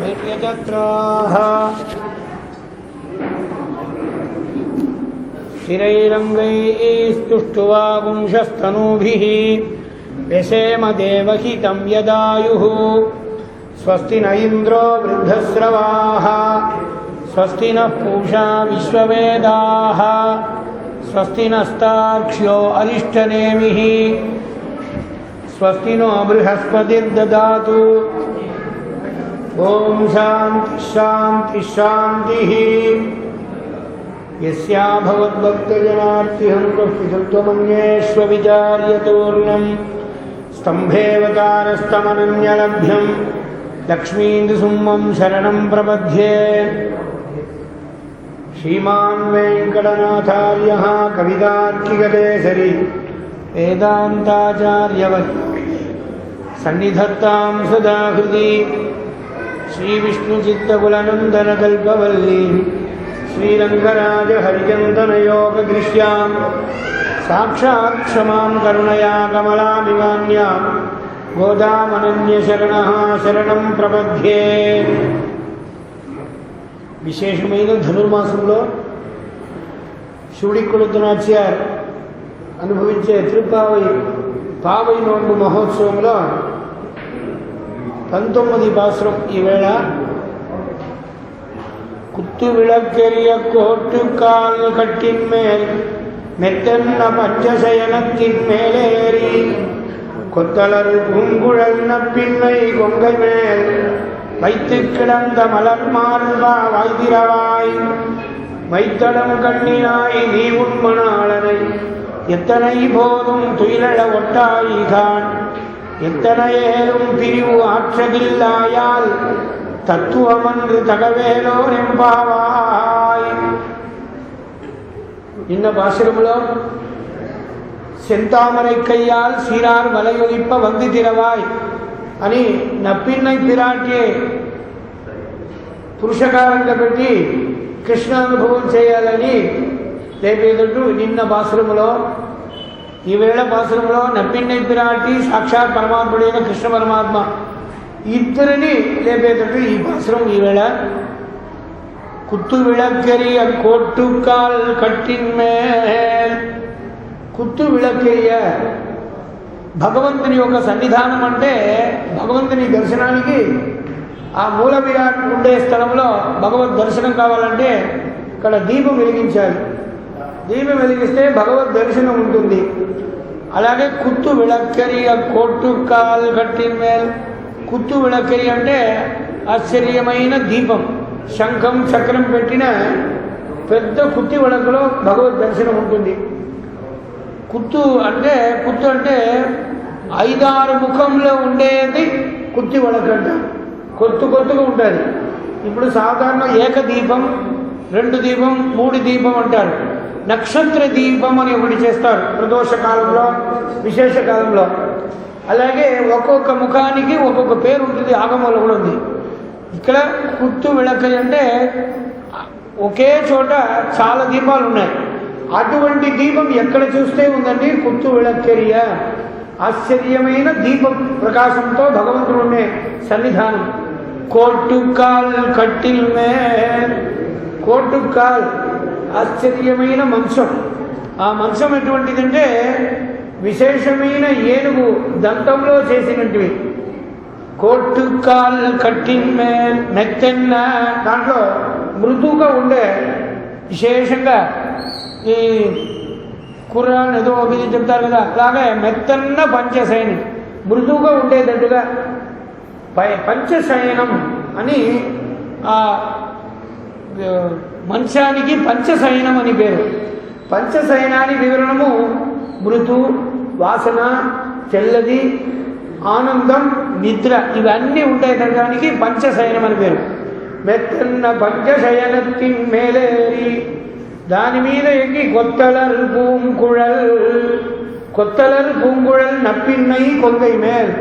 ధైర్యచత్రాః స్థిరైరంగైస్తుష్టువా పుంసస్తనూభిః వ్యసేమ దేవహితం యదాయుః స్వస్తి న ఇంద్రో వృద్ధశ్రవాః స్వస్తి నః పూషా విశ్వవేదాః స్వస్తి నస్తార్క్ష్యో అరిష్టనేమిః స్వస్తి నో బృహస్పతిర్దదాతు. ఓం శాంతి శాంతి శాంతి. యస్యా భగవద్భక్తజనార్తిహం కృష్ణత్వమన్యేష్వ విచార్యతోర్ణం స్తంభేవతారస్తమనన్యలభ్యం లక్ష్మీందుసుమ్మం శరణం ప్రపద్యే. శ్రీమాన్ వెంకటనాథార్యః కవితార్కికకేసరి వేదాంతాచార్యవర్య సన్నిధత్తాం సదా హృది. శ్రీవిష్ణుచిత్తకులనందనకల్పవల్లీ శ్రీరంగరాజహరిచందనయోగదృశ్యాం సాక్షాత్ క్షమాం కరుణయా కమలామివాన్యాం గోదామనన్యశరణః శరణం ప్రపద్యే. విశేషమైన ధనుర్మాసంలో శివుడిక్కుడునాచ్యార్ అనుభవించే పావై నోన్పు మహోత్సవంలో 19 పాసురం ఈవేళ. குத்து விளக்கெரிய கோட்டுக்கால் கட்டின் மேல் மெத்தென்ன பஞ்சசயனத்தின் மேலேறி கொத்தலர் பூங்குழல் நப்பின்னை கொங்கை மேல் வைத்து கிடந்த மலர் மார்பா வாய்திரவாய் வைத்தடம் கண்ணினாய் நீ உண்மனாளனை எத்தனை போதும் துயிலழ ஒட்டாயிகான் எத்தனையேலும் பிரிவு ஆற்றதில்லாயால் தத்துவமன்று தகவேலோ రెంబావాయ్. నిన్న భాషరంలో செந்தாமரை கையால் சீரார் வலையொலிப்ப வந்து திரவாய் అని నప్పిన్నై పిరాటియే పురుషకారంగా పెట్టి కృష్ణానుభవం చేయాలని లేపేదంటూ నిన్న భాషరములో. ఈవేళ భాషరంలో నప్పిన్నై పిరాటి సాక్షాత్ పరమాత్ముడైన కృష్ణ పరమాత్మ ఇద్దరిని లేపేటట్టు ఈ భాషరం ఈవేళ. కుత్తు విளக்கெரிய కోట్టుకాల్ కట్టిన్ మేల్. కుత్తు విளக்கெரிய భగవంతుని యొక్క సన్నిధానం అంటే భగవంతుని దర్శనానికి ఆ మూల విరాట్ ఉండే స్థలంలో భగవద్ దర్శనం కావాలంటే ఇక్కడ దీపం వెలిగించాలి. దీపం వెలిగిస్తే భగవద్ దర్శనం ఉంటుంది. అలాగే కుత్తు విளக்கெரிய కోట్టుకాల్ కట్టిన్ మేల్. కుత్తు విளக்கெరి అంటే ఆశ్చర్యమైన దీపం, శంఖం చక్రం పెట్టిన పెద్ద కుత్తి విளకులో భగవద్ దర్శనం ఉంటుంది. కుత్తు అంటే 5-6 ముఖంలో ఉండేది కుత్తి విளకు అంట. కొత్తగా ఉంటుంది. ఇప్పుడు సాధారణ ఏక దీపం, 2 దీపం, 3 దీపం అంటారు. నక్షత్ర దీపం అని ఒకటి చేస్తారు ప్రదోష కాలంలో, విశేష కాలంలో. అలాగే ఒక్కొక్క ముఖానికి ఒక్కొక్క పేరు ఉంటుంది, ఆగమంలో కూడా ఉంది. ఇక్కడ కుత్తు విளக்கு అంటే ఒకే చోట చాలా దీపాలు ఉన్నాయి. అటువంటి దీపం ఎక్కడ చూస్తే ఉందండి కుత్తు విளக்கெரிய. ఆశ్చర్యమైన దీపం ప్రకాశంతో భగవంతుడు ఉండే సన్నిధానం. కోట్టుకాల్ కట్టిల్ మేల్. కోట్టుకాల్ ఆశ్చర్యమైన మంచం. ఆ మంచం ఎటువంటిదంటే విశేషమైన ఏనుగు దంతంలో చేసినట్టువి. కోట్టుకాల్ కట్టిన్ మేల్ మెత్తెన్న. దాంట్లో మృదువుగా ఉండే విశేషంగా ఈ కుర్రాన్ ఏదో ఇది చెప్తారు కదా, అలాగే మెత్తన్న పంచశయనం, మృదువుగా ఉండేటట్టుగా పంచశయనం అని ఆ మంచానికి పంచశయనం అని పేరు. పంచశయనాని వివరణము మృదు, వాసన, తెల్లది, ఆనందం, నిద్ర ఇవన్నీ ఉంటాయి. దానికి పంచశయనం అని పేరు. మెత్తన్న పంచశయనత్తిన్ మేలేరి. దాని మీద ఎక్కి కొత్తలర్ పూంగుழல் నప్పిన్నై కొంగై మేల్.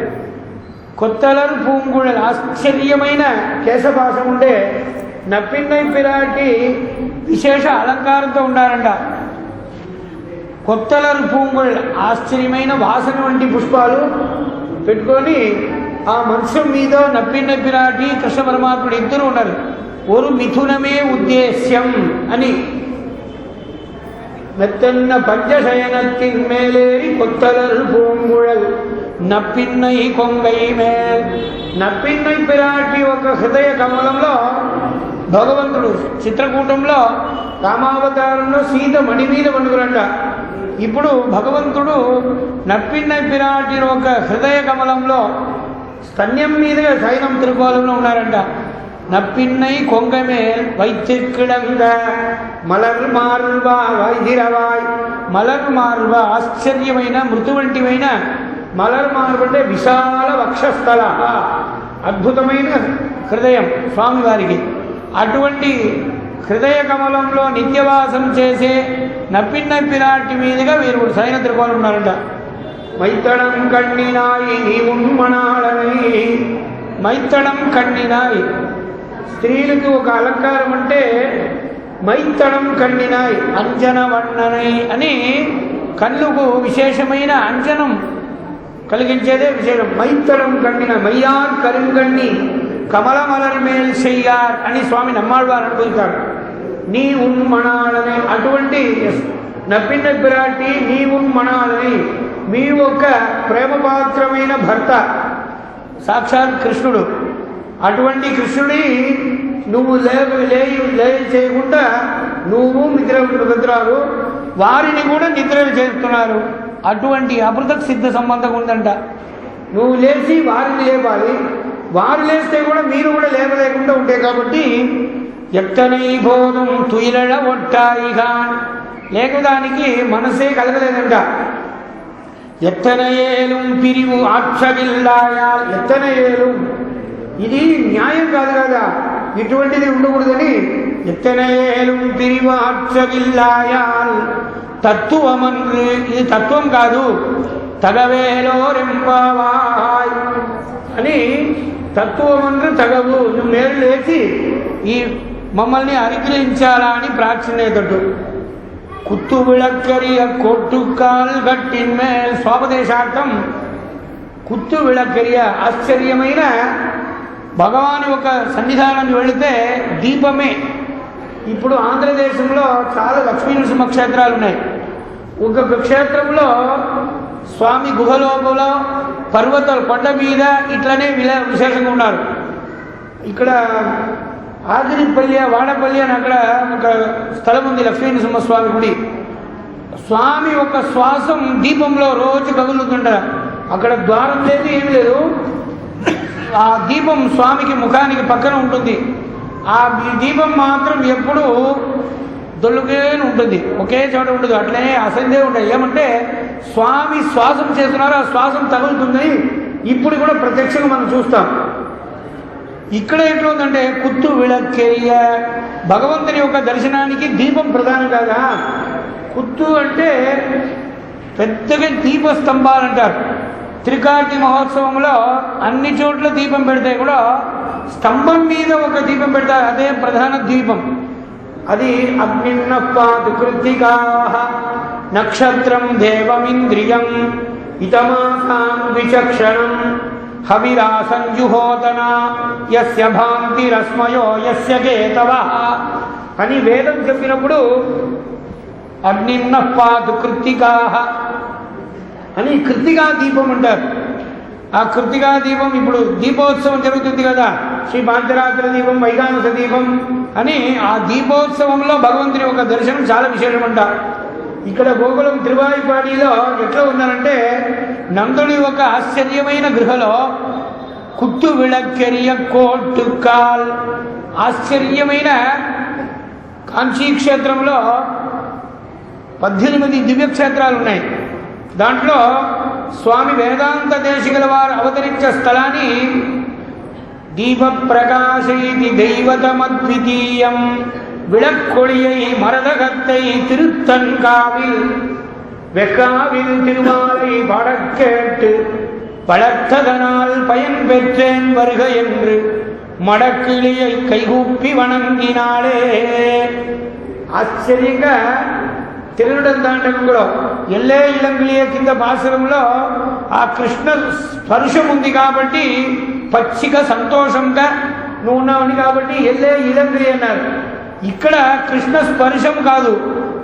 కొత్తలర్ పూంగుழல் ఆశ్చర్యమైన కేశభాషం ఉండే నప్పిన్నై పిరాటి విశేష అలంకారంతో ఉండాలంట. కొత్తలర్ పూంగుழல் ఆశ్చర్యమైన వాసన వంటి పుష్పాలు పెట్టుకొని ఆ మంచం మీద నప్పిన పిరాటి కృష్ణ పరమాత్ముడు ఇద్దరు ఉన్నారు. ஒரு మిథునమే ఉద్దేశ్యం అని మెత్తన్న పంచశయనத்தின் மேலேறி கொத்தலர் பூங்குழல் నప్పిన్నై కొంగై మేల్. నప్పిన్నై పిరాటి ఒక హృదయ కమలంలో భగవంతుడు చిత్రకూటంలో రామావతారంలో సీత మణి మీద పండుగరంట. ఇప్పుడు భగవంతుడు నప్పిన్నై పిరాటి ఒక హృదయ కమలంలో స్తన్యం మీదుగా సైనం తిరుకోలంలో ఉన్నారంట. నప్పిన్నై కొంగమేల్ వైతికిడంగ మలర్ మార్వా వైదిరవాయ్. మలర్ మార్వా ఆశ్చర్యమైన మృతువంటివైన మలర్ మార్వ అంటే విశాల వక్షస్థల, అద్భుతమైన హృదయం స్వామివారికి. అటువంటి హృదయ కమలంలో నిత్యవాసం చేసే నప్పిన్న పిరాటి మీదుగా వీరు సైన తిరుకోలు ఉన్నారంట. మైత్తడం కಣ್ணிనాయి నీవున్మణాళనై. మైత్తడం కಣ್ணிనాయి స్త్రీలకు ఒక అలంకారం అంటే మైత్తడం కಣ್ணிనాయి అంజన వర్ణనై అని కన్నుకు విశేషమైన అంజనం కలిగించేదే విశేషం. మైత్తడం కಣ್ணிన మయ్యార్ కరుంగణ్ణి కమలమలర్ మేల్ చెయ్యార్ అని స్వామి నమ్మాళ్వారు అనుకుంటారు. నీ ఉన్మణాలని అటువంటి నప్పిన పిరాటి నీ ఉన్మణాలని మీ యొక్క ప్రేమపాత్రమైన భర్త సాక్షాత్ కృష్ణుడు. అటువంటి కృష్ణుడి నువ్వు లే చేయకుండా నువ్వు నిద్రలు వారిని కూడా నిద్రలు చేస్తున్నారు. అటువంటి అపృథక్ సిద్ధ సంబంధం ఉందంట. నువ్వు లేచి వారిని లేపాలి, వారు లేస్తే కూడా మీరు కూడా లేవలేకుండా ఉంటే కాబట్టి ఎట్టనై బోధం తుయిలడ ఒట్టాయిగా లేకదానికి మనసే కలగలేదంట. ఎట్టనయేలు పిరివు ఆక్షగిల్లాయా. ఎట్టనయేలు ఇది న్యాయం కాదు కదా, ఇటువంటిది ఉండకూడదని ఎట్టనయేలు పిరివు ఆక్షగిల్లాయాల్ తత్వమన్రు. ఇది తత్వం కాదు, తగవేలో రెంపవాయ్ అని. తత్వమన్రు తగవు, నువ్వు మేలు లేచి ఈ మమ్మల్ని అనుగ్రహించాలా అని ప్రార్థనేతడు. కుత్తు విళక్కరియ కొట్టుకాల్ గట్టిన్మేల్. స్వాపదేశార్థం కుత్తు విళక్కరియ ఆశ్చర్యమైన భగవాని ఒక సన్నిధానానికి వెళితే దీపమే. ఇప్పుడు ఆంధ్రదేశంలో చాలా లక్ష్మీ నరసింహ క్షేత్రాలు ఉన్నాయి. ఒక్కొక్క క్షేత్రంలో స్వామి గుహలోపల పర్వతాలు కొండ మీద ఇట్లనే విశేషంగా ఉన్నారు. ఇక్కడ ఆదిరిపల్లి వాడపల్లి అని అక్కడ ఒక స్థలం ఉంది, లక్ష్మీ నరసింహస్వామి గుడి. స్వామి ఒక శ్వాసం దీపంలో రోజు కదులుతుంటారు. అక్కడ ద్వారం లేదు, ఏమి లేదు. ఆ దీపం స్వామికి ముఖానికి పక్కన ఉంటుంది. ఆ దీపం మాత్రం ఎప్పుడు దొల్లుగే ఉంటుంది, ఒకే చోట ఉండదు, అట్లనే అసందే ఉండదు. ఏమంటే స్వామి శ్వాసం చేస్తున్నారు, ఆ శ్వాసం తగులుతుంది. ఇప్పుడు కూడా ప్రత్యక్షంగా మనం చూస్తాం. ఇక్కడ ఎట్లా ఉందంటే కుత్తు విళక్కెరియ భగవంతుని యొక్క దర్శనానికి దీపం ప్రధానం కాదా. కుత్తు అంటే పెద్దగా దీపస్తంభాలు అంటారు. త్రికార్తి మహోత్సవంలో అన్ని చోట్ల దీపం పెడితే కూడా స్తంభం మీద ఒక దీపం పెడతారు, అదే ప్రధాన దీపం. అది అగ్నిన్నపాతు కృత్తికా నక్షత్రం దేవమింద్రియం ఇతమాసాం విచక్షణం హవిరాసంజుహోతన యస్య భాంతిరస్మయో యస్య కేతవ అని వేదం చెప్పినప్పుడు అగ్నిన్నపాతు కృత్తికా అని కృత్తికా దీపం అంటారు. ఆ కృత్తికా దీపం ఇప్పుడు దీపోత్సవం జరుగుతుంది కదా, శ్రీ పాంచరాత్ర దీపం, వైగానస దీపం అని. ఆ దీపోత్సవంలో భగవంతుని ఒక దర్శనం చాలా విశేషం అంట. ఇక్కడ గోకులం తిరువాయిపాడిలో ఎట్లా ఉన్నారంటే నందుని ఒక ఆశ్చర్యమైన గృహలో కుత్తు విళక్కెరియ కోట్టుకాల్ ఆశ్చర్యమైన కాంచీక్షేత్రంలో 18 దివ్యక్షేత్రాలు ఉన్నాయి. దాంట్లో స్వామి వేదాంత దేశికల వారు అవతరించే స్థలాన్ని దీప ప్రకాశైతి దైవతమద్వితీయం விளக்கொளியை மரதகத்தை திருத்தன்காவில் வெக்காவில் திருமாலை பாடக்கேட்டு வளர்த்ததனால் பயன் பெற்றேன் வருக என்று மடக்கிளியை கைகூப்பி வணங்கினாளே. ఆశ్చర్యంగా తిరుడంతాండకంలో ఎల్లే ఇలంగిలియ కింద పాసురంలో ఆ కృష్ణ స్పర్శం ఉంది కాబట్టి పచ్చిక సంతోషంగా నువ్వు ఉన్నావని కాబట్టి ఎల్లే ఇలంగిలి అన్నారు. ఇక్కడ కృష్ణ స్పర్శం కాదు,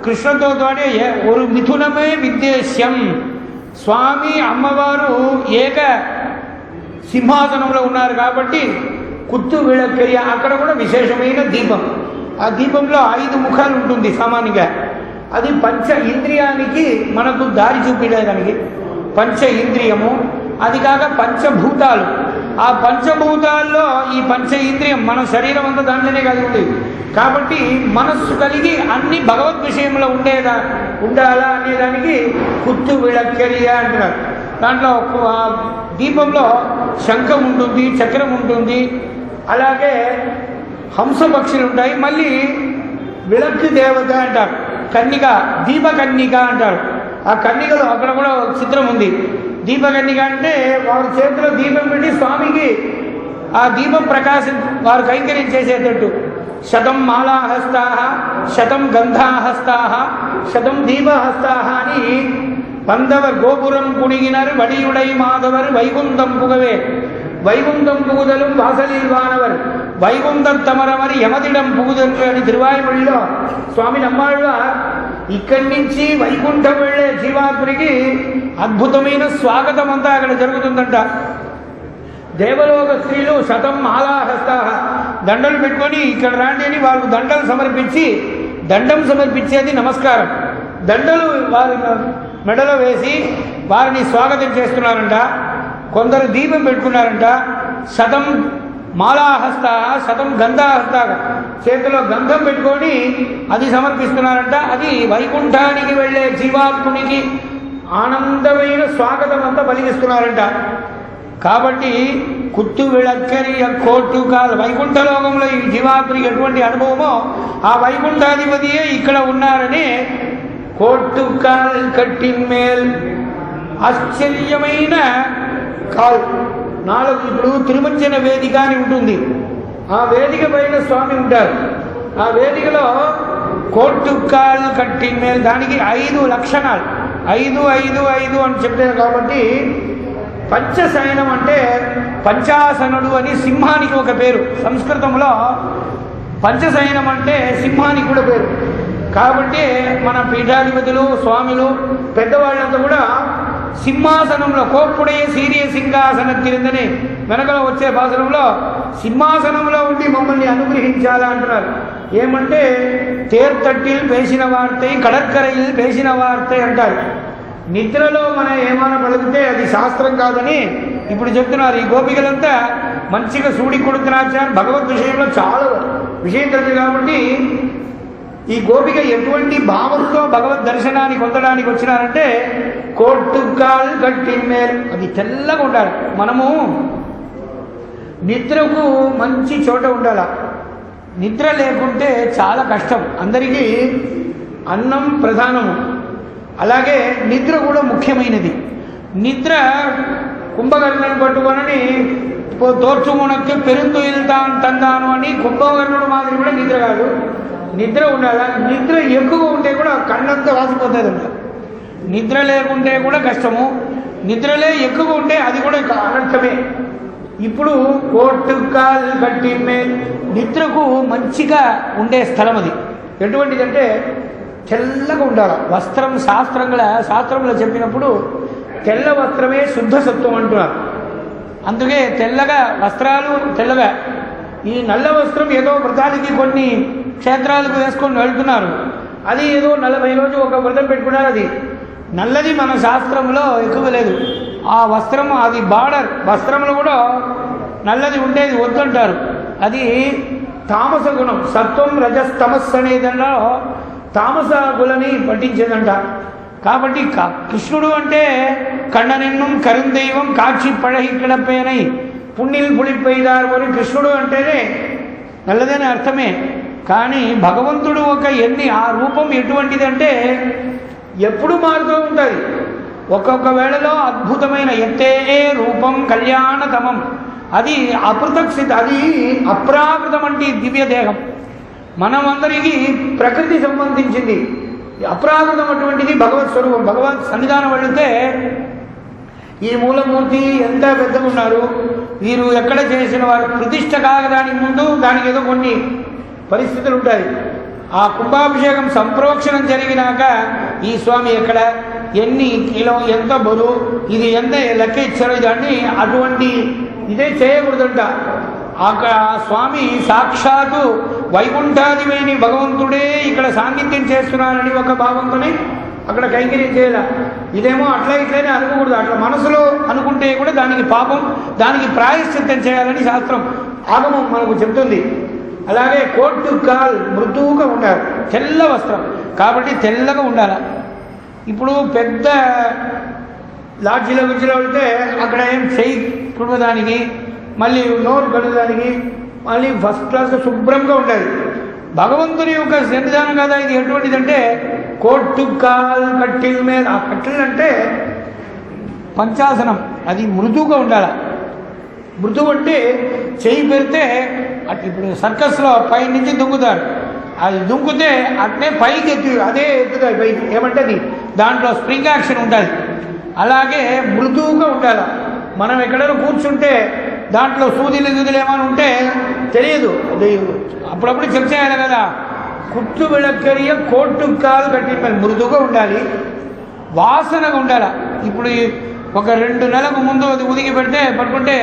కృష్ణతో తోడే ఒక మిథునమే విద్దేశ్యం. స్వామి అమ్మవారు ఏక సింహాసనంలో ఉన్నారు కాబట్టి కుత్తు విళక్కయ్య అక్కడ కూడా విశేషమైన దీపం. ఆ దీపంలో 5 ముఖాలు ఉంటుంది సామాన్యంగా. అది పంచ ఇంద్రియానికి మనకు దారి చూపించడానికి పంచ ఇంద్రియము, అది కాక పంచభూతాలు. ఆ పంచభూతాల్లో ఈ పంచ ఇంద్రియం మన శరీరం అంతా దాంట్లోనే కలిగి ఉంది కాబట్టి మనస్సు కలిగి అన్ని భగవద్ విషయంలో ఉండాలా అనేదానికి కుత్తు విళక్కరియ అంటున్నారు. దాంట్లో దీపంలో శంఖం ఉంటుంది, చక్రం ఉంటుంది, అలాగే హంసపక్షులు ఉంటాయి. మళ్ళీ విళక్కు దేవత అంటారు, కన్నిక, దీపకన్నిక అంటారు. ఆ కన్నికలు అక్కడ కూడా చిత్రం ఉంది. దీపకన్నిక అంటే వారి చేతిలో దీపం పెట్టి స్వామికి ఆ దీపం ప్రకాశం వారు కైంకర్యం చేసేటట్టు. శతం మాలాహస్తా, శతం గంధాహస్తా, శతం దీపహస్తా అని பந்தவர் கோபுரம் குணிகினர் வடியுடை மாதவர் வைகுந்தம் புகவே வைகுந்தம் புகுதலும் வாசலில் வானவர் వైకుంఠం తమరమని యమదిడం పుగుదెంటు అని తిరువాయిమొழிలో స్వామి నమ్మాళ్వార్ ఇక్కడి నుంచి వైకుంఠం వెళ్ళే జీవాత్మునికి అద్భుతమైన స్వాగతం అంతా అక్కడ జరుగుతుందంట. దేవలోక స్త్రీలు శతం మాలాహస్తా, దండలు పెట్టుకొని ఇక్కడ రాండి అని వాళ్ళకు దండలు సమర్పించి, దండం సమర్పించేది నమస్కారం. దండలు వారి మెడలో వేసి వారిని స్వాగతం చేస్తున్నారంట. కొందరు దీపం పెట్టుకున్నారంట. శతం మాలాహస్త, శతం గంధాహస్త, చేతిలో గంధం పెట్టుకొని అది సమర్పిస్తున్నారంట. అది వైకుంఠానికి వెళ్ళే జీవాత్మునికి ఆనందమైన స్వాగతం అంతా పలికిస్తున్నారంట. కాబట్టి కుత్తు విళక్కరి కోర్టు కాదు, వైకుంఠలోకంలో ఈ జీవాత్మునికి ఎటువంటి అనుభవమో ఆ వైకుంఠాధిపతియే ఇక్కడ ఉన్నారని కోర్టు కాల్ కట్టిన్ మేల్ ఆశ్చర్యమైన కాల్ 4 ఇప్పుడు తిరుమంజన వేదిక అని ఉంటుంది. ఆ వేదిక పైన స్వామి ఉంటారు. ఆ వేదికలో కోర్టు కాల్ కట్టిన్ మేల్, దానికి 5 లక్షణాలు, 5 అని చెప్పారు. కాబట్టి పంచశయనం అంటే పంచాసనుడు అని సింహానికి ఒక పేరు. సంస్కృతంలో పంచశయనం అంటే సింహానికి కూడా పేరు. కాబట్టి మన పీఠాధిపతులు, స్వాములు, పెద్దవాళ్ళంతా కూడా సింహాసనంలో కోప్పుడే సీరియ సింహాసనத்திருந்தని వెనకలో వచ్చే భాషణంలో సింహాసనంలో ఉండి మమ్మల్ని అనుగ్రహించాలా అంటున్నారు. ఏమంటే తేర్తట్టిల్ పేసిన వార్తై, కడற்கரையில் పేసిన వార్తై అంటారు. నిద్రలో మనం ఏమైనా పలికితే అది శాస్త్రం కాదని ఇప్పుడు చెప్తున్నారు. ఈ గోపికలంతా మంచిగా సూడి కొడుతున్నారు. భగవద్ విషయంలో చాలా విషయం తెలుసు కాబట్టి ఈ గోపిక ఎటువంటి భావంతో భగవద్ దర్శనాన్ని పొందడానికి వచ్చినారంటే కోర్టుకాల్ కట్టిన్ మేల్, అది తెల్లగా ఉండాలి. మనము నిద్రకు మంచి చోట ఉండాలి. నిద్ర లేకుంటే చాలా కష్టం. అందరికీ అన్నం ప్రధానము, అలాగే నిద్ర కూడా ముఖ్యమైనది. నిద్ర కుంభకర్ణుని పట్టుకొనని తోర్చుమునక్కి పెరుందుయిల్తాన్ తందాను అని కుంభకర్ణుడు మాదిరి కూడా నిద్ర కాదు, నిద్ర ఉండాలా. నిద్ర ఎక్కువ ఉంటే కూడా కళ్ళంతా వాసిపోతుంది అంట. నిద్ర లేకుంటే కూడా కష్టము, నిద్రలే ఎక్కువ ఉంటే అది కూడా అనర్థమే. ఇప్పుడు కోర్టుకాల్ కట్టిన్ మేల్, నిద్రకు మంచిగా ఉండే స్థలం అది. ఎటువంటిదంటే తెల్లగా ఉండాలి వస్త్రం. శాస్త్రంలో చెప్పినప్పుడు తెల్ల వస్త్రమే శుద్ధ సత్వం అంటున్నారు. అందుకే తెల్లగా వస్త్రాలు తెల్లగా. ఈ నల్ల వస్త్రం ఏదో వ్రతానికి కొన్ని క్షేత్రాలకు వేసుకొని వెళ్తున్నారు. అది ఏదో 40 రోజు ఒక వ్రతం పెట్టుకున్నారు. అది నల్లది మన శాస్త్రంలో ఎక్కువ లేదు. ఆ వస్త్రం, అది బార్డర్ వస్త్రంలో కూడా నల్లది ఉండేది వద్దంటారు. అది తామస గుణం. సత్వం రజస్ తమస్సు అనేదానిలో తామస గులని పఠించేదంట. కాబట్టి కృష్ణుడు అంటే కണ്ണనెన్నుం కరుందైవం కాచి పழகி கிடப்பேனை పుణ్యులు పులిపైదారు అని కృష్ణుడు అంటేనే నల్లదని అర్థమే. కానీ భగవంతుడు ఆ రూపం ఎటువంటిదంటే ఎప్పుడు మారుతూ ఉంటుంది. ఒక్కొక్క వేళలో అద్భుతమైన ఎత్తే రూపం కళ్యాణతమం, అది అపృథక్సిత, అది అప్రాకృతం అంటే దివ్య దేహం. మనమందరికీ ప్రకృతి సంబంధించింది. అప్రాకృతం అటువంటిది భగవత్ స్వరూపం. భగవత్ సన్నిధానం వెళితే ఈ మూలమూర్తి ఎంత పెద్దగా ఉన్నారు, వీరు ఎక్కడ చేసిన వారు ప్రతిష్ట కాగడానికి ముందు దానికి ఏదో కొన్ని పరిస్థితులు ఉంటాయి. ఆ కుంభాభిషేకం సంప్రోక్షణం జరిగినాక ఈ స్వామి ఎక్కడ, ఎన్ని కిలో, ఎంత బరువు, ఇది ఎంత లెక్క ఇచ్చారో ఇదన్నీ అటువంటి ఇదే చేయకూడదంట. అక్కడ స్వామి సాక్షాత్తు వైకుంఠాదివేని భగవంతుడే ఇక్కడ సాన్నిధ్యం చేస్తున్నారని ఒక భావంతోనే అక్కడ కైంకర్యం చేయాల. ఇదేమో అట్లా ఇట్లనే అనుకోకూడదు. అట్లా మనసులో అనుకుంటే కూడా దానికి పాపం, దానికి ప్రాయశ్చిత్తం చేయాలని శాస్త్రం ఆగమం మనకు చెప్తుంది. అలాగే కోట్టు కాల్ మృదువుగా ఉండాలి, తెల్ల వస్త్రం కాబట్టి తెల్లగా ఉండాలి. ఇప్పుడు పెద్ద లాడ్జీలో గుజ్జీలో వెళ్తే అక్కడ ఏం చెయ్యి తుడవడానికి, మళ్ళీ నోరు కడగడానికి, మళ్ళీ ఫస్ట్ క్లాస్గా శుభ్రంగా ఉండాలి. భగవంతుని యొక్క సన్నిధానం కదా ఇది. ఎటువంటిదంటే కోట్టు కాల్ కట్టిల్ మీద, ఆ కట్టిల్ అంటే పంచాసనం, అది మృదువుగా ఉండాలి. మృదువు అంటే చెయ్యి పెడితే ఇప్పుడు సర్కస్లో పై నుంచి దుంకుతారు, అది దుంకుతే అట్నే పైకి అదే ఎత్తుతాయి పైకి. ఏమంటే అది దాంట్లో స్ప్రింగ్ యాక్షన్ ఉంటుంది. అలాగే మృదువుగా ఉండాలి. మనం ఎక్కడైనా కూర్చుంటే దాంట్లో సూదిలు ఏమైనా ఉంటే తెలియదు, అది అప్పుడప్పుడు చెక్ చేయాలి కదా. కుట్టు విళక్కరియ కోట్టు కాలు కట్టి మృదువుగా ఉండాలి, వాసనగా ఉండాలి. ఇప్పుడు ఒక 2 నెలలకు ముందు అది ఉదిగి పెడితే పట్టుకుంటే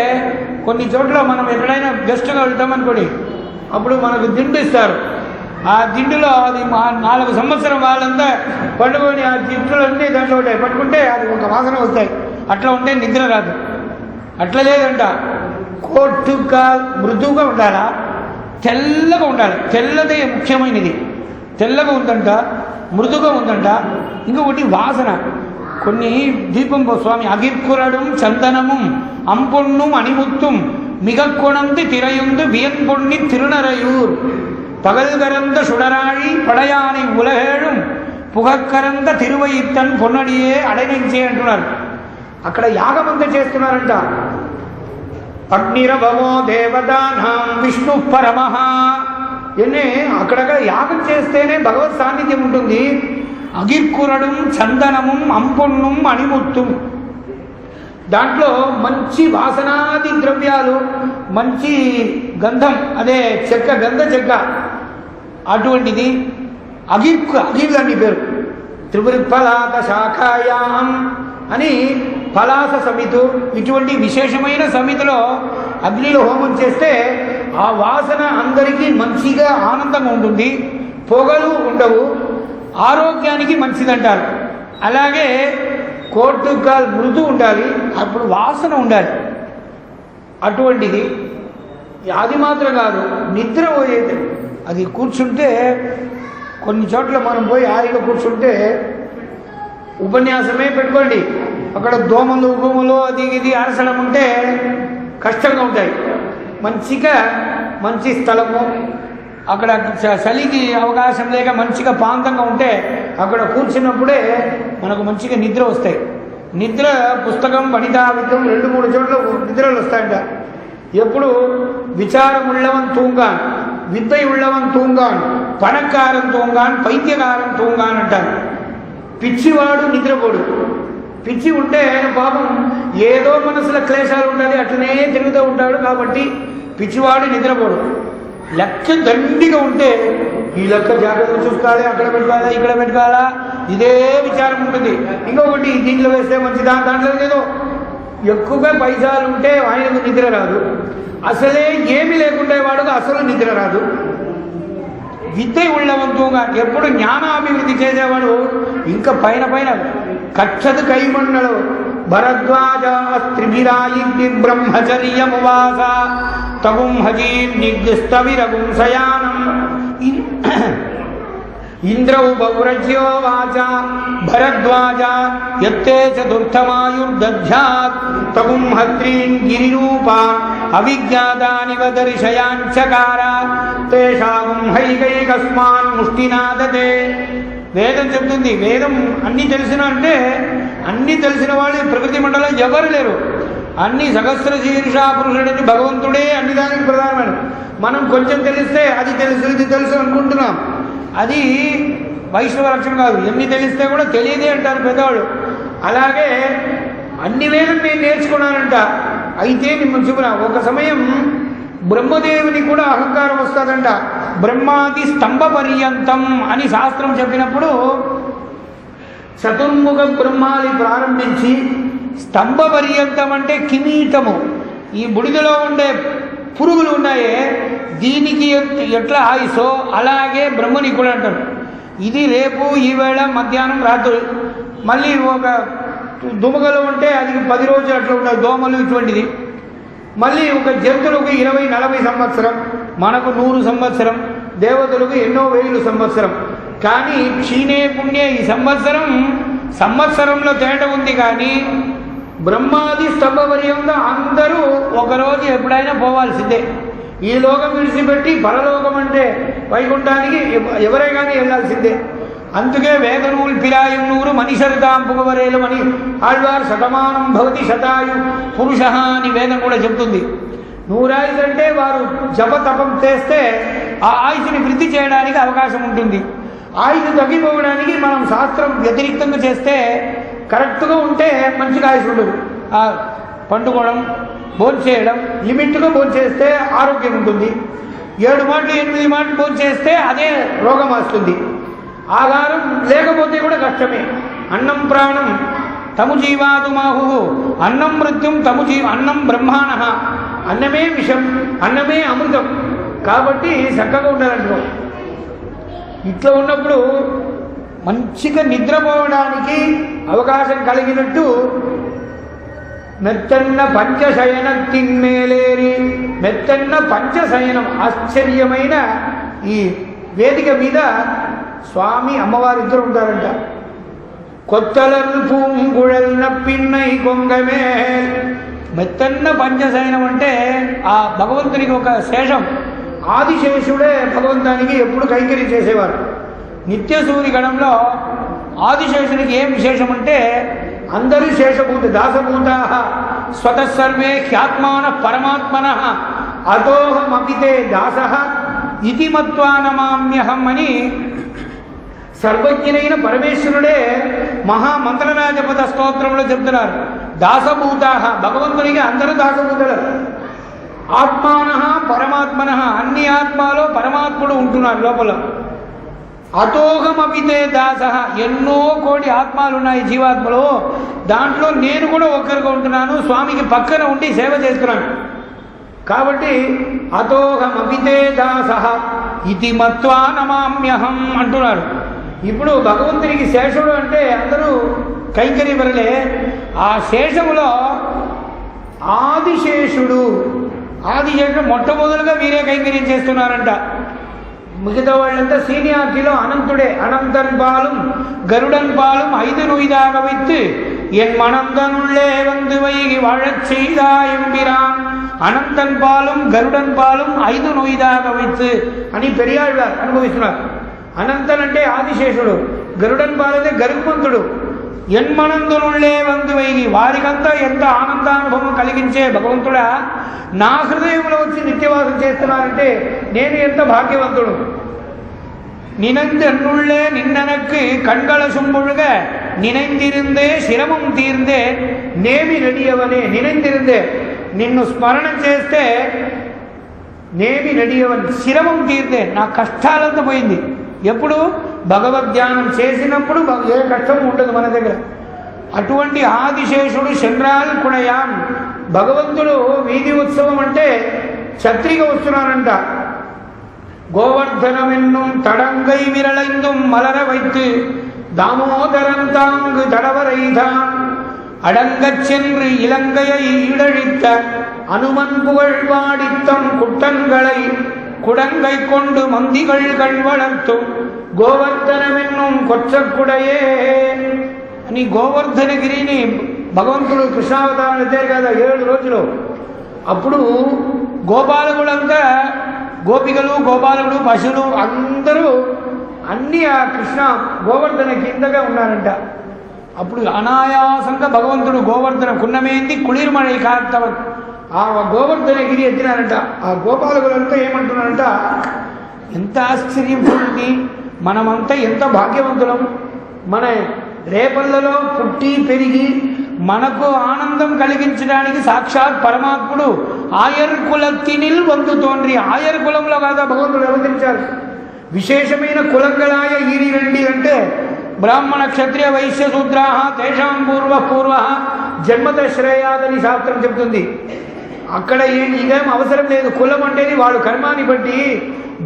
కొన్ని చోట్ల మనం ఎక్కడైనా గెస్ట్గా వెళ్తామనుకోండి, అప్పుడు మనకు దిండు ఇస్తారు. ఆ దిండులో అది 4 సంవత్సరం వాళ్ళంతా పండుకొని ఆ దిండులన్నీ దాంట్లో ఉంటాయి. పట్టుకుంటే అది ఒక వాసన వస్తాయి. అట్లా ఉంటే నిద్ర రాదు. అట్లా లేదంట. కోట్టు కాల్ మృదువుగా ఉండాలా, తెల్లగా ఉండాలి. తెల్లదే ముఖ్యమైనది. తెల్లగా ఉందంట, మృదుగా ఉందంట. ఇంకొకటి వాసన. కొన్ని దీపం స్వామి అగిర్కురడం చందనముం అంపొన్నుం అణిముత్తుం మిగక్కుణంది తిరయుందు వియన్పొన్ని తిరునరయూర్ పగల్గరంద సుడరాళి పడయాని ఉలహేళం పుగక్కరంద తిరువయిత్తన్ పొన్నడియే అడనించే అంటున్నారు. అక్కడ యాగమంతా చేస్తున్నారంట. అగ్నిరభవో దేవదానాం విష్ణు పరమః ఎన్ని అక్కడ యాగం చేస్తేనే భగవత్ సాన్నిధ్యం ఉంటుంది. అగిర్కురడం చందనముం అంపొన్నుం అణిముత్తుం, దాంట్లో మంచి వాసనాది ద్రవ్యాలు, మంచి గంధం, అదే చెక్క, గంధ చెక్క అటువంటిది. అగిర్ అని పేరు. త్రివృత్పలాత శాఖాయాం అని పలాస సమితు, ఇటువంటి విశేషమైన సమితిలో అగ్నిలో హోమం చేస్తే ఆ వాసన అందరికీ మంచిగా ఆనందంగా ఉంటుంది. పొగలు ఉండవు, ఆరోగ్యానికి మంచిదంటారు. అలాగే కోర్టుకాల్ మృదు ఉండాలి, అప్పుడు వాసన ఉండాలి. అటువంటిది అది మాత్రం కాదు, నిద్ర పోయేది. అది కూర్చుంటే కొన్ని చోట్ల మనం పోయి హాయిగా కూర్చుంటే ఉపన్యాసమే పెట్టుకోండి, అక్కడ దోమలు గుమ్మలు అది ఇది అరసడం ఉంటే కష్టంగా ఉంటాయి. మంచిగా మంచి స్థలము, అక్కడ చలికి అవకాశం లేక మంచిగా ప్రాంతంగా ఉంటే అక్కడ కూర్చున్నప్పుడే మనకు మంచిగా నిద్ర వస్తాయి. నిద్ర పుస్తకం వనితా విద్యం 2-3 చోట్ల నిద్రలు వస్తాయంట. ఎప్పుడు విచారం உள்ளவன் தூங்கான், విద్య உள்ளவன் தூங்கான், పణకారం తూంగాన్, పైత్యకారం తూంగాన్ అంటారు. పిచ్చివాడు నిద్రపోడు. పిచ్చి ఉంటే పాపం ఏదో మనసులో క్లేశాలు ఉండాలి, అట్లనే తిరుగుతూ ఉంటాడు. కాబట్టి పిచ్చివాడు నిద్రపోడు. లెక్క దండిగా ఉంటే ఈ లెక్క జాగ్రత్తగా చూసుకోవాలి, అక్కడ పెట్టుకోవాలా, ఇక్కడ పెట్టుకోవాలా, ఇదే విచారం ఉంటుంది. ఇంకొకటి దీంట్లో వేస్తే మంచి, దాంట్లో ఏదో ఎక్కువగా పైసలు ఉంటే ఆయనకు నిద్ర రాదు. అసలే ఏమీ లేకుంటే వాడుకు అసలు నిద్ర రాదు. విద్య உள்ளవంతుగా ఎప్పుడు జ్ఞానాభివృద్ధి చేసేవాడు ఇంకా పైన పైన కచ్చదు కైమన్నలు. భరద్వాజ స్త్రిభిరాయి బ్రహ్మచర్యమువాస తగుం హజీర్ నిగ్స్తవిరగుం శయానం ఇంద్రౌ బౌరజ్యో వాచ భరద్వాజ యత్తే చతుర్థమాయుర్దధ్యాత్ తగుం హద్రీన్ గిరిరూపాన్ అవిజ్ఞాతానివ దర్శయాంచకార తేషాం హైకైకస్మాన్ ముష్టినాదతే. వేదం చెప్తుంది. వేదం అన్నీ తెలిసిన అంటే అన్నీ తెలిసిన వాళ్ళు ప్రకృతి మండలం ఎవరు లేరు. అన్ని సహస్ర శీర్ష పురుషుడని భగవంతుడే అన్ని దానికి ప్రధానమైన. మనం కొంచెం తెలిస్తే అది తెలుసు ఇది తెలుసు అనుకుంటున్నాం. అది వైష్ణవ లక్షణం కాదు. ఎన్ని తెలిస్తే కూడా తెలియదే అంటారు పెద్దవాళ్ళు. అలాగే అన్ని వేళలు నేను నేర్చుకున్నానంట. అయితే నిమ్మ చూపున ఒక సమయం బ్రహ్మదేవుని కూడా అహంకారం వస్తుందంట. బ్రహ్మాది స్తంభ పర్యంతం అని శాస్త్రం చెప్పినప్పుడు చతుర్ముఖ బ్రహ్మాది ప్రారంభించి స్తంభ పర్యంతం అంటే కిమీటము, ఈ బుడిదలో ఉండే పురుగులు ఉన్నాయే దీనికి ఎట్లా ఆయుసో అలాగే బ్రహ్మని కూడా అంటారు. ఇది రేపు ఈవేళ మధ్యాహ్నం రాత్రి, మళ్ళీ ఒక దుమగలు ఉంటే అది 10 రోజులు అట్లా ఉంటాయి దోమలు ఇటువంటిది. మళ్ళీ ఒక జంతువులకు 20-40 సంవత్సరం, మనకు 100 సంవత్సరం, దేవతలకు ఎన్నో 1000 సంవత్సరం. కానీ క్షీణే పుణ్యే ఈ సంవత్సరంలో తేడా ఉంది. కానీ బ్రహ్మాది స్తంభవర్యంగా అందరూ ఒకరోజు ఎప్పుడైనా పోవాల్సిందే. ఈ లోకం విడిచిపెట్టి పరలోకం అంటే వైకుంఠానికి ఎవరే కానీ వెళ్ళాల్సిందే. అందుకే వేదనూల్ పిరాయం నూరు మనిషరుతాం పుగవరేలు అని ఆళ్వారు శతమానం భవతి శతాయు పురుష అని వేదం కూడా చెప్తుంది. 100 ఆయుష్ అంటే వారు జప తపం చేస్తే ఆ ఆయుష్ని వృద్ధి చేయడానికి అవకాశం ఉంటుంది. ఆయుష్ తగ్గిపోవడానికి మనం శాస్త్రం వ్యతిరేక్తంగా చేస్తే కరెక్ట్గా ఉంటే మంచిగా ఆయుష్ ఉండదు. పండుకోవడం, భోంచేయడం, లిమిట్గా భోంచేస్తే ఆరోగ్యం ఉంటుంది. 7 మాటలు 8 మాటలు భోంచేస్తే అదే రోగం వస్తుంది. ఆధారం లేకపోతే కూడా కష్టమే. అన్నం ప్రాణం తము జీవాదు మాహు అన్నం మృత్యుం అన్నం బ్రహ్మాణ, అన్నమే విషం, అన్నమే అమృతం. కాబట్టి చక్కగా ఉండాలంటుకో. ఇట్లా ఉన్నప్పుడు మంచిగా నిద్రపోవడానికి అవకాశం కలిగినట్టు మెత్తన్న పంచశయన తిన్మేలేరి, మెత్తన్న పంచశయనం ఆశ్చర్యమైన ఈ వేదిక మీద స్వామి అమ్మవారు ఇద్దరు ఉంటారంట. కొత్తలల్ పూంగుళల్న పిన్నై కొంగమే. మెత్తన్న పంచశయనం అంటే ఆ భగవంతునికి ఒక శేషం. ఆదిశేషుడే భగవంతానికి ఎప్పుడు కైంకర్యం చేసేవారు. నిత్య సూరి గణంలో ఆదిశేషునికి ఏం విశేషం అంటే అందరూ శేషభూత దాసభూతా స్వతసర్వే హ్యాత్మాన పరమాత్మన అతోహమపితే దాస ఇతి మత్వా నమామ్యహం అని సర్వజ్ఞులైన పరమేశ్వరుడే మహామంత్రరాజపద స్తోత్రంలో చెప్తున్నారు. దాసభూతా భగవంతునికి అందరూ దాసభూతులు. ఆత్మాన పరమాత్మన అన్ని ఆత్మలో పరమాత్ముడు ఉంటున్నారు లోపల. అతోహమపితే దాస ఎన్నో కోటి ఆత్మలు ఉన్నాయి జీవాత్మలో, దాంట్లో నేను కూడా ఒక్కరిగా ఉంటున్నాను. స్వామికి పక్కన ఉండి సేవ చేస్తున్నాను. కాబట్టి అతోహమపితే దాస ఇతి మత్వా నమామ్యహం అంటున్నారు. ఇప్పుడు భగవంతునికి శేషుడు అంటే అందరూ కైంకర్యపరలే. ఆ శేషములో ఆదిశేషుడు మొట్టమొదలుగా వీరే కైంకర్యం చేస్తున్నారంట. మిగతా వాళ్ళంతా సీనియారిటీలో అనంతుడే. అనంతన్ పాலும் கருடன் பாலும் 5 நுய்தாக வைத்து என் மனந்தனுள்ளே வந்து வைகி வாழச் செய்தாய் எம்பிரான். అనంతన్ పాலும் గరుడన్ పాலும் 5 నొయ్యిదాక வைத்து అని పెరియాళ్వారు అనుభవిస్తున్నారు. అనంతన్ అంటే ఆదిశేషుడు, గరుడన్ పాలైతే గరుత్మంతుడు. ఎన్మనందునుళ్లే వందు వైగి వారికంతా ఎంత ఆనందానుభవం కలిగించే భగవంతుడా నా హృదయంలో వచ్చి నిత్యవాసం చేస్తున్నారంటే నేను ఎంత భాగ్యవంతుడు. நினைந்தே நின்னனக்கு கண்கள சும்பொழுக நினைந்திருந்தே சிரமம் తీర్ందే నేమి రెడియవనే. నిனைந்திருందే నిన్ను స్మరణ చేస్తే నేమి రెడియవన్ శిరమం తీర్దే నా కష్టాలంతా పోయింది. ఎప్పుడు భగవద్ధ్యానం చేసినప్పుడు ఏ కష్టం ఉండదు మన దగ్గర. అటువంటి ఆదిశేషుడు శంద్రాల్ కుణయాన్ భగవంతుడు వీధి ఉత్సవం అంటే ఛత్రిగా వస్తున్నారంట. கோவர்தனமென்னும் தடங்கை விரலைந்தும் மலர வைத்து தாமோதரன் தாங்கு தடவரைதான் அடங்கச் சென்று இலங்கையை ஈடழித்த அனுமன் புகழ் பாடித்தம் குட்டன்களை குடங்கை கொண்டு மந்திகள் கண் வளர்த்தும் గోవర్ధనమెన్నుం కొచ్చకుడయే అని గోవర్ధనగిరిని భగవంతుడు కృష్ణావతారం ఎత్తారు కదా 7 రోజులు. అప్పుడు గోపాలకులంతా గోపికలు గోపాలకుడు పశువులు అందరూ అన్నీ ఆ కృష్ణ గోవర్ధన కిందగా ఉన్నారంట. అప్పుడు అనాయాసంగా భగవంతుడు గోవర్ధన కున్నమేంది కుళిర్మణి కాత్తవన్ ఆ గోవర్ధనగిరి ఎత్తినారంట. ఆ గోపాలకులంతా ఏమంటున్నారంట, ఎంత ఆశ్చర్యం చూడండి, మనమంతా ఎంత భాగ్యవంతులం. మన రేపల్లలో పుట్టి పెరిగి మనకు ఆనందం కలిగించడానికి సాక్షాత్ పరమాత్ముడు ఆయర్ కులత్తినిల్ వందు తోండ్రి. ఆయర్ కులంలో కాదా భగవంతుడు అవతరించారు. విశేషమైన కులంగళాయ ఈరి రండి అంటే బ్రాహ్మణ క్షత్రియ వైశ్య శూద్రాహ తేషాం పూర్వ జన్మత శ్రేయాదని శాస్త్రం చెప్తుంది. అక్కడ ఇదేం అవసరం లేదు. కులం అంటేది వాడు కర్మాన్ని బట్టి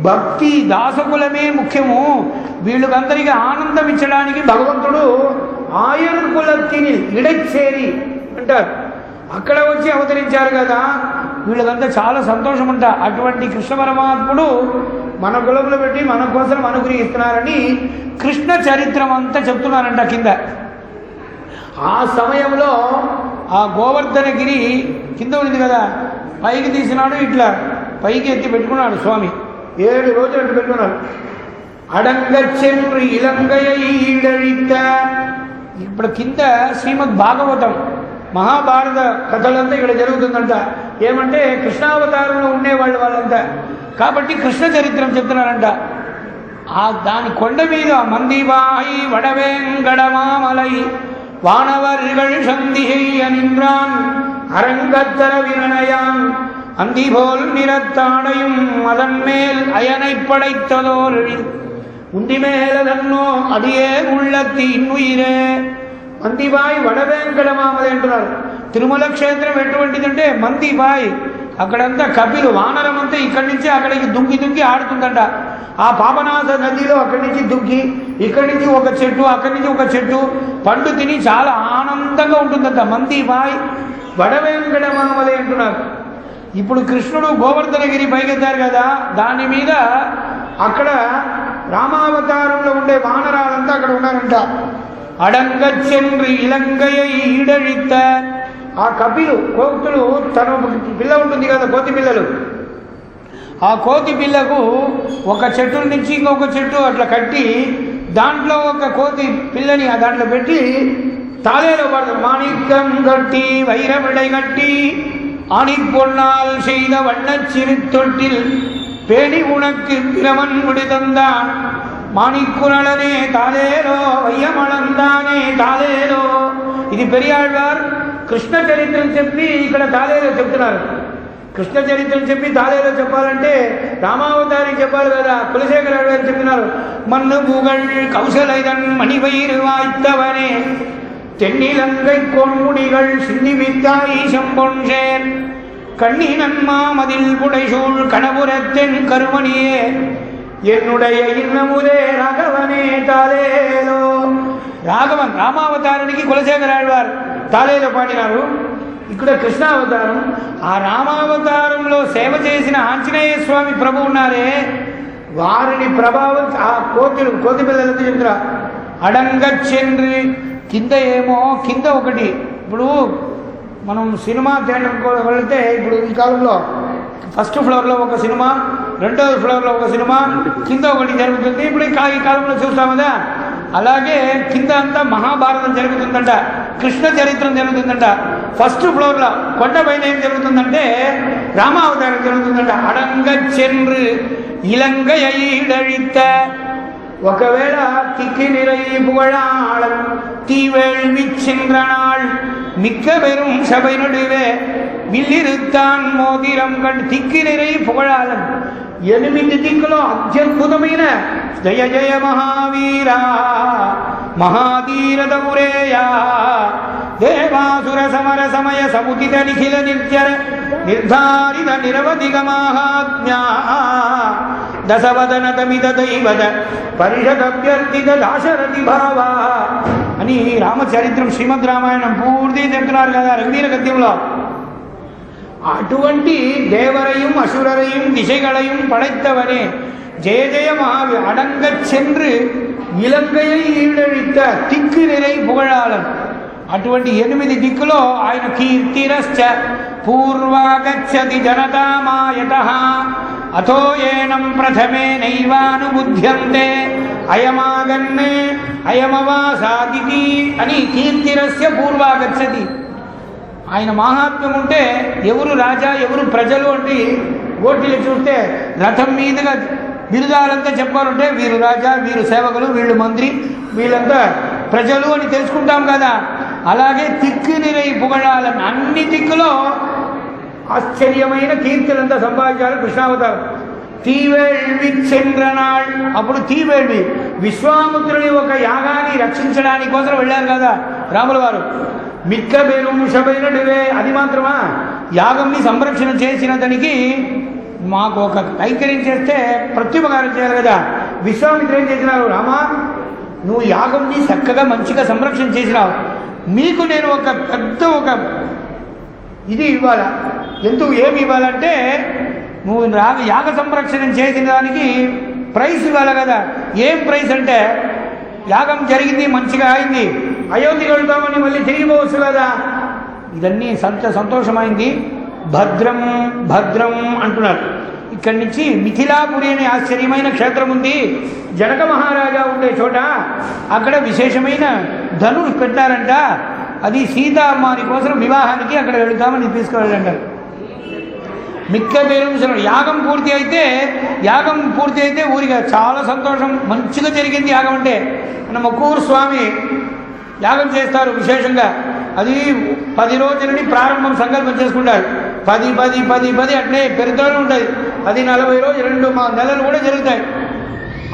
భక్తి దాసకులమే ముఖ్యము. వీళ్ళకందరికీ ఆనందం ఇచ్చడానికి భగవంతుడు ఆయర్ కులత్తిని ఇడచ్చేరి అంటారు. అక్కడ వచ్చి అవతరించారు కదా, వీళ్ళకంతా చాలా సంతోషం అంట. అటువంటి కృష్ణ పరమాత్ముడు మన కులంలో పెట్టి మన కోసం అనుగ్రహిస్తున్నారని కృష్ణ చరిత్రం అంతా చెప్తున్నారంట కింద. ఆ సమయంలో ఆ గోవర్ధనగిరి కింద ఉంది కదా, పైకి తీసినాడు, ఇట్లా పైకి ఎత్తి పెట్టుకున్నాడు స్వామి. 7 రోజులు అట్టు పెట్టుకున్నాడు. అడంగచెండ్రు ఇలంగయీడழிత. ఇప్పుడు కింద శ్రీమద్ భాగవతం మహాభారత కథలంతా ఇక్కడ జరుగుతుందంట. ఏమంటే కృష్ణావతారంలో ఉండేవాళ్ళు వాళ్ళంతా, కాబట్టి కృష్ణ చరిత్రం చెప్తున్నారంట. దాని కొండ మీద మందివాయి వడవేంగడమామలై வானவர்கள் சந்திகை அனின்றான் அரங்கத்தர விரணயான் அந்திபோல் நிறத்தாடையும் அதன் மேல் அயனை படைத்ததோர் உந்தி மேலதன்னோ அடியே உள்ளத்தி இன்னுயிரே. మందిబాయ్ వడవేంకటమామది అంటున్నారు. తిరుమల క్షేత్రం ఎటువంటిదంటే మందిబాయ్, అక్కడంతా కపిలు వానరం అంతా ఇక్కడి నుంచి అక్కడికి దుంకి ఆడుతుందంట. ఆ పాపనాథ నదిలో అక్కడి నుంచి దుంకి ఇక్కడి నుంచి ఒక చెట్టు అక్కడి నుంచి ఒక చెట్టు పండు తిని చాలా ఆనందంగా ఉంటుందంట. మందిబాయ్ వడవేంకటమామది అంటున్నారు. ఇప్పుడు కృష్ణుడు గోవర్ధనగిరి పైకెత్తారు కదా, దాని మీద అక్కడ రామావతారంలో ఉండే వానరాలంతా అక్కడ ఉన్నారంట. అడంగచెండ్రు ఇలంగయ్య ఈడழிత. ఆ కపిలు కోతులు తన పిల్ల ఉంటుంది కదా, కోతి పిల్లలు, ఆ కోతి పిల్లకు ఒక చెట్టు నుంచి ఇంకొక చెట్టు అట్లా కట్టి దాంట్లో ఒక కోతి పిల్లని ఆ దాంట్లో పెట్టి తాళేలో పడతారు. మాణిక్యం కట్టి వైరమిడై కట్టి ஆணிப்பொன்னால் செய்த வண்ணச்சிறுத்தொட்டில் பேணி உனக்கு பிரமன் முடிதந்தான் மாணிக்குரலனே தாலேரோ வையமளந்தானே தாலேரో. ఇది పెరియాళ్వార్ కృష్ణ చరిత్రం చెప్పి ఇక్కడ తాలేలో చెప్తున్నారు. కృష్ణ చరిత్రం చెప్పి తాలేలో చెప్పాలంటే రామావతారి చెప్పాలి కదా. కులశేఖర గారు చెప్తున్నారు. మన్ను புகழ் கௌசலைதன் மணிவயிறு வாய்த்தவனே தென்னிலங்கை கோன்முடிகள் சிந்திவித்தாய் செம்பொன்சேர் கண்ணினன்மாமதில் புடைசூழ் கணபுரத்தின் கருமணியே என்னுடைய இன்னமுதே రాఘవనే తాలేలో. రాఘవన్ రామావతారానికి కులశేఖర ఆళ్వార్ తాలేలో పాడినారు. ఇక్కడ కృష్ణావతారం. ఆ రామావతారంలో సేవ చేసిన ఆంజనేయ స్వామి ప్రభు ఉన్నారే, వారిని ప్రభావం ఆ కోతి పిల్లలతో చెప్తారా. అడంగచెండ్రు కింద ఏమో కింద ఒకటి. ఇప్పుడు మనం సినిమా థియేటర్కి వెళితే ఇప్పుడు ఈ కాలంలో ఫస్ట్ ఫ్లోర్లో ఒక సినిమా, రెండవ ఫ్లోర్లో ఒక సినిమా, కింద ఒకటి జరుగుతుంది. ఇప్పుడు ఈ కాలంలో చూస్తాం కదా, అలాగే కింద అంతా మహాభారతం జరుగుతుందంట, కృష్ణ చరిత్రం జరుగుతుందంట. ఫస్ట్ ఫ్లోర్లో కొండ పైన ఏం జరుగుతుందంటే రామావతారం జరుగుతుందంట. అడంగచెండ్రు ఇలంగయీడழிత. ఒకవేళ திக்கி நிறை புகழாளன் தீவேள்வி சென்ற நாள் மிக்க பெரும் சபை நடுவே வில்லிருத்தான் மோதிரம் கண். திక్కి నిறை புகழாளன் 8 దిక్కులో అత్యద్భుతమైన జయ జయ మహావీర మహాధీరద మురేయా దేవాసుర సమర సమయ సముదిత నిఖిల నిర్జర నిర్ధారిత నిరవధిక మహాత్మ్యా దశవదన తమిద దైవద పరిషదభ్యర్థిత దాశరథి భావ అని రామచరిత్రం శ్రీమద్ రామాయణం పూర్తి చెప్తున్నారు కదా రఘువీర గద్యంలో. అటువంటి தேவரையும் அசுரரையும் திசைகளையும் படைத்தவனே ஜெய ஜெய மகாவி. அடங்கச்சென்று இலங்கையை ஈடழித்த திக்கு நிறை புகழாளன். అటువంటి 8 దిక్కులో ఆయన కీర్తిరశ్చ పూర్వాగచ్చతి జనతామాయతః అథో ఏనం ప్రథమే నైవానుబుధ్యంతే అయమాగన్నే అయమవాసాదితి అని కీర్తిరస్య పూర్వాగచ్చతి. ఆయన మహాత్మ్యం ఉంటే ఎవరు రాజా ఎవరు ప్రజలు అంటే ఓటిలు చూస్తే రథం మీదుగా బిరుదాలంతా చెప్పాలంటే వీరు రాజా, వీరు సేవకులు, వీళ్ళు మంత్రి, వీళ్ళంతా ప్రజలు అని తెలుసుకుంటాం కదా. అలాగే తిక్కు నిరై పుగడాలని అన్ని దిక్కులో ఆశ్చర్యమైన కీర్తులంతా సంపాదించారు కృష్ణావతారం. తీవేళ్వి చంద్రనాళ్, అప్పుడు తీవేళ్వి విశ్వామిత్రుని ఒక యాగాన్ని రక్షించడానికి కోసం వెళ్ళారు కదా రాముల వారు. మిక్క బెరుషమైనటువే, అది మాత్రమా యాగంని సంరక్షణ చేసిన దానికి మాకు ఒక కైకర్యం చేస్తే ప్రత్యుపకారం చేయాలి కదా. విశ్వామిత్రుడు ఏం చేసినారు, రామా నువ్వు యాగంని చక్కగా మంచిగా సంరక్షణ చేసినావు, మీకు నేను ఒక పెద్ద ఒక ఇది ఇవ్వాలా. ఎందుకు ఏమి ఇవ్వాలంటే నువ్వు యాగ సంరక్షణ చేసిన దానికి ప్రైజ్ ఇవ్వాలి కదా. ఏం ప్రైజ్ అంటే యాగం జరిగింది, మంచిగా అయింది, అయోధ్యకి వెళ్తామని మళ్ళీ తిరిగి పోవచ్చు కదా. ఇదన్నీ సంతోషమైంది. భద్రం భద్రం అంటున్నారు. ఇక్కడి నుంచి మిథిలాపురి అనే ఆశ్చర్యమైన క్షేత్రం ఉంది. జనక మహారాజా ఉండే చోట అక్కడ విశేషమైన ధనులు పెట్టారంట. అది సీతామ్మాని కోసం వివాహానికి అక్కడ వెళుతామని తీసుకువెళ్ళంటారు. మిక్క పేరు యాగం పూర్తి అయితే ఊరిగా చాలా సంతోషం, మంచిగా జరిగింది యాగం అంటే. మన మొక్కూరు స్వామి యాగం చేస్తారు విశేషంగా. అది 10 రోజులని ప్రారంభం సంకల్పం చేసుకుంటారు. 10 అట్లే పెరుగుతూనే ఉంటుంది. అది 40 రోజులు 2 నెలలు కూడా జరుగుతాయి.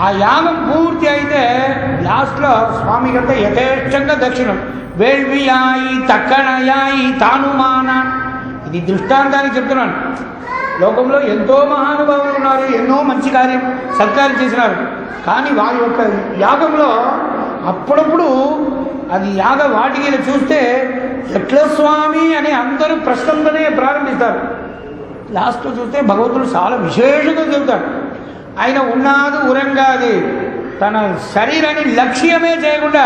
ఆ యాగం పూర్తి అయితే లాస్ట్లో స్వామికి అంతా యథేష్టంగా దక్షిణం వేళ్వియాయి తక్కణయాయి తానుమాన. ఇది దృష్టాంతానికి చెప్తున్నాను. లోకంలో ఎంతో మహానుభావులు ఉన్నారు, ఎన్నో మంచి సత్కార్యం చేసినారు. కానీ వారి యొక్క యాగంలో అప్పుడప్పుడు అది యాగ వాటికి చూస్తే ఎట్లా స్వామి అని అందరూ ప్రశ్నలనే ప్రారంభిస్తారు. లాస్ట్లో చూస్తే భగవంతుడు చాలా విశేషంగా చెబుతాడు. ఆయన ఉన్నాదు ఉరంగాది తన శరీరాన్ని లక్ష్యమే చేయకుండా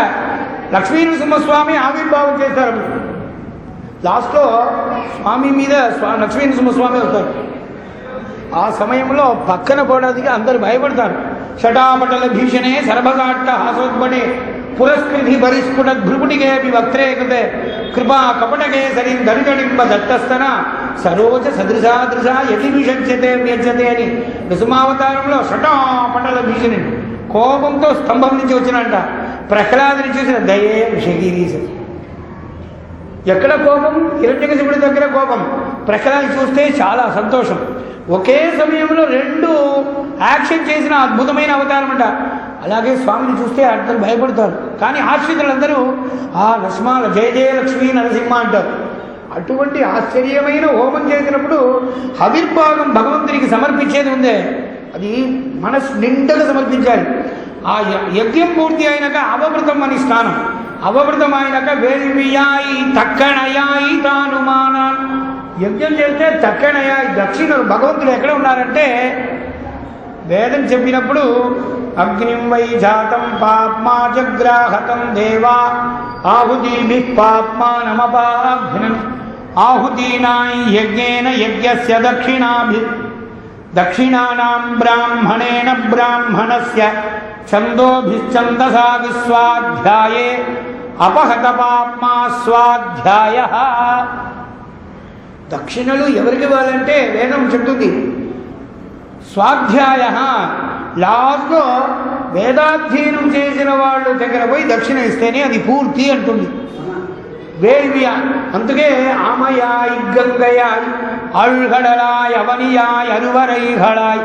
లక్ష్మీనరసింహస్వామి ఆవిర్భావం చేస్తారు. లాస్ట్లో స్వామి మీద లక్ష్మీనరసింహస్వామి వస్తారు. ఆ సమయంలో పక్కన పోవడానికి అందరూ భయపడతారు. షటాపటల భీషణే సర్వకాట్ట హాసోద్భటే పురస్కృతి పరిస్ఫుట భృకుటికే వక్త్రే కృతే కృపా కపటకే సరిం ధరికడింబ దత్తస్తన సరోజ సదృశాదృశ యతి విషజ్యతే వ్యజ్యతే అని నృసింహావతారంలో షటాపటల భీషణి కోపంతో స్తంభం నుంచి వచ్చినంట. ప్రహ్లాదుని చూసిన దయే విషగిరీశ. ఎక్కడ కోపం? హిరణ్యకశిపుడి దగ్గర కోపం. ప్రహ్లాదు చూస్తే చాలా సంతోషం. ఒకే సమయంలో 2 యాక్షన్ చేసిన అద్భుతమైన అవతారం అంట. అలాగే స్వామిని చూస్తే అందరూ భయపడతారు. కానీ ఆశ్రితులందరూ ఆ నరసింహాల జయ జయ లక్ష్మీ నరసింహ అంటారు. అటువంటి ఆశ్చర్యమైన హోమం చేసినప్పుడు హవిర్భాగం భగవంతునికి సమర్పించేది ఉందే, అది మనసు నిండగా సమర్పించాలి. ఆ యజ్ఞం పూర్తి అయినాక అవభృతం అని స్నానం. అవభృతం అయినాక వేల్వియాయి తక్కణయాయి తానుమాన. యజ్ఞం చేస్తే తక్కణయాయి దక్షిణ భగవంతుడు ఎక్కడ ఉన్నారంటే వేదం చెప్పినప్పుడు అగ్నిం వై జాతం పాప్మా జగ్రాహతం దేవా ఆహుతిభి పాప్మా నమపాగ్నం ఆహుతీనాం యజ్ఞేన యజ్ఞస్య దక్షిణానాం బ్రాహ్మణేన బ్రాహ్మణస్య ఛందోభిశ్చందసా విస్వాధ్యాయే అపహత పాప్మా స్వాధ్యాయ. దక్షిణలు ఎవరికి ఇవ్వాలంటే వేదం చెప్తుంది స్వాధ్యాయ. లాస్ట్లో వేదాధ్యయనం చేసిన వాళ్ళు దగ్గర పోయి దక్షిణ ఇస్తేనే అది పూర్తి అంటుంది వేள்వియా. అందుకే ఆమయాయ్ గంగయాయ్ అల్గడలాయ్ అవనియాయ్ అరువరైహళాయ్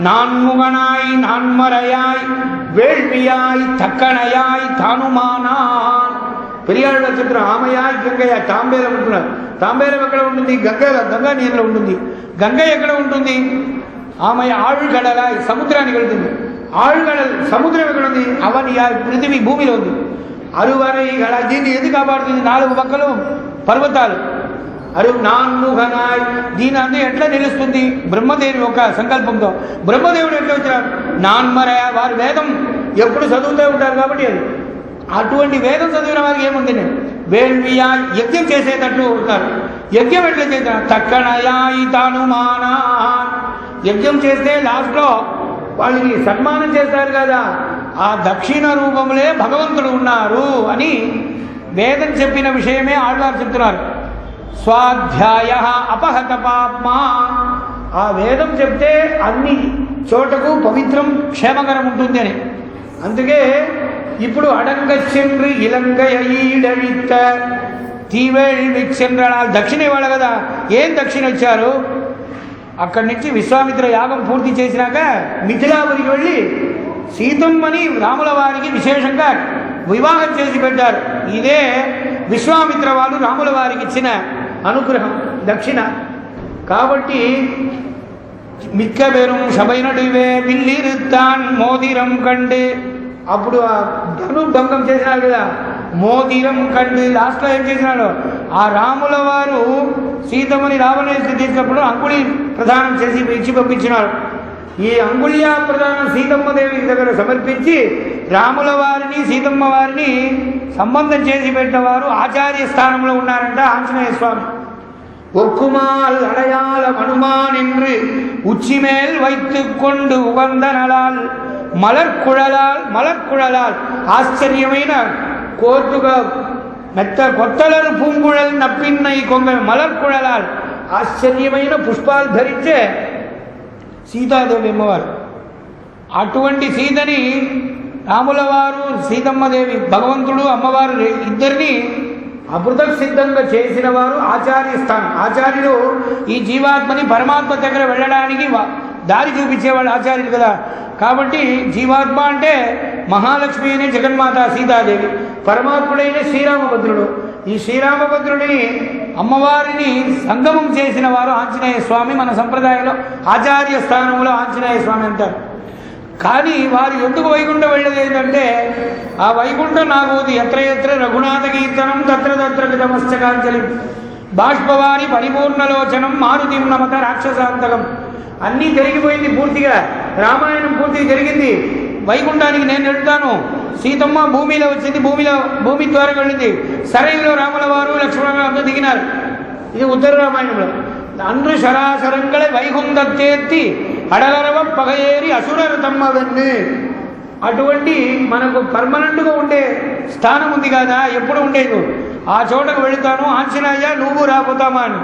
నాన్ముగనాయ్ నాన్మరయాయ్ వేள்వియాయ్ తక్కణయాయ్ తానుమానా. పెరియాళ్ళ చెప్తున్న ఆమయాయ్ గంగయాయ్ తాంబేరం ఉంటున్నారు. తాంబేరం ఎక్కడ ఉంటుంది? గంగా నీరులో ఉంటుంది. గంగ ఎక్కడ ఉంటుంది? ఆమె ఆళ్గడలాయ్ సముద్రానికి వెళుతుంది. ఆళ్గడల్ సముద్రం ఎక్కడ ఉంది? అవనియాయ్ పృథివీ భూమిలో ఉంది. అరువరైహళ దీన్ని ఎందుకు కాపాడుతుంది? 4 పక్కలు పర్వతాలు. నాన్ముఖనాయ్ దీని అంతా ఎట్లా నిలుస్తుంది? బ్రహ్మదేవి ఒక సంకల్పంతో. బ్రహ్మదేవుడు ఎట్లా వచ్చారు? నాన్మరయ వారు వేదం ఎప్పుడు చదువుతూ ఉంటారు కాబట్టి అది అటువంటి వేదం చదివిన వారికి ఏముంది? వేள்వియా యజ్ఞం చేసేటట్లు ఉంటారు. యజ్ఞం ఎట్లా చేస్తారు? తక్కణయాయి తానుమానా. యజ్ఞం చేస్తే లాస్ట్లో వాళ్ళకి సన్మానం చేస్తారు కదా, ఆ దక్షిణ రూపములే భగవంతుడు ఉన్నారు అని వేదం చెప్పిన విషయమే ఆళ్వారు చెప్తున్నారు. స్వాధ్యాయ అపహత పాప్మా. ఆ వేదం చెప్తే అన్ని చోటకు పవిత్రం క్షేమకరం ఉంటుంది అని. అందుకే ఇప్పుడు అడంగచెండ్రు ఇలంగయ ఈడవిత్త తీవేళి చెంద్రణాలు దక్షిణ ఇవ్వాలి కదా. ఏం దక్షిణ ఇచ్చారు? అక్కడి నుంచి విశ్వామిత్ర యాగం పూర్తి చేసినాక మిథిలాపురికి వెళ్ళి సీతమ్మని రాముల వారికి విశేషంగా వివాహం చేసి పెట్టారు. ఇదే విశ్వామిత్ర వాళ్ళు రాముల వారికి ఇచ్చిన అనుగ్రహం దక్షిణ. కాబట్టి మిక్క పెరుం సభైనడివే విల్లిరుత్తాన్ మోదిరం కండే, అప్పుడు ఆ ధను భంగం చేసినాడు కదా, మోదిరం కండి. లాస్ట్లో ఏం చేసినాడు? ఆ రాముల వారు సీతమ్మని రావణేశ్వరి తీసుకున్నప్పుడు అంగుళి ప్రదానం చేసి ఇచ్చి పంపించినాడు. ఈ అంగుళ్యా ప్రదానం సీతమ్మదేవి దగ్గర సమర్పించి రాముల వారిని సీతమ్మ వారిని సంబంధం చేసి పెట్టినవారు ఆచార్య స్థానంలో ఉన్నారంట ఆంజనేయ స్వామి. ஒக்குமால் அடையாள மனுமான் என்று உச்சிமேல் வைத்து கொண்டு உகந்தனலால் మలర్కుళలాల్ ఆశ్చర్యమైన కోర్టుగా మెత్త కొత్తలరు పూంగుళల్ నప్పిన్నై కొంగ మలర్కుళలాల్ ఆశ్చర్యమైన పుష్పాలు ధరించే సీతాదేవి అమ్మవారు. అటువంటి సీతని రాముల వారు సీతమ్మదేవి భగవంతుడు అమ్మవారు ఇద్దరిని అమృత సిద్ధంగా చేసిన వారు ఆచార్య స్థానం. ఆచార్యులు ఈ జీవాత్మని పరమాత్మ దగ్గర వెళ్ళడానికి దారి చూపించేవాళ్ళు ఆచార్యులు కదా. కాబట్టి జీవాత్మ అంటే మహాలక్ష్మి అనే జగన్మాత సీతాదేవి, పరమాత్ముడైన శ్రీరామభద్రుడు. ఈ శ్రీరామభద్రుడిని అమ్మవారిని సంగమం చేసిన వారు ఆంజనేయ స్వామి. మన సంప్రదాయంలో ఆచార్య స్థానంలో ఆంజనేయ స్వామి అంటారు. కానీ వారు ఎందుకు వైకుంఠం వెళ్ళేది ఏంటంటే, ఆ వైకుంఠం నాగోది ఎత్ర ఎత్ర రఘునాథ కీర్తనం తత్ర తత్ర విధమశ్చకాంజలి బాష్పవారి పరిపూర్ణలోచనం మారుతిం నమత రాక్షసాంతకం. అన్నీ జరిగిపోయింది పూర్తిగా, రామాయణం పూర్తిగా జరిగింది. వైకుంఠానికి నేను వెళ్తాను. సీతమ్మ భూమిలో వచ్చింది, భూమి ద్వారా వెళ్ళింది. సరైలో రాముల వారు లక్ష్మణ అందరూ దిగినారు. ఇది ఉత్తర రామాయణంలో. అన్రు శరాశరంగళ వైకుంఠత్తేత్తి అడగరవ పగయేరి అసురరు తమ్మవన్నీ. అటువంటి మనకు పర్మనెంట్గా ఉండే స్థానం ఉంది కదా, ఎప్పుడు ఉండేది. ఆ చోటకు వెళుతాను. ఆంజనేయ నువ్వు రాపోతామా అని.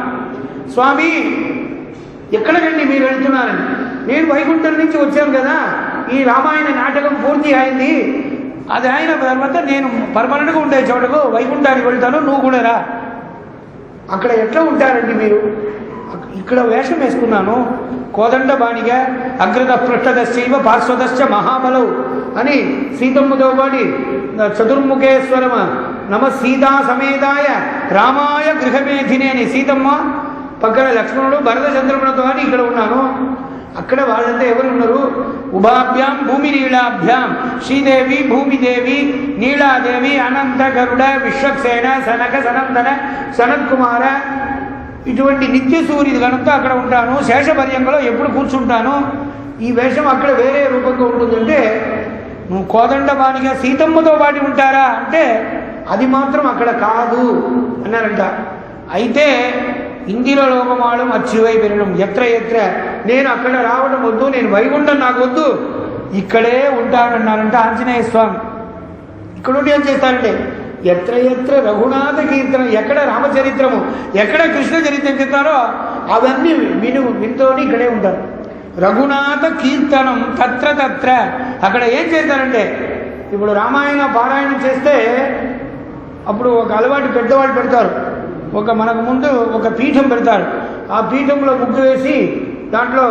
స్వామి ఎక్కడికండి మీరు వెళ్తున్నారని. నేను వైకుంఠం నుంచి వచ్చాను కదా, ఈ రామాయణ నాటకం పూర్తి అయింది, అది అయిన తర్వాత నేను పర్మనెంట్గా ఉండే చోటకు వైకుంఠానికి వెళ్తాను, నువ్వు కూడా రా. అక్కడ ఎట్లా ఉంటారండి మీరు? ఇక్కడ వేషం వేసుకున్నాను, కోదండ బాణిగా అగ్రద పృష్ఠదశ్చైవ పార్శ్వదశ్చ మహాబలవు అని సీతమ్మతో పాడి చతుర్ముఖేశ్వరమ నమ సీతా సమేతాయ రామాయ గృహమేధిని అని సీతమ్మ పక్కన లక్ష్మణుడు భరత చంద్రములతో అని ఇక్కడ ఉన్నాను. అక్కడ వాళ్ళంతా ఎవరు ఉన్నారు? ఉభాభ్యాం భూమి నీళాభ్యాం శ్రీదేవి భూమిదేవి నీళాదేవి అనంత గరుడ విశ్వక్సేన సనక సనందన సనత్కుమార ఇటువంటి నిత్య సూర్యుడు కనుక అక్కడ ఉంటాను. శేషపర్యంలో ఎప్పుడు కూర్చుంటాను. ఈ వేషం అక్కడ వేరే రూపంగా ఉంటుందంటే, నువ్వు కోదండబాణిగా సీతమ్మతో పాటి ఉంటారా అంటే అది మాత్రం అక్కడ కాదు అన్నారంట. అయితే ఇందిర లోకమాళం అచ్చువై పెరగడం ఎత్ర ఎత్ర, నేను అక్కడ రావడం వద్దు, నేను వైకుంఠం నాకు వద్దు, ఇక్కడే ఉంటానన్నారంట ఆంజనేయ స్వామి. ఇక్కడ ఉండి ఏం చేస్తారంటే ఎత్ర ఎత్ర రఘునాథ కీర్తన, ఎక్కడ రామచరిత్రము ఎక్కడ కృష్ణ చరిత్రం చెప్తారో అవన్నీ వింటూని ఇక్కడే ఉంటారు. రఘునాథ కీర్తనం తత్ర తత్ర. అక్కడ ఏం చేస్తారంటే, ఇప్పుడు రామాయణ పారాయణం చేస్తే అప్పుడు ఒక అలవాటు పెద్దవాళ్ళు పెడతారు. మనకు ముందు ఒక పీఠం పెడతారు. ఆ పీఠంలో ముగ్గు వేసి దాంట్లో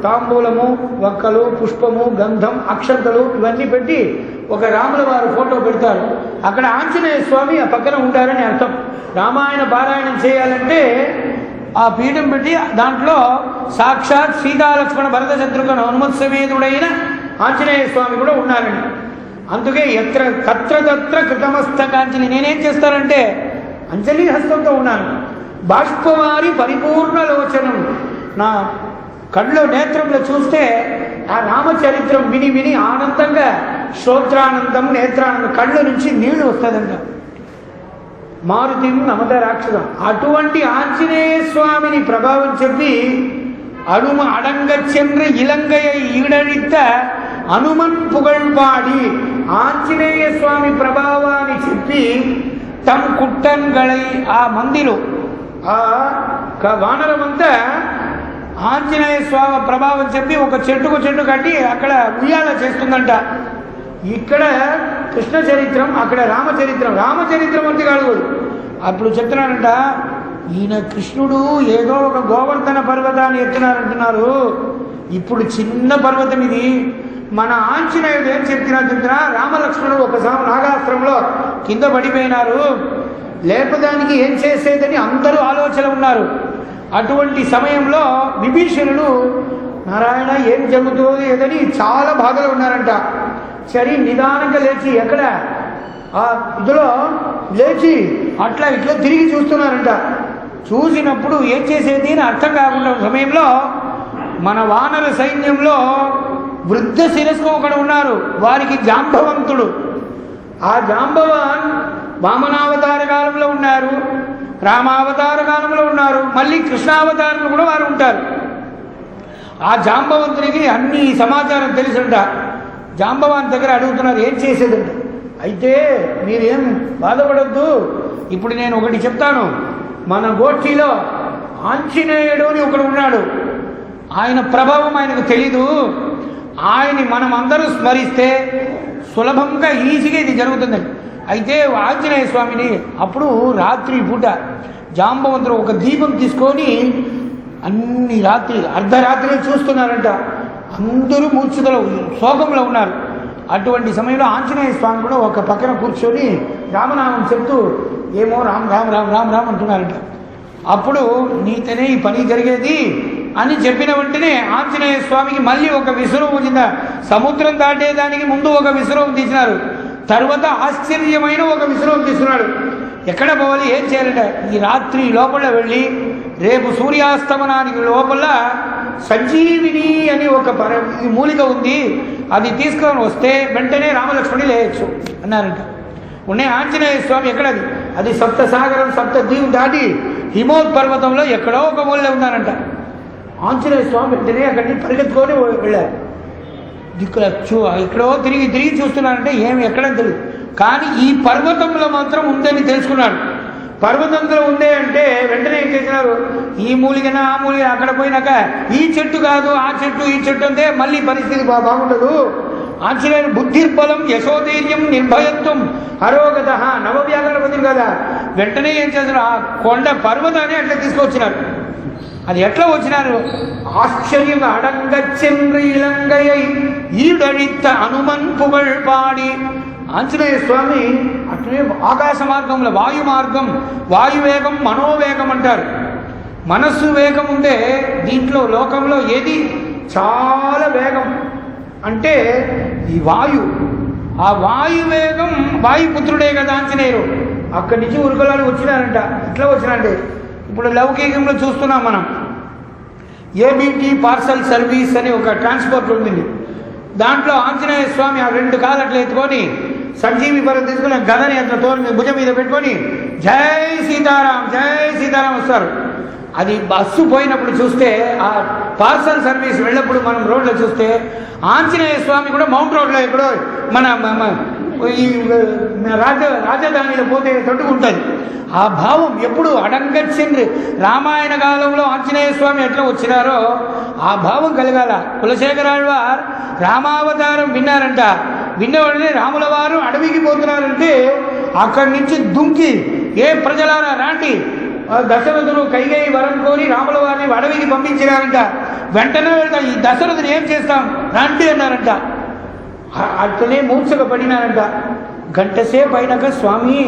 తాంబూలము, వక్కలు, పుష్పము, గంధం, అక్షంతలు ఇవన్నీ పెట్టి ఒక రాముల వారి ఫోటో పెడతారు. అక్కడ ఆంజనేయ స్వామి ఆ పక్కన ఉంటారని అర్థం. రామాయణ పారాయణం చేయాలంటే ఆ పీఠం పెట్టి దాంట్లో సాక్షాత్ సీతాలక్ష్మణ భరత శత్రుఘ్న హనుమత్ సమేతుడైన ఆంజనేయ స్వామి కూడా ఉన్నారని. అందుకే ఎత్ర తత్ర తత్ర కృతమస్తకాంజలి. నేనేం చేస్తానంటే అంజలి హస్తంతో ఉన్నాను. బాష్పవారి పరిపూర్ణ లోచనం, నా కళ్ళు నేత్రంలో చూస్తే ఆ రామచరిత్రం విని విని ఆనందంగా శ్రోత్రానందం నేత్రానందం కళ్ళు నుంచి నీళ్లు వస్తుందంట. మారుతిం నమద రాక్షసం. అటువంటి ఆంజనేయ స్వామిని ప్రభావం చెప్పి అడంగచెంద్ర ఇలంగయ ఈడడిత్త హనుమన్ పుగళ్పాడి ఆంజనేయ స్వామి ప్రభావాన్ని చెప్పి తమ్ కుట్టన్గళై ఆ మందిలో ఆ వానరమంతా ఆంజనేయ స్వామి ప్రభావం చెప్పి ఒక చెట్టుకు చెట్టు కట్టి అక్కడ ఉయ్యాల చేస్తుందంట. ఇక్కడ కృష్ణ చరిత్రం, అక్కడ రామచరిత్రం. రామచరిత్రం అంటే కాదు, అప్పుడు చెప్తున్నారంట ఈయన కృష్ణుడు ఏదో ఒక గోవర్ధన పర్వతాన్ని ఎత్తున్నారంటున్నారు. ఇప్పుడు చిన్న పర్వతం ఇది. మన ఆంజనేయుడు ఏం చెప్తున్నా రామలక్ష్మణుడు ఒకసారి నాగాస్త్రంలో కింద పడిపోయినారు, లేపదానికి ఏం చేసేదని అందరూ ఆలోచన ఉన్నారు. అటువంటి సమయంలో విభీషణుడు నారాయణ ఏం జరుగుతుంది ఏదని చాలా బాధలో ఉన్నారంట. సరే నిదానంగా లేచి ఎక్కడ ఆ ఇదిలో లేచి అట్లా ఇట్లా తిరిగి చూస్తున్నారంట. చూసినప్పుడు ఏం చేసేది అని అర్థం కాకుండా సమయంలో మన వానర సైన్యంలో వృద్ధ శిరస్సు ఒకడు ఉన్నారు, వారికి జాంబవంతుడు. ఆ జాంబవాన్ వామనావతార కాలంలో ఉన్నారు, రామావతార కాలంలో ఉన్నారు, మళ్ళీ కృష్ణావతారంలో కూడా వారు ఉంటారు. ఆ జాంబవంతునికి అన్ని సమాచారం తెలుసుంట. జాంబవాన్ దగ్గర అడుగుతున్నారు ఏం చేసేదంట. అయితే మీరేం బాధపడద్దు, ఇప్పుడు నేను ఒకటి చెప్తాను. మన గోష్ఠిలో ఆంజనేయుడు అని ఒకడు ఉన్నాడు, ఆయన ప్రభావం ఆయనకు తెలీదు. ఆయన్ని మనం అందరూ స్మరిస్తే సులభంగా ఈజీగా ఇది జరుగుతుందండి. అయితే ఆంజనేయ స్వామిని అప్పుడు రాత్రి పూట జాంబవంతుడు ఒక దీపం తీసుకొని అన్ని రాత్రి అర్ధరాత్రి చూస్తున్నారంట. అందరూ మూర్ఛితలో శోకంలో ఉన్నారు. అటువంటి సమయంలో ఆంజనేయ స్వామి కూడా ఒక పక్కన కూర్చొని రామనామం చెప్తూ ఏమో రామ్ రామ్ రామ్ రామ్ రామ్ అంటున్నారంట. అప్పుడు నీతనే ఈ పని జరిగేది అని చెప్పిన వెంటనే ఆంజనేయ స్వామికి మళ్ళీ ఒక విసురువు వచ్చిందా. సముద్రం దాటేదానికి ముందు ఒక విసురువు తీసినారు, తర్వాత ఆశ్చర్యమైన ఒక విసురువు తీసుకున్నాడు. ఎక్కడ పోవాలి ఏం చేయాలంటే ఈ రాత్రి లోపల వెళ్ళి రేపు సూర్యాస్తమనానికి లోపల సంజీవిని అని ఒక మూలిక ఉంది, అది తీసుకొని వస్తే వెంటనే రామలక్ష్మణి లేయచ్చు అన్నారంట. ఉన్నాయి ఆంజనేయ స్వామి ఎక్కడది, అది సప్తసాగరం సప్తద్వీపం దాటి హిమోత్ పర్వతంలో ఎక్కడో ఒక మూలలో ఉన్నారంట. ఆంజనేయ స్వామి వెంటనే అక్కడి నుంచి పరిగెత్తుకొని వెళ్ళారు. దిక్కుల ఎక్కడో తిరిగి తిరిగి చూస్తున్నారంటే ఏమి ఎక్కడని తెలియదు, కానీ ఈ పర్వతంలో మాత్రం ఉందని తెలుసుకున్నాడు. పర్వతంలో ఉందే అంటే వెంటనే ఏం చేసినారు, ఈ మూలికనా ఆ మూలిక అక్కడ పోయినాక ఈ చెట్టు కాదు ఆ చెట్టు ఈ చెట్టు అంటే మళ్ళీ పరిస్థితి బాగుండదు. ఆంజనేయుడు బుద్ధిర్బలం యశోధైర్యం నిర్భయత్వం అరోగత నవవ్యాకరణ పొందింది కదా. వెంటనే ఏం చేస్తున్నారు, ఆ కొండ పర్వతాన్ని అట్లా తీసుకొచ్చినారు. అది ఎట్లా వచ్చినారు, ఆశ్చర్యంగా అడంగచ్చెంద్ర ఇలంగయ్య ఈడడిత్త హనుమన్ పుగళ్ పాడి. ఆంజనేయ స్వామి అట్లనే ఆకాశ మార్గంలో వాయు మార్గం, వాయువేగం మనోవేగం అంటారు. మనస్సు వేగం ఉంటే దీంట్లో లోకంలో ఏది చాలా వేగం అంటే ఈ వాయు. ఆ వాయువేగం వాయుపుత్రుడే కదా ఆంజనేయుడు. అక్కడి నుంచి ఉరుకులాలు వచ్చినారంట. ఎట్లా వచ్చినారంటే ఇప్పుడు లౌకికంలో చూస్తున్నాం మనం, ఏబిటి పార్సల్ సర్వీస్ అని ఒక ట్రాన్స్పోర్ట్ ఉంటుంది. దాంట్లో ఆంజనేయ స్వామి ఆ రెండు కాళ్ళు అట్లా ఎత్తుకొని సంజీవి పరం తీసుకుని గదని అట్లా తోలు భుజం మీద పెట్టుకొని జై సీతారాం వస్తారు. అది బస్సు పోయినప్పుడు చూస్తే ఆ పార్సల్ సర్వీస్ వెళ్ళినప్పుడు మనం రోడ్లో చూస్తే ఆంజనేయ స్వామి కూడా మౌంట్ రోడ్లో ఎక్కడో మన ఈ రాజధానిలో పోతే తట్టుకుంటుంది. ఆ భావం ఎప్పుడు అడంగచ్చింది. రామాయణ కాలంలో ఆంజనేయ స్వామి ఎట్లా వచ్చినారో ఆ భావం కలగాల. కులశేఖరాళ్వారు రామావతారం విన్నారంట. విన్నవాడిని రాముల వారు అడవికి పోతున్నారంటే అక్కడి నుంచి దుంకి ఏ ప్రజలారా రాండి, దశరథుడు కైకేయి వరం కోరి రాముల వారిని అడవికి పంపించినారంట. వెంటనే వెళ్తా ఈ దశరథుని ఏం చేస్తాం రండి అన్నారంట. అట్లనే మూర్ఛగా పడినారంట. గంటసేపు అయినాక స్వామి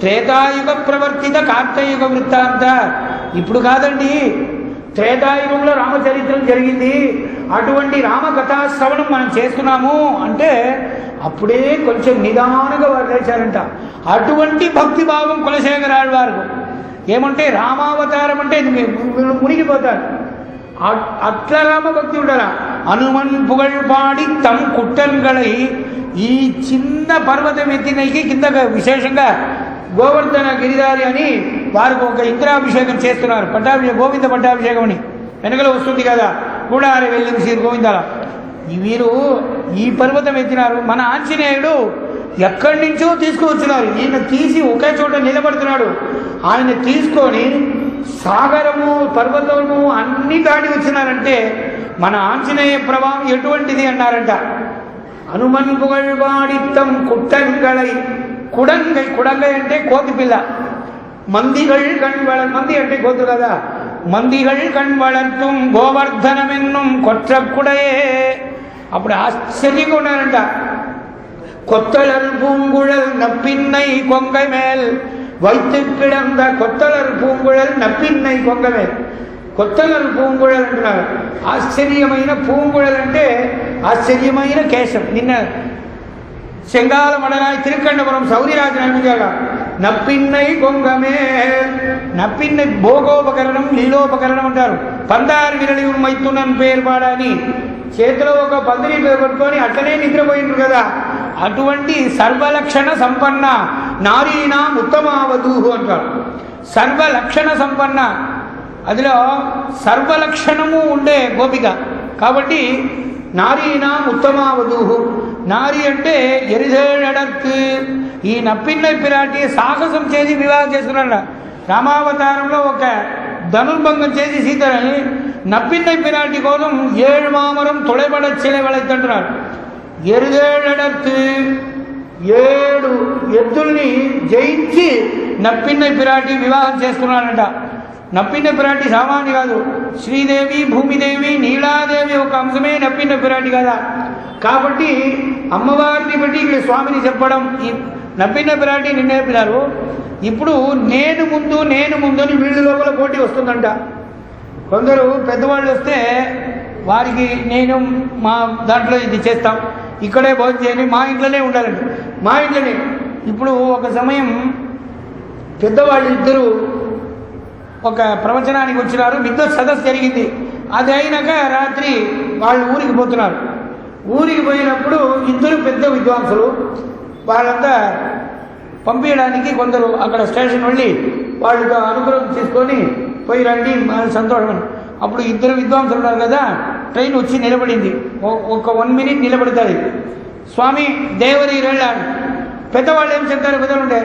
త్రేతాయుగ ప్రవర్తిత కార్తయుగ వృత్తాంత, ఇప్పుడు కాదండి త్రేతాయుగంలో రామచరిత్రం జరిగింది, అటువంటి రామకథా శ్రవణం మనం చేస్తున్నాము అంటే అప్పుడే కొంచెం నిదానంగా వారు లేచారంట. అటువంటి భక్తిభావం కులశేఖరాళ్వారు. ఏమంటే రామావతారం అంటే మునిగిపోతారు. అట్లా రామభక్తి ఉండాల. హనుమన్ పుగళ్ పాడి తమ్ కుట్టన్గళై, ఈ చిన్న పర్వతం ఎత్తినకి కింద విశేషంగా గోవర్ధన గిరిధారి అని వారికి ఒక ఇంద్రాభిషేకం చేస్తున్నారు. పట్టాభిషేకం, గోవింద పట్టాభిషేకం అని వెనకలో వస్తుంది కదా, కూడారి వెళ్ళిన శ్రీ గోవిందాల. వీరు ఈ పర్వతం ఎత్తినారు. మన ఆంజనేయుడు ఎక్కడి నుంచో తీసుకువచ్చినారు. ఈయన తీసి ఒకే చోట నిలబడుతున్నాడు. ఆయన తీసుకొని సాగరము పర్వతము అన్ని దాటి వచ్చినారంటే మన ఆంజనేయ ప్రభావం ఎటువంటిది అన్నారంట. హనుమన్ పుగழ்వాడిత్తం కుట్టంగళై కుడంగై, కుడంగై అంటే కోతి పిల్ల, మందిగళ్ కణ్వళ, మంది అంటే కోతు కదా, మందిగళ్ కణ్వళర్తుం గోవర్ధనమెన్నుం కొற்றకుడయే. అప్పుడు ఆశ్చర్యంగా ఉన్నారంట. కొత్తలర్ పూంగుழல் నప్పిన్నై కొంగై మేల్ వైத்து కిడంద, కొత్తలర్ పూంగుழல் నప్పిన్నై కొంగ మేల్, కొత్తలర్ పూంగుழல் అంటున్నారు. ఆశ్చర్యమైన పూంగుழல் అంటే ఆశ్చర్యమైన కేశం. నిన్న செங்கால மடனாய் திருக்கண்டபுரம் சௌரிராஜன் నప్పిన్నై కొంగమే, నప్పిన్నై భోగోపకరణం లీలోపకరణం అంటారు. పందారు విరళి మైతునన్ పేరు పాడని చేతిలో ఒక పందిరి పట్టుకొని అట్లనే నిద్రపోయిండ్రు కదా. అటువంటి సర్వలక్షణ సంపన్న నారీనా ఉత్తమావధూహు అంటారు. సర్వలక్షణ సంపన్న, అదిలో సర్వలక్షణము ఉండే గోపిక కాబట్టి నారీనా ఉత్తమావధూహు. నారి అంటే ఎరిదేడత్తు. ఈ నప్పిన్నై పిరాటి సాహసం చేసి వివాహం చేసుకున్నాడు. రామావతారంలో ఒక ధనుర్భంగం చేసి సీతని నప్పిన్నై పిరాటి కోసం 7 మామరం తొడబడ చిలవలైతుంటున్నాడు. ఎరిదేడత్తు 7 ఎద్దుల్ని జయించి నప్పిన్నై పిరాటి వివాహం చేసుకున్నాడంట. నప్పిన్నై పిరాటి సామాన్య కాదు. శ్రీదేవి, భూమిదేవి, నీలాదేవి ఒక అంశమే నప్పిన్నై పిరాటి కదా. కాబట్టి అమ్మవారిని బట్టి ఇక్కడ స్వామిని చెప్పడం, ఈ నప్పిన్నై పిరాటి నిన్నేపినారు. ఇప్పుడు నేను ముందు అని వీళ్ళ లోపల పోటీ వస్తుందంట. కొందరు పెద్దవాళ్ళు వస్తే వారికి నేను మా దాంట్లో ఇది చేస్తాం, ఇక్కడే భోజనం చేయని, మా ఇంట్లోనే ఉండాలండి, మా ఇంట్లోనే. ఇప్పుడు ఒక సమయం పెద్దవాళ్ళు ఇద్దరు ఒక ప్రవచనానికి వచ్చినారు. విద్వత్ సదస్సు జరిగింది. అది అయినాక రాత్రి వాళ్ళు ఊరికి పోతున్నారు. ఊరికి పోయినప్పుడు ఇద్దరు పెద్ద విద్వాంసులు, వాళ్ళంతా పంపించడానికి కొందరు అక్కడ స్టేషన్ వెళ్ళి వాళ్ళతో అనుగ్రహం తీసుకొని పోయి రండి సంతోషం. అప్పుడు ఇద్దరు విద్వాంసులు ఉన్నారు కదా, ట్రైన్ వచ్చి నిలబడింది. ఒక 1 మినిట్ నిలబడుతుంది. స్వామి దేవరి వెళ్ళాడు. పెద్దవాళ్ళు ఏం చెప్తారు? పెద్దలు ఉంటే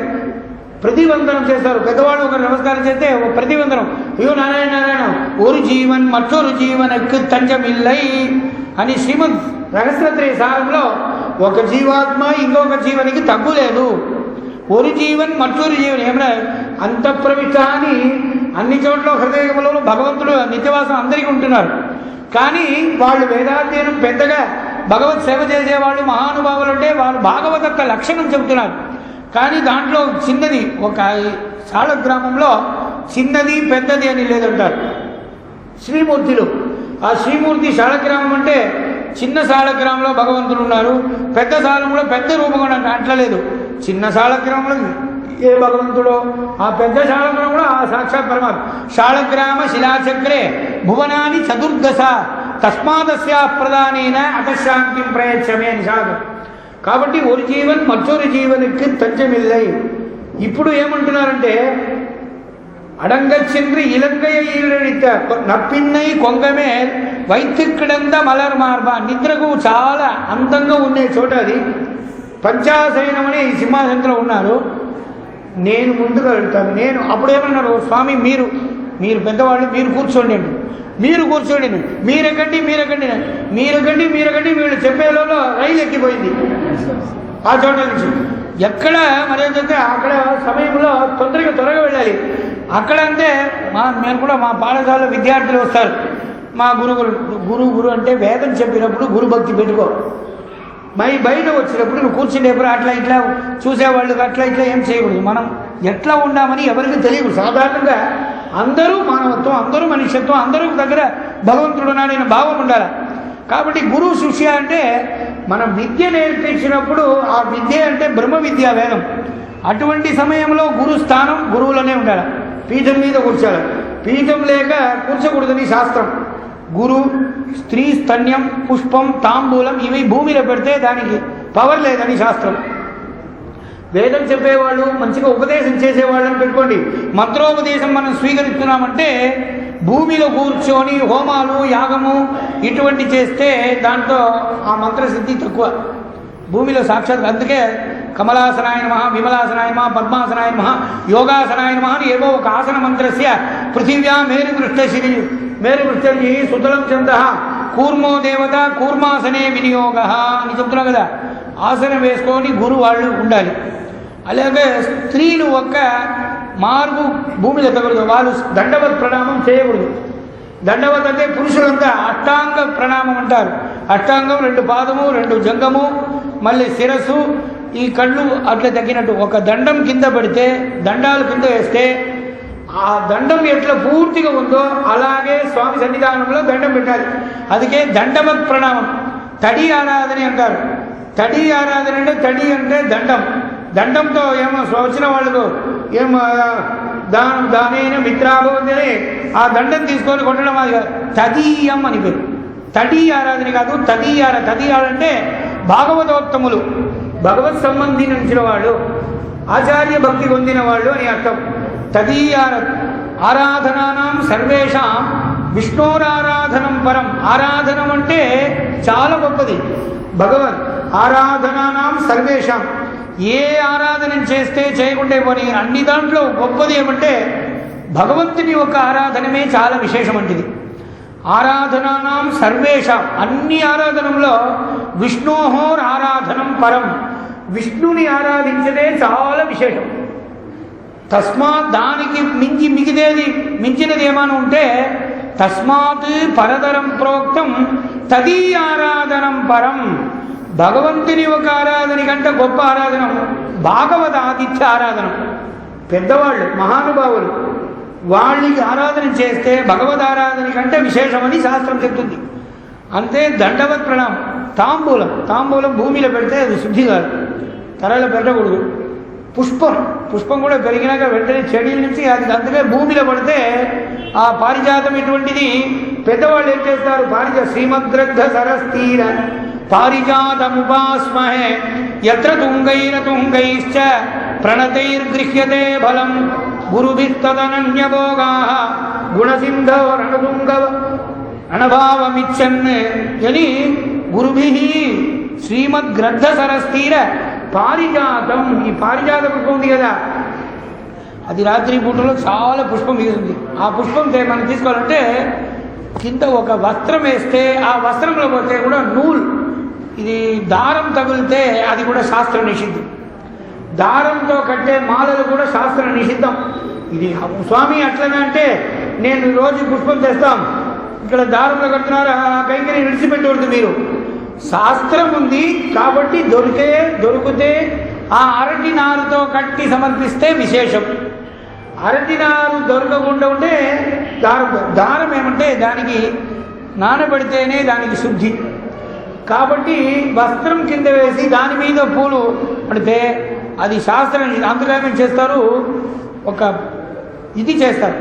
ప్రతివందనం చేస్తారు. పెద్దవాళ్ళు ఒక నమస్కారం చేస్తే ఒక ప్రతివందనం. అయ్యో నారాయణ నారాయణ ஒரு జీవన్ మற்றொரு జీవనకు తంజమిల్లై అని శ్రీమద్ రహస్యత్రయ సారంలో ఒక జీవాత్మ ఇంకొక జీవనికి తగ్గులేదు. ஒரு జీవన్ మற்றொரு జీవన్ ఏమన్నా అంతఃప్రవిష్ట అని అన్ని చోట్ల హృదయంలో భగవంతుడు నిత్యవాసం అందరికీ ఉంటున్నారు. కానీ వాళ్ళు వేదాధ్యయనం పెద్దగా భగవత్ సేవ చేసేవాళ్ళు మహానుభావులు అంటే వాళ్ళు భాగవత లక్షణం చెబుతున్నారు. కానీ దాంట్లో చిన్నది ఒక శాళ గ్రామంలో చిన్నది పెద్దది అని లేదంటారు శ్రీమూర్తిలో. ఆ శ్రీమూర్తి శాళగ్రామం అంటే చిన్న శాళగ్రామంలో భగవంతుడు ఉన్నారు, పెద్ద శాలంలో పెద్ద రూపం అట్లా లేదు. చిన్న శాళగ్రామంలో ఏ భగవంతుడో, ఆ పెద్ద శాళగ్రామంలో ఆ సాక్షాత్ పరమాత్మ. శాళగ్రామ శిలాచక్రే భువనాని చతుర్దశ తస్మాదస్యా ప్రధానేన అతశాంతి ప్రయచ్చమే అని శాళం. కాబట్టి ஒரு జీవన్ మற்றொரு జీవனுக்கு தஞ்சமில்லை. ఇప్పుడు ఏమంటున్నారంటే అడంగచెன்று ఇలంగయ ఈరడిత నప్పిన్నై కొంగమే వైத்து కిడంద మలర్ మార్బ. నిద్రకు చాలా అందంగా ఉండే చోట అది. పంచాశయనం అని ఈ సింహాసనంలో ఉన్నారు. నేను ముందుగా వెళ్తాను. నేను అప్పుడేమన్నారు, స్వామి మీరు పెద్దవాళ్ళు, మీరు కూర్చోండి, మీరు కూర్చోండి, మీరెక్కండి వీళ్ళు చెప్పేలోలో రైలు ఎక్కిపోయింది ఆ చోట నుంచి. ఎక్కడ మరేంటే అక్కడ సమయంలో త్వరగా వెళ్ళాలి. అక్కడంటే మేము కూడా మా పాఠశాల విద్యార్థులు వస్తారు. మా గురువు అంటే వేదం చెప్పినప్పుడు గురుభక్తి పెట్టుకో. బయట వచ్చినప్పుడు నువ్వు కూర్చునేప్పుడు అట్లా ఇట్లా చూసేవాళ్ళు అట్లా ఇట్లా ఏం చేయకూడదు. మనం ఎట్లా ఉండామని ఎవరికి తెలియదు. సాధారణంగా అందరూ మానవత్వం, అందరూ మనుష్యత్వం, అందరూ దగ్గర భగవంతుడు ఉన్నాడనే భావం ఉండాలి. కాబట్టి గురువు శిష్య అంటే మనం విద్య నేర్పించినప్పుడు ఆ విద్య అంటే బ్రహ్మ విద్యా వేదం. అటువంటి సమయంలో గురు స్థానం గురువులోనే ఉండాలి. పీఠం మీద కూర్చోాలి. పీఠం లేక కూర్చోకూడదని శాస్త్రం. గురు, స్త్రీ స్తన్యం, పుష్పం, తాంబూలం ఇవి భూమిలో పెడితే దానికి పవర్ లేదని శాస్త్రం. వేదం చెప్పేవాళ్ళు, మంచిగా ఉపదేశం చేసేవాళ్ళని పెట్టుకోండి. మంత్రోపదేశం మనం స్వీకరిస్తున్నామంటే భూమిలో కూర్చొని హోమాలు, యాగము ఇటువంటి చేస్తే దాంట్లో ఆ మంత్రసిద్ధి తక్కువ. భూమిలో సాక్షాత్. అందుకే కమలాసనాయ నమః, విమలాసనాయ నమః, పద్మాసనాయ నమః, యోగాసనాయ నమః అని ఏవో ఒక ఆసన మంత్రస్య పృథివ్యా మేరుపృష్ఠశిరి మేరుపృష్ఠి సుతలం చంద్రః కూర్మో దేవత కూర్మాసనే వినియోగ అని చెప్తున్నారు కదా. ఆసనం వేసుకొని గురువు వాళ్ళు ఉండాలి. అలాగే స్త్రీలు ఒక్క మార్పు భూమి ఎత్తకూడదు, వాళ్ళు దండవత్ ప్రణామం చేయకూడదు. దండవత్ అంటే పురుషులంతా అష్టాంగ ప్రణామం అంటారు. అష్టాంగం 2 పాదము 2 జంగము మళ్ళీ శిరస్సు ఈ కళ్ళు అట్లా తగ్గినట్టు ఒక దండం కింద పడితే దండాలు కింద వేస్తే ఆ దండం ఎట్లా పూర్తిగా ఉందో అలాగే స్వామి సన్నిధానంలో దండం పెట్టాలి. అందుకే దండవత్ ప్రణామం. తడి ఆరాధన అంటారు. తడి ఆరాధన అంటే తడి అంటే దండం. దండంతో ఏమో వచ్చిన వాళ్ళకు ఏమో దానైన మిత్రాభవంతి అని ఆ దండం తీసుకొని కొట్టడం అది కాదు. తదీయం అని పేరు. తడి ఆరాధన కాదు, తదీయార. తదీయార అంటే భాగవతోత్తములు, భగవత్ సంబంధించిన వాళ్ళు, ఆచార్య భక్తి పొందిన వాళ్ళు అని అర్థం. తదీయార ఆరాధనానాం సర్వేషాం విష్ణోరారాధనం పరం. ఆరాధనం అంటే చాలా గొప్పది. భగవన్ ఆరాధనానాం సర్వేషాం, ఏ ఆరాధన చేస్తే చేయకుంటే పోనీ అన్ని దాంట్లో గొప్పది ఏమంటే భగవంతుని యొక్క ఆరాధనమే చాలా విశేషమంటిది. ఆరాధనానాం సర్వేషాం, అన్ని ఆరాధనంలో విష్ణోహోర్ ఆరాధనం పరం, విష్ణుని ఆరాధించదే చాలా విశేషం. తస్మాత్ దానికి మించినది ఏమైనా ఉంటే తస్మాత్ పరతరం ప్రోక్తం తదీయారాధనం పరం. భగవంతుని ఒక ఆరాధన కంటే గొప్ప ఆరాధన భాగవత ఆదిత్య ఆరాధన. పెద్దవాళ్ళు మహానుభావులు వాళ్ళకి ఆరాధన చేస్తే భగవద్ ఆరాధన కంటే విశేషమని శాస్త్రం చెప్తుంది. అంతే దండవత్ ప్రణామం. తాంబూలం భూమిలో పెడితే అది శుద్ధి కాదు, తరలో పెట్టకూడదు. పుష్పం కూడా పెరిగినాక వెంటనే చెడీల నుంచి అది అందుకే భూమిలో పడితే ఆ పారిజాతం ఇటువంటిది పెద్దవాళ్ళు ఏం చేస్తారు, శ్రీమద్గ్రంథ సరస్తీర పారిజాతముపాస్మహే యత్ర తుంగైశ్చ ప్రణతైర్గృహ్యతే ఫలం గురుభిస్తదనన్యభోగాః గుణసింధో రణతుంగవ అనభావమిచ్చన్ అని గురుభిః శ్రీమద్గ్రంథ సరస్తీర పారిజాతం. ఈ పారిజాత పుష్పం ఉంది కదా, అది రాత్రి పూటలో చాలా పుష్పం మిగుతుంది. ఆ పుష్పం మనం తీసుకోవాలంటే కింద ఒక వస్త్రం వేస్తే ఆ వస్త్రంలో పోతే కూడా నూలు ఇది దారం తగిలితే అది కూడా శాస్త్ర నిషిద్ధం. దారంతో కట్టే మాలలు కూడా శాస్త్ర నిషిద్ధం. ఇది స్వామి అట్లనే అంటే నేను రోజు పుష్పం తెస్తాం, ఇక్కడ దారంలో కడుతున్నారు, ఆ కైంకర్యం విడిచిపెట్టకూడదు. మీరు శాస్త్రం ఉంది కాబట్టి దొరికితే ఆ అరటి నారుతో కట్టి సమర్పిస్తే విశేషం. అరటి నారు దొరకకుండా ఉంటే దారం ఏమంటే దానికి నానబెడితేనే దానికి శుద్ధి. కాబట్టి వస్త్రం కింద వేసి దాని మీద పూలు పడితే అది శాస్త్రం. అందులో ఏమేమి చేస్తారు, ఒక ఇది చేస్తారు,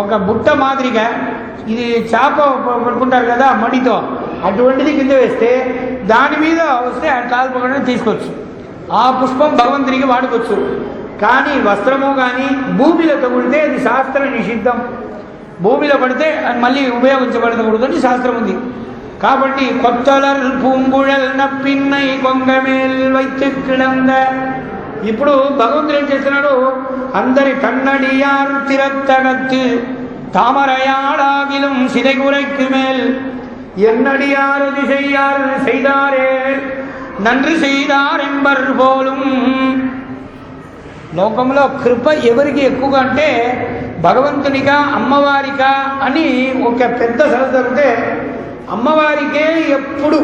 ఒక బుట్ట మాదిరిగా ఇది చేప పట్టుకుంటారు కదా మడితో, అటువంటిది కింద వేస్తే దాని మీద వస్తే కాల్పకుండా తీసుకోవచ్చు. ఆ పుష్పం భగవంతునికి వాడుకోవచ్చు. కానీ వస్త్రము కానీ భూమిలో తగులితే అది శాస్త్ర నిషిద్ధం. భూమిలో పడితే అది మళ్ళీ ఉపయోగించబడకూడదు అని శాస్త్రం ఉంది. కాబట్టి కొత్తలర్ పూంగుళల్ నప్పిన్నై కొంగమేల్ వైద్య కిళంద. ఇప్పుడు భగవంతుడు ఏం చేస్తున్నాడు, అందరి కన్నడియారు తిరత్తగత్తు தாமரையாளாகிலும் சிதைகுறைக்கு மேல் என்னடியார் திசையார் செய்தாரே நன்று செய்தார் ఎంబర్ పోலும். లోకంలో కృప ఎవరికి ఎక్కువగా అంటే భగవంతునిగా అమ్మవారిగా అని ఒక పెద్ద సరస్సు ఉంటే అమ్మవారికే ఎప్పుడు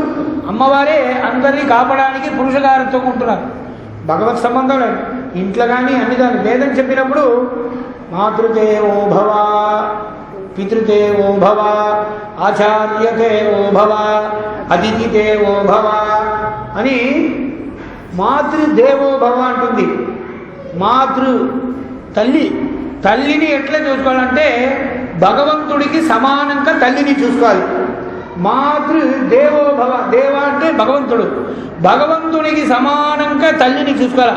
అమ్మవారే అందరినీ కాపాడడానికి పురుషకారంతో ఉంటున్నారు. భగవత్ సంబంధం లేదు ఇంట్లో కానీ అన్ని దాన్ని వేదం చెప్పినప్పుడు మాతృదేవో భవ, పితృదేవో భవ, ఆచార్యదేవో భవ, అతిథిదేవో భవ అని మాతృదేవో భవ అంటుంది. తల్లిని ఎట్లా చూసుకోవాలంటే భగవంతుడికి సమానంగా తల్లిని చూసుకోవాలి. మాతృదేవో భవ, దేవ అంటే భగవంతుడు, భగవంతునికి సమానంగా తల్లిని చూసుకోవాలి.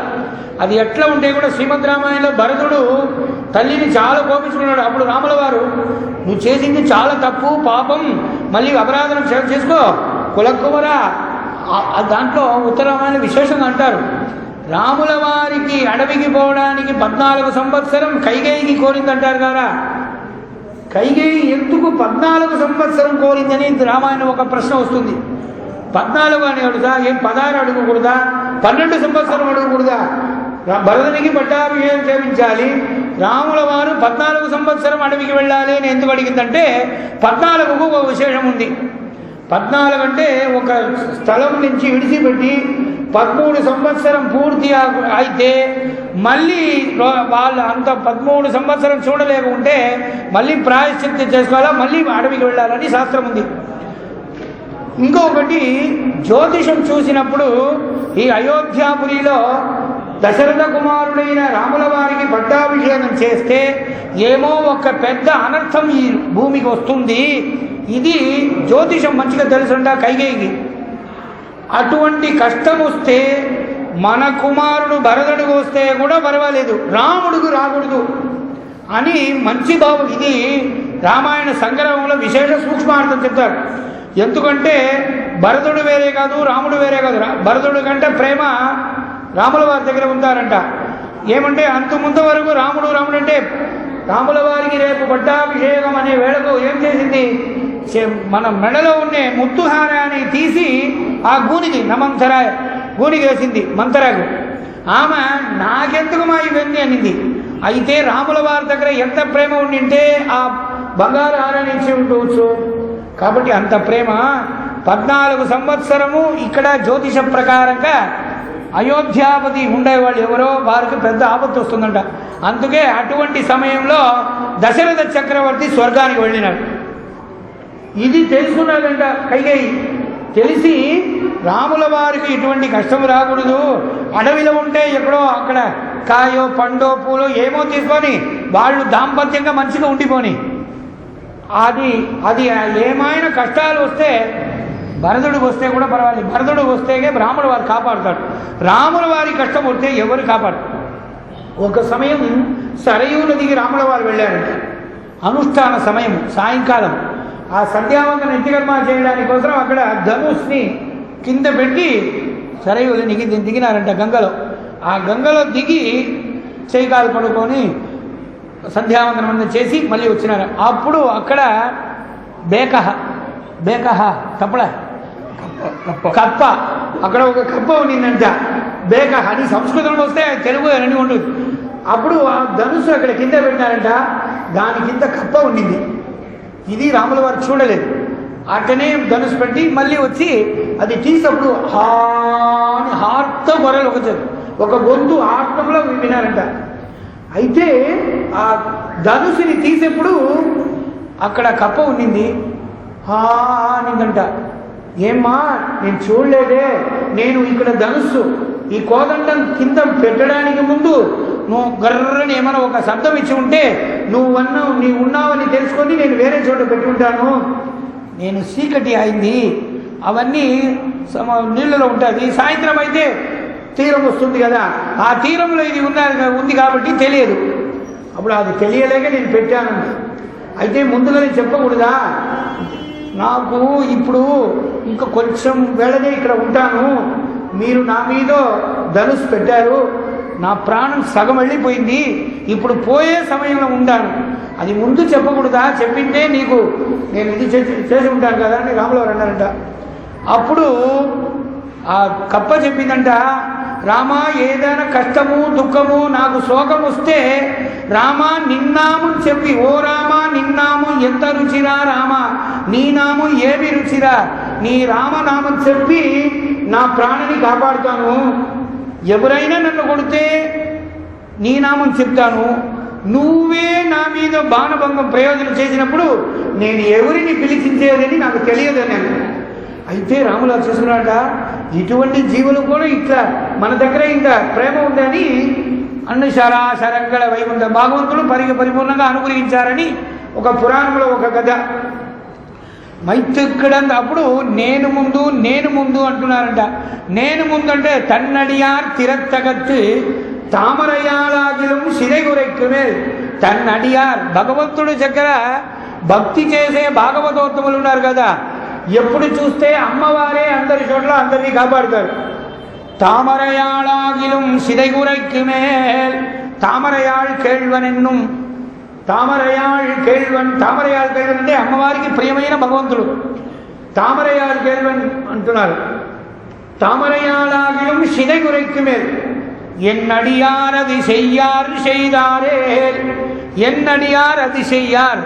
అది ఎట్లా ఉంటే కూడా శ్రీమద్ రామాయణంలో భరతుడు తల్లిని చాలా కోపించుకున్నాడు. అప్పుడు రాముల వారు నువ్వు చేసింది చాలా తప్పు పాపం, మళ్ళీ అపరాధం చేసుకో కులకుమరా. దాంట్లో ఉత్తరామాయణ విశేషంగా అంటారు, రాముల వారికి అడవికి పోవడానికి 14 సంవత్సరం కైకేయికి కోరిందంటారు కదా. కైకేయి ఎందుకు 14 సంవత్సరం కోరిందని రామాయణం ఒక ప్రశ్న వస్తుంది. 14 అని అడుగుదా, ఏం 16 అడగకూడదా, 12 సంవత్సరం అడగకూడదా? భరతునికి పట్టాభిషేకం చేయించాలి, రాముల వారు 14 సంవత్సరం అడవికి వెళ్ళాలి అని ఎందుకు అడిగిందంటే 14కు ఒక విశేషం ఉంది. 14 అంటే ఒక స్థలం నుంచి విడిచిపెట్టి 13 సంవత్సరం పూర్తి అయితే మళ్ళీ వాళ్ళు అంత 13 సంవత్సరం చూడలేకుంటే మళ్ళీ ప్రాయశ్చిత్తం చేసుకోవాలా, మళ్ళీ అడవికి వెళ్ళాలని శాస్త్రం ఉంది. ఇంకొకటి జ్యోతిషం చూసినప్పుడు ఈ అయోధ్యాపురిలో దశరథ కుమారుడైన రాముల వారికి పట్టాభిషేకం చేస్తే ఏమో ఒక పెద్ద అనర్థం ఈ భూమికి వస్తుంది, ఇది జ్యోతిషం మంచిగా తెలుసుంట కైకేయికి. అటువంటి కష్టం వస్తే మన కుమారుడు భరతుడికి వస్తే కూడా పర్వాలేదు, రాముడికి రాకూడదు అని మంచి భావం. ఇది రామాయణ సంగ్రహంలో విశేష సూక్ష్మార్థం చెప్తారు. ఎందుకంటే భరతుడు వేరే కాదు, రాముడు వేరే కాదు. భరతుడి కంటే ప్రేమ రాముల వారి దగ్గర ఉంటారంట. ఏమంటే అంతకుముందు వరకు రాముడు అంటే రాముల వారికి రేపు పట్టాభిషేకం అనే వేళకు ఏం చేసింది, మన మెడలో ఉండే ముత్తుహారాన్ని తీసి ఆ గూనికి గూనికి వేసింది మంతరాకు. ఆమె నాకెందుకు మా ఇవన్నీ అనింది. అయితే రాముల వారి దగ్గర ఎంత ప్రేమ ఉండింటే ఆ బంగారు హారాన్ని ఇచ్చి ఉండవచ్చు. కాబట్టి అంత ప్రేమ 14 సంవత్సరము ఇక్కడ జ్యోతిష ప్రకారంగా అయోధ్యాపతి ఉండేవాళ్ళు ఎవరో వారికి పెద్ద ఆపత్తు వస్తుందంట. అందుకే అటువంటి సమయంలో దశరథ చక్రవర్తి స్వర్గానికి వెళ్ళినాడు. ఇది తెలుసుకున్నాడంట కైకేయి. తెలిసి రాముల వారికి ఇటువంటి కష్టం రాకూడదు, అడవిలో ఉంటే ఎక్కడో అక్కడ కాయో పండో పూలో ఏమో తీసుకొని వాళ్ళు దాంపత్యంగా మంచిగా ఉండిపోని, అది ఏమైనా కష్టాలు వస్తే భరతుడికి వస్తే కూడా పర్వాలేదు, భరతుడికి వస్తే రాముడు వారు కాపాడుతాడు. రాముల వారి కష్టం వస్తే ఎవరు కాపాడుతారు. ఒక సమయం సరయూ నదికి రాముల వారు వెళ్ళారంట. అనుష్ఠాన సమయం సాయంకాలం. ఆ సంధ్యావందన నిత్యకర్మ చేయడానికి కోసం అక్కడ ధనుష్ని కింద పెట్టి సరయులు దిగినారంట గంగలో. ఆ గంగలో దిగి చేయికాలు పడుకొని సంధ్యావందనం చేసి మళ్ళీ వచ్చినారు. అప్పుడు అక్కడ బేకహ కప్ప అక్కడ ఒక కప్ప ఉన్నిందంట. బేకహ అని సంస్కృతంలో వస్తే తెలుగు అని ఉండదు. అప్పుడు ఆ ధనుసు అక్కడ కింద పెట్టినారంట. దాని కింద కప్ప ఉండింది. ఇది రాముల వారు చూడలేదు. అట్టనే ధనుసు పెట్టి మళ్ళీ వచ్చి అది తీసినప్పుడు హాని హార్త గొర్రెలు ఒక గొంతు ఆత్మలో వినారంట. అయితే ఆ ధనుసుని తీసేప్పుడు అక్కడ కప్ప ఉన్నింది. అనిందంట. ఏమ్మా నేను చూడలేదే, నేను ఇక్కడ ధనుస్సు ఈ కోదండం కింద పెట్టడానికి ముందు నువ్వు గర్రని ఏమైనా ఒక శబ్దం ఇచ్చి ఉంటే నువ్వు ఉన్నావని తెలుసుకొని నేను వేరే చోట పెట్టి ఉంటాను. నేను చీకటి అయింది, అవన్నీ నీళ్ళలో ఉంటుంది. సాయంత్రం అయితే తీరం వస్తుంది కదా, ఆ తీరంలో ఇది ఉంది కాబట్టి తెలియదు. అప్పుడు అది తెలియలేక నేను పెట్టాను. అయితే ముందుగానే చెప్పకూడదా, నాకు ఇప్పుడు ఇంకా కొంచెం వేళనే ఇక్కడ ఉంటాను, మీరు నా మీద ధనుసు పెట్టారు, నా ప్రాణం సగం వెళ్ళిపోయింది, ఇప్పుడు పోయే సమయంలో ఉంటాను, అది ముందు చెప్పకూడదా, చెప్పింటే నీకు నేను ఇది చేసి ఉంటాను కదా అని రాముల వారు అన్నారంట. అప్పుడు ఆ కప్ప చెప్పిందంట, రామా ఏదైనా కష్టము దుఃఖము నాకు శోకం వస్తే రామా నిన్నాము చెప్పి, ఓ రామా నిన్నాము ఎంత రుచిరా రామా, నీ నాము ఏమి రుచిరా, నీ రామనామం చెప్పి నా ప్రాణాన్ని కాపాడుతాను. ఎవరైనా నన్ను కొడితే నీ నామం చెప్తాను, నువ్వే నా మీద బాణభంగం ప్రయోజనం చేసినప్పుడు నేను ఎవరిని పిలిచించేదని నాకు తెలియదని. అయితే రాములా చూసుకున్నాడ, ఇటువంటి జీవులు కూడా ఇట్లా మన దగ్గర ఇంత ప్రేమ ఉందని అన్ని శరాశరంగళ వైకుంఠ భాగవంతుడు పరిపూర్ణంగా అనుగ్రహించారని ఒక పురాణంలో ఒక కథ. మైత్రిక్కడంత అప్పుడు నేను ముందు అంటున్నారంట. నేను ముందు అంటే తన్నడియార్ తిరత్తగత్తు తామరయాలాగిలం సిరైగురెక్కుమే. తన్నడియార్ భగవంతుడి దగ్గర భక్తి చేసే భాగవతోత్తములు ఉన్నారు కదా, ఎప్పుడు చూస్తే అమ్మవారే అందరి చోట్ల అందరినీ కాపాడుతారు. தாமரையாளாகிலும் சிதைகுறைக்கு மேல் தாமரையாள் కేళ్వన్ ఎన్నుం తామరయాళ్ కేళ్వన్ తామరయాళ్ కేళ్వన్ అంటే అమ్మవారికి ప్రియమైన భగవంతుడు తామరయాళ్ కేళ్వన్ అంటున్నారు తామరయాళాగిலும் சிதைகுறைக்கு மேல் ఎన్నడియార్ అది చెయ్యార్ செய்தாரே ఎన్నడియార్ అది చెయ్యార్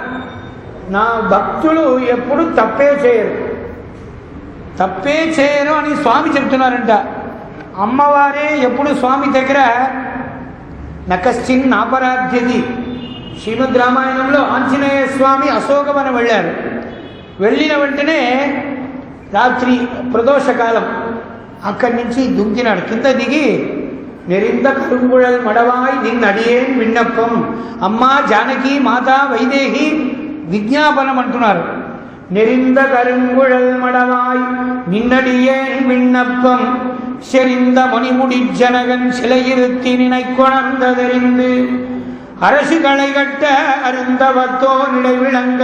నా భక్తులు ఎప్పుడు తప్పే చేయరు అని స్వామి చెప్తున్నారంట అమ్మవారే ఎప్పుడు స్వామి దగ్గర నకశ్చిన్ నాపరాధ్యది శ్రీమద్ రామాయణంలో ఆంజనేయ స్వామి అశోకవనం వెళ్ళారు వెళ్ళిన వెంటనే రాత్రి ప్రదోషకాలం అక్కడి నుంచి దుంకినాడు కింద దిగి నెరింద కరుంగుళల్ మడవాయి నిన్నడియేన్ విన్నప్పం అమ్మా జానకి మాతా వైదేహి విజ్ఞాపనం అంటున్నారు నెరింద కరుంగుళల్ మడవాయి నిన్నడియేన్ విన్నప్పం செறிந்த மணிமுடி ஜனகன் சிலையிருத்தி நினைக்கொணர்ந்ததறிந்து அரசு களை கட்ட அருந்தவத்தோ நிலை விளங்க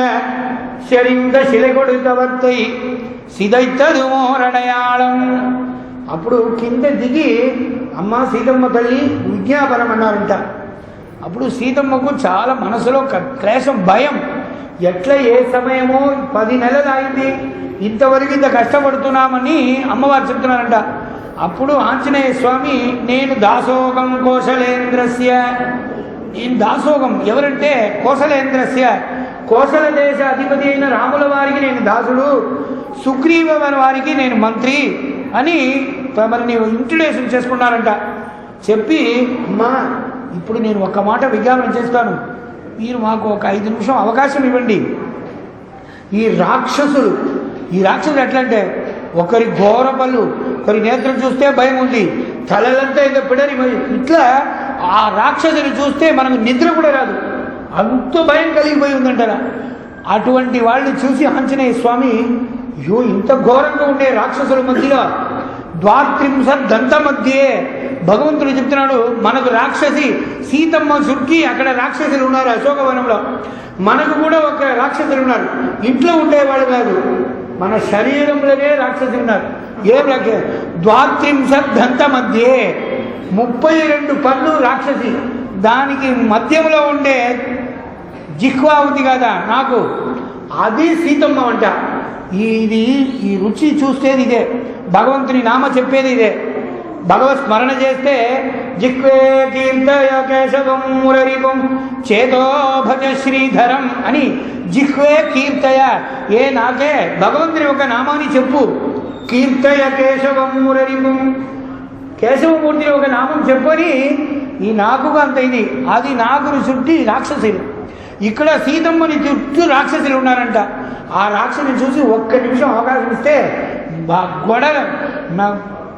செறிந்த சிலை கொடுத்தவத்தை సిదైతదు మోరడయాళం అప్పుడు కింద దిగి అమ్మ సీతమ్మ తల్లి విజ్ఞాపనం అన్నారంట అప్పుడు సీతమ్మకు చాలా మనసులో క్లేశం భయం ఎట్లా ఏ సమయమో 10 నెలలు అయింది ఇంతవరకు ఇంత కష్టపడుతున్నామని అమ్మవారు చెప్తున్నారంట అప్పుడు ఆంజనేయ స్వామి నేను దాసోగం కోశలేంద్రస్య ఈ దాసోగం ఎవరంటే కోశలేంద్రస్య కోశల దేశ అధిపతి అయిన రాముల వారికి నేను దాసుడు సుగ్రీవ వారికి నేను మంత్రి అని మరి నీవు ఇంట్రడ్యూషన్ చేసుకున్నారంట చెప్పి అమ్మా ఇప్పుడు నేను ఒక్క మాట విజ్ఞాపనం చేస్తాను మీరు మాకు ఒక 5 నిమిషం అవకాశం ఇవ్వండి ఈ రాక్షసులు ఎట్లా అంటే ఒకరి ఘోరపళ్ళు ఒకరి నేత్రం చూస్తే భయం ఉంది తలలంతా ఇంకా పిడరి ఇట్లా ఆ రాక్షసుని చూస్తే మనకు నిద్ర కూడా రాదు అంత భయం కలిగిపోయి ఉందంటారా అటువంటి వాళ్ళని చూసి ఆంజనేయ స్వామి అయ్యో ఇంత ఘోరంగా ఉండే రాక్షసుల మధ్యలో ద్వాత్రింశదంత మధ్యే భగవంతుడు చెప్తున్నాడు మనకు రాక్షసి సీతమ్మ చుట్టి అక్కడ రాక్షసులు ఉన్నారు అశోకవనంలో మనకు కూడా ఒక రాక్షసులు ఉన్నారు ఇంట్లో ఉండేవాళ్ళు కాదు మన శరీరంలోనే రాక్షసులు ఉన్నారు ఏం ద్వాత్రింశదంత మధ్యే 32 పళ్ళు రాక్షసి దానికి మధ్యంలో ఉండే జిహ్వా ఉంది కదా నాకు అది సీతమ్మ అంట ఈ రుచి చూస్తేది ఇదే భగవంతుని నామ చెప్పేది ఇదే భగవత్ స్మరణ చేస్తే జిహ్వే కీర్తయ కేశవం మురరివం చేతో భజ శ్రీధరం అని జిహ్వే కీర్తయ నాకే భగవంతుని ఒక నామాన్ని చెప్పు కీర్తయ కేశవం మురరివం కేశవమూర్తిని ఒక నామం చెప్పని ఈ నాకుగా అంత ఇది అది నాకును చుట్టి రాక్షసులు ఇక్కడ సీతమ్మని చుట్టూ రాక్షసులు ఉన్నారంట ఆ రాక్షసుని చూసి ఒక్క నిమిషం అవకాశం ఇస్తే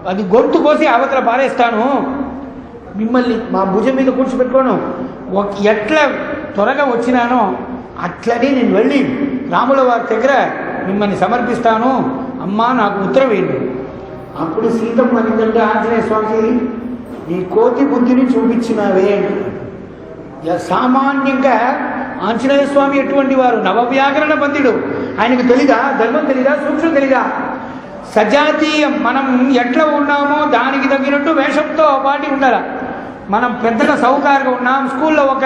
అది గొంతు కోసి అవతల పారేస్తాను మిమ్మల్ని మా భుజం మీద కూర్చోబెట్టుకోను ఎట్లా త్వరగా వచ్చినానో అట్లనే నేను వెళ్ళి రాముల వారి దగ్గర మిమ్మల్ని సమర్పిస్తాను అమ్మా నాకు ఉత్తరం వేయండి అప్పుడు సీతమ్మ అనిందంటే ఆంజనేయ స్వామి నీ కోతి బుద్ధిని చూపించినవే సామాన్యంగా ఆంజనేయ స్వామి ఎటువంటి వారు నవవ్యాకరణ పండితుడు ఆయనకు తెలీదా ధర్మం తెలీదా సూక్ష్మం తెలీదా సజాతీయం మనం ఎట్లా ఉన్నామో దానికి తగ్గినట్టు వేషంతో పాటి ఉండాలి మనం పెద్దగా సౌకర్యంగా ఉన్నాం స్కూల్లో ఒక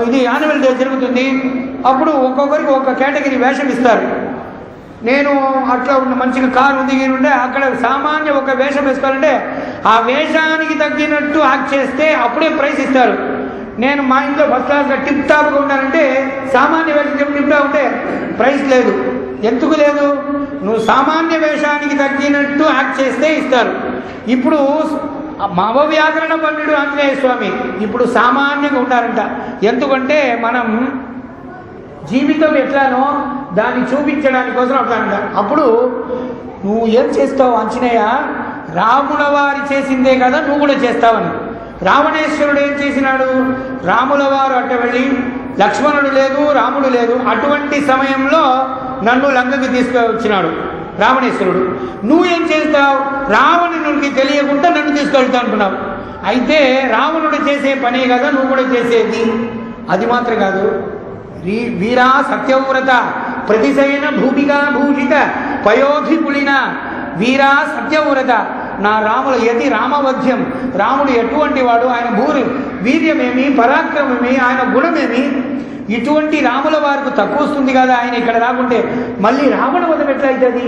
ఇది యాన్యువల్ డే జరుగుతుంది అప్పుడు ఒక్కొక్కరికి ఒక కేటగిరీ వేషం ఇస్తారు నేను అట్లా ఉన్న మంచిగా కారు దిగి ఉండే అక్కడ సామాన్య ఒక వేషం వేసుకోవాలంటే ఆ వేషానికి తగ్గినట్టు యాక్ట్ చేస్తే అప్పుడే ప్రైజ్ ఇస్తారు నేను మా ఇంట్లో ఫస్ట్ క్లాస్గా టిప్ టాప్గా ఉన్నానంటే సామాన్య వేషం టిప్ ఉంటే ప్రైజ్ లేదు ఎందుకు లేదు నువ్వు సామాన్య వేషానికి తగ్గినట్టు యాక్ట్ చేస్తే ఇస్తారు ఇప్పుడు నవవ్యాకరణ పండితుడు ఆంజనేయ స్వామి ఇప్పుడు సామాన్యంగా ఉన్నారంట ఎందుకంటే మనం జీవితం ఎట్లానో దాన్ని చూపించడానికి కోసం అట్లాంట అప్పుడు నువ్వు ఏం చేస్తావు ఆంజనేయ రాముల వారి చేసిందే కదా నువ్వు కూడా చేస్తావని రావణేశ్వరుడు ఏం చేసినాడు రాముల వారు అట్ట వెళ్ళి లక్ష్మణుడు లేదు రాముడు లేదు అటువంటి సమయంలో నన్ను లంకకి తీసుకువచ్చినాడు రావణేశ్వరుడు నువ్వేం చేస్తావు రావణునికి తెలియకుండా నన్ను తీసుకెళ్తా అంటున్నావు అయితే రావణుడు చేసే పనే కదా నువ్వు కూడా చేసేది అది మాత్రం కాదు వీరా సత్యవ్రత ప్రతిశయన భూమిగా భూషిత పయోధి పులిన వీరా సత్యవ్రత నా రాముల యతి రామవధ్యం, రాముడు ఎటువంటి వాడు, ఆయన వీర్యమేమి, పరాక్రమమేమి, ఆయన గుణమేమి, ఇటువంటి రాముల వారికి తక్కువ వస్తుంది కదా ఆయన ఇక్కడ రాకుంటే. మళ్ళీ రావణ వధం ఎట్లయితుంది?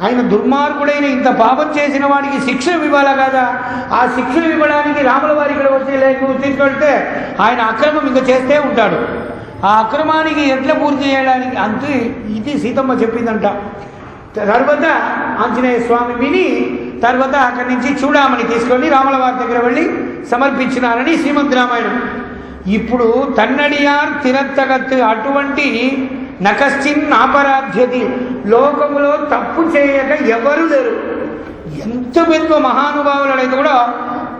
ఆయన దుర్మార్గుడైన ఇంత పాపం చేసిన వాడికి శిక్ష ఇవ్వాలా కదా? ఆ శిక్ష ఇవ్వడానికి రాముల వారి ఇక్కడ వచ్చి తీసుకెళ్తే ఆయన అక్రమం ఇంకా చేస్తే ఉంటాడు. ఆ అక్రమానికి ఎట్లా పూర్తి చేయడానికి అంతే ఇది సీతమ్మ చెప్పిందంట. తర్వాత ఆంజనేయ స్వామి విని తర్వాత అక్కడి నుంచి చూడామని తీసుకొని రాముల వారి దగ్గర వెళ్ళి సమర్పించినారని శ్రీమద్ రామాయణం. ఇప్పుడు తన్నడియార్ తిరత్తగత్తు అటువంటి నకశ్చిన్ అపరాధ్యతి, లోకములో తప్పు చేయక ఎవరు లేరు. ఎంత పెద్ద మహానుభావులైతే కూడా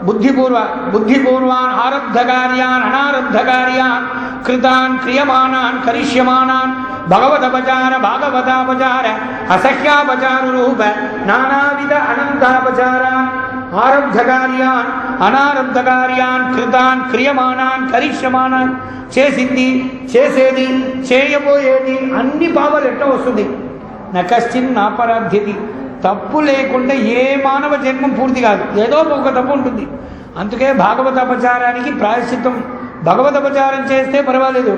బుద్ధిపూర్వాన్ ఆరబ్ధకార్యాన్ అనారబ్ధకార్యాన్ కృతాన్ క్రియమానాన్ కరిష్యమానాన్ భగవదపచార భాగవతాపచార అసహ్యాపచారు రూప నానావిధ అనంతాపచారాన్ ఆరబ్ధకార్యాన్ అనారబ్ధకార్యాన్ కృతాన్ క్రియమానాన్ కరిష్యమానాన్, చేసింది, చేసేది, చేయబోయేది అన్ని పాపాలు ఎట్లా వస్తుంది? నకశ్చిన్ నాపరాధ్యతి, తప్పు లేకుండా ఏ మానవ జన్మం పూర్తి కాదు, ఏదో ఒక తప్పు ఉంటుంది. అందుకే భాగవతాపచారానికి ప్రాయశ్చిత్తం. భగవదపచారం చేస్తే పర్వాలేదు,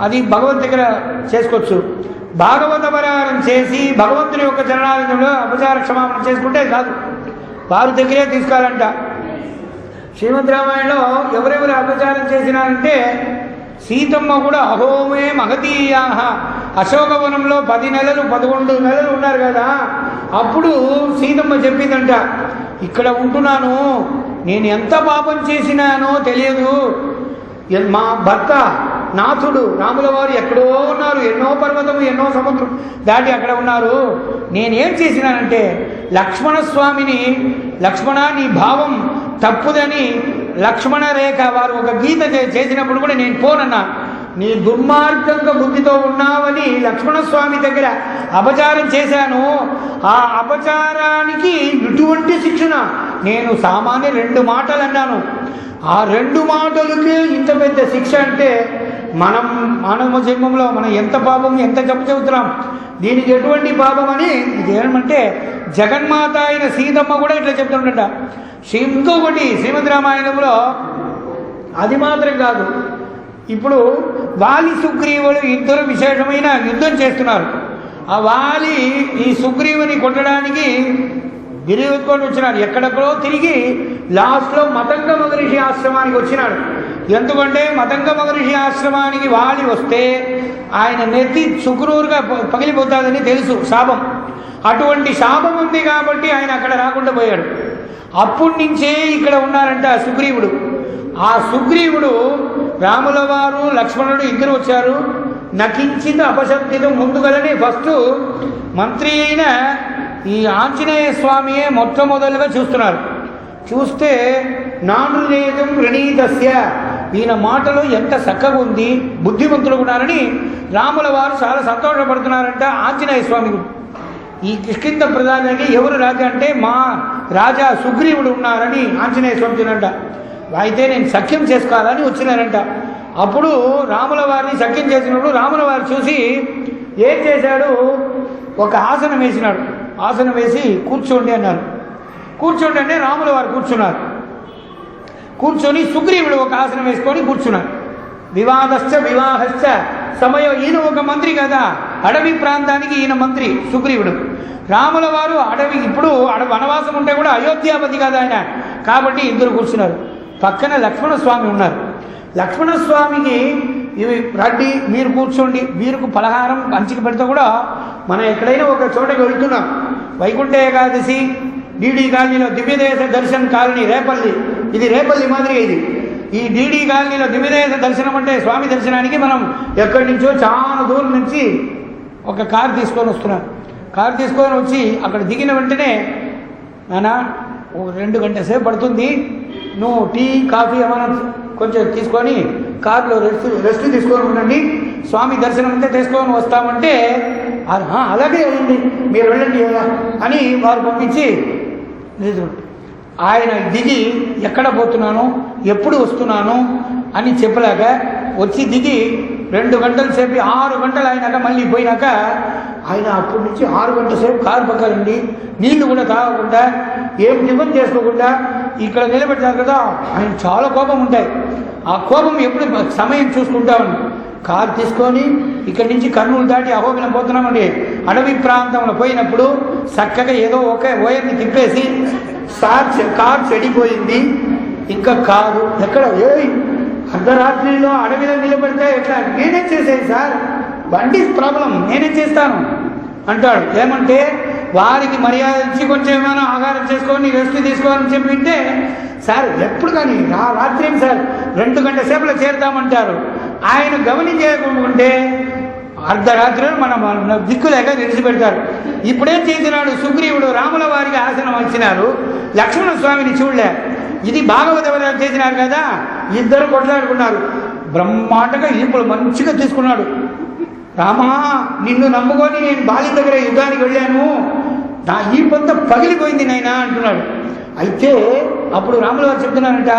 అది భగవంతు దగ్గర చేసుకోవచ్చు. భాగవతపచారం చేసి భగవంతుని యొక్క చరణాలయంలో అపచార క్షమాపణ చేసుకుంటే కాదు, వారి దగ్గరే తీసుకోవాలంట. శ్రీమద్ రామాయణంలో ఎవరెవరు అపచారం చేసినారంటే సీతమ్మ కూడా అహోమే మహతీయా, అశోకవనంలో 10 నెలలు 11 నెలలు ఉన్నారు కదా, అప్పుడు సీతమ్మ చెప్పిందంట, ఇక్కడ ఉంటున్నాను, నేను ఎంత పాపం చేసినానో తెలియదు, మా భర్త నాథుడు రాముల వారు ఎక్కడో ఉన్నారు, ఎన్నో పర్వతము ఎన్నో సముద్రం దాటి అక్కడ ఉన్నారు. నేనేం చేసినానంటే లక్ష్మణస్వామిని, లక్ష్మణ నీ భావం తప్పుదని లక్ష్మణ రేఖ వారు ఒక గీత చేసినప్పుడు కూడా నేను పోనన్నా, నీ దుర్మార్గంగా బుద్ధితో ఉన్నావని లక్ష్మణస్వామి దగ్గర అపచారం చేశాను. ఆ అపచారానికి ఇటువంటి శిక్షణ, నేను సామాన్య 2 మాటలు అన్నాను, ఆ 2 మాటలకే ఇంత పెద్ద శిక్ష అంటే మనం మానవ జన్మంలో మనం ఎంత పాపం ఎంత చెబుతున్నాం, దీనికి ఎటువంటి పాపం అని. ఇదేమంటే జగన్మాత అయిన సీతమ్మ కూడా ఇట్లా చెప్తుండట. ఇంకొకటి శ్రీమద్ రామాయణంలో అది మాత్రం కాదు, ఇప్పుడు వాలి సుగ్రీవులు ఇద్దరు విశేషమైన యుద్ధం చేస్తున్నారు. ఆ వాలి ఈ సుగ్రీవుని కొట్టడానికి గిరివెత్తుకొని వచ్చినాడు, ఎక్కడెక్కడో తిరిగి లాస్ట్లో మతంగ మహర్షి ఆశ్రమానికి వచ్చినాడు. ఎందుకంటే మతంగ మహర్షి ఆశ్రమానికి వాలి వస్తే ఆయన నెత్తి చుకురూరుగా పగిలిపోతాదని తెలుసు, శాపం. అటువంటి శాపం ఉంది కాబట్టి ఆయన అక్కడ రాకుండా పోయాడు. అప్పటి నుంచే ఇక్కడ ఉన్నారంట సుగ్రీవుడు. ఆ సుగ్రీవుడు రాముల వారు లక్ష్మణుడు ఇద్దరు వచ్చారు. నకించిత అపశబ్దిత ముందుగలనే ఫస్ట్ మంత్రి అయిన ఈ ఆంజనేయ స్వామియే మొట్టమొదలుగా చూస్తున్నారు. చూస్తే నానునేదం ప్రణీతస్య, ఈయన మాటలో ఎంత చక్కగా ఉంది, బుద్ధిమంతులు ఉన్నారని రాముల వారు చాలా సంతోషపడుతున్నారంట. ఆంజనేయ స్వామి ఈ కిష్కింద ప్రధానికి ఎవరు రాజా అంటే మా రాజా సుగ్రీవుడు ఉన్నారని ఆంజనేయ స్వామి తినంట. అయితే నేను సఖ్యం చేసుకోవాలని వచ్చినారంట. అప్పుడు రాముల వారిని సఖ్యం చేసినప్పుడు రాముల వారు చూసి ఏం చేశాడు, ఒక ఆసనం వేసినాడు. ఆసనం వేసి కూర్చోండి అన్నారు. కూర్చోండి అంటే రాముల వారు కూర్చున్నారు. కూర్చొని సుగ్రీవుడు ఒక ఆసనం వేసుకొని కూర్చున్నారు. వివాదశ్చ వివాహశ్చ సమయం, ఈయన ఒక మంత్రి కదా, అడవి ప్రాంతానికి ఈయన మంత్రి సుగ్రీవుడు. రాముల వారు అడవి, ఇప్పుడు వనవాసం ఉంటే కూడా అయోధ్యాపతి కదా ఆయన, కాబట్టి ఇద్దరు కూర్చున్నారు. పక్కన లక్ష్మణస్వామి ఉన్నారు. లక్ష్మణస్వామికి ఇవి రండి మీరు కూర్చోండి, వీరికి పలహారం పంచికి పెడితే కూడా మనం ఎక్కడైనా ఒక చోటకి వెళ్తున్నాం, వైకుంఠ ఏకాదశి డీడీ కాలనీలో దివ్యదేశ దర్శన్ కాలనీ రేపల్లి, ఇది రేపల్లి మాదిరిగా ఇది. ఈ డీడీ కాలనీలో దివ్యదేశ దర్శనం అంటే స్వామి దర్శనానికి మనం ఎక్కడి నుంచో చాలా దూరం నుంచి ఒక కారు తీసుకొని వస్తున్నాం. కారు తీసుకొని వచ్చి అక్కడ దిగిన వెంటనే నానా 2 గంటల సేపు పడుతుంది, నువ్వు టీ కాఫీ ఏమైనా కొంచెం తీసుకొని కారులో రెస్ట్ తీసుకొని ఉండండి, స్వామి దర్శనం అంతా తీసుకొని వస్తామంటే అలాగే వెళ్ళండి మీరు వెళ్ళండి అని వారు పంపించి ఆయన దిగి ఎక్కడ పోతున్నాను ఎప్పుడు వస్తున్నాను అని చెప్పలేక వచ్చి దిగి 2 గంటల సేపు 6 గంటలు అయినాక మళ్ళీ పోయినాక ఆయన అప్పటి నుంచి 6 గంటల సేపు కారు పక్కనండి నీళ్లు కూడా తాగకుండా ఏం టిఫిన్ చేసుకోకుండా ఇక్కడ నిలబెట్టారు కదా, ఆయన చాలా కోపం ఉంటాయి. ఆ కోపం ఎప్పుడు సమయం చూసుకుంటామని కారు తీసుకొని ఇక్కడి నుంచి కర్నూలు దాటి అహోబిలం పోతున్నామండి. అడవి ప్రాంతంలో పోయినప్పుడు చక్కగా ఏదో ఒక వైర్ని తిప్పేసి కారు చెడిపోయింది, ఇంకా కారు ఎక్కడ అర్ధరాత్రిలో అడవిలో నిలబడితే ఎట్లా, నేనే చేసేది సార్, బండి ప్రాబ్లం నేనే చేస్తాను అంటాడు. ఏమంటే వారికి మర్యాద ఇచ్చి కొంచెం ఏమైనా ఆహారం చేసుకొని రెస్ట్ తీసుకోవాలని చెప్పింటే, సార్ ఎప్పుడు కానీ రాత్రి ఏం సార్ 2 గంటల సేపులో చేరుతామంటారు. ఆయన గమనించకుంటే అర్ధరాత్రిలో మనం దిక్కులేక నిలిచిపెడతారు. ఇప్పుడేం చేసినాడు సుగ్రీవుడు, రాముల వారికి ఆసనం వచ్చినారు, లక్ష్మణ స్వామిని చూడలే. ఇది భాగవత చేసినారు కదా, ఇద్దరు కొట్లాడుకున్నారు. బ్రహ్మాండంగా ఇప్పుడు మంచిగా తీసుకున్నాడు. రామా, నిన్ను నమ్ముకొని నేను బాలి దగ్గర యుద్ధానికి వెళ్ళాను, నా ఈ పొంత పగిలిపోయింది నైనా అంటున్నాడు. అయితే అప్పుడు రాముల వారు చెప్తున్నారంట,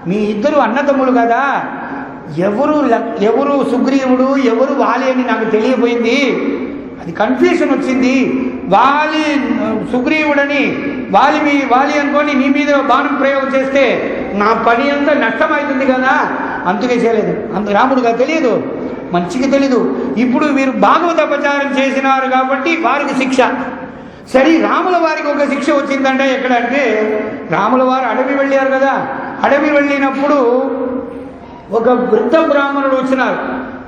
మీ ఇద్దరు అన్నతమ్ములు కదా, ఎవరు సుగ్రీవుడు ఎవరు వాలి అని నాకు తెలియపోయింది, అది కన్ఫ్యూషన్ వచ్చింది. వాలి సుగ్రీవుడని వాలి అనుకొని నీ మీద బాణం ప్రయోగం చేస్తే నా పని అంతా నష్టమవుతుంది కదా, అందుకే చేయలేదు. రాముడుగా తెలియదు, మంచిగా తెలీదు. ఇప్పుడు వీరు భాగవత ప్రచారం చేసినారు కాబట్టి వారికి శిక్ష. సరే, రాముల వారికి ఒక శిక్ష వచ్చిందంటే ఎక్కడంటే, రాముల వారు అడవి వెళ్ళారు కదా, అడవి వెళ్ళినప్పుడు ఒక వృద్ధ బ్రాహ్మణుడు వచ్చినారు.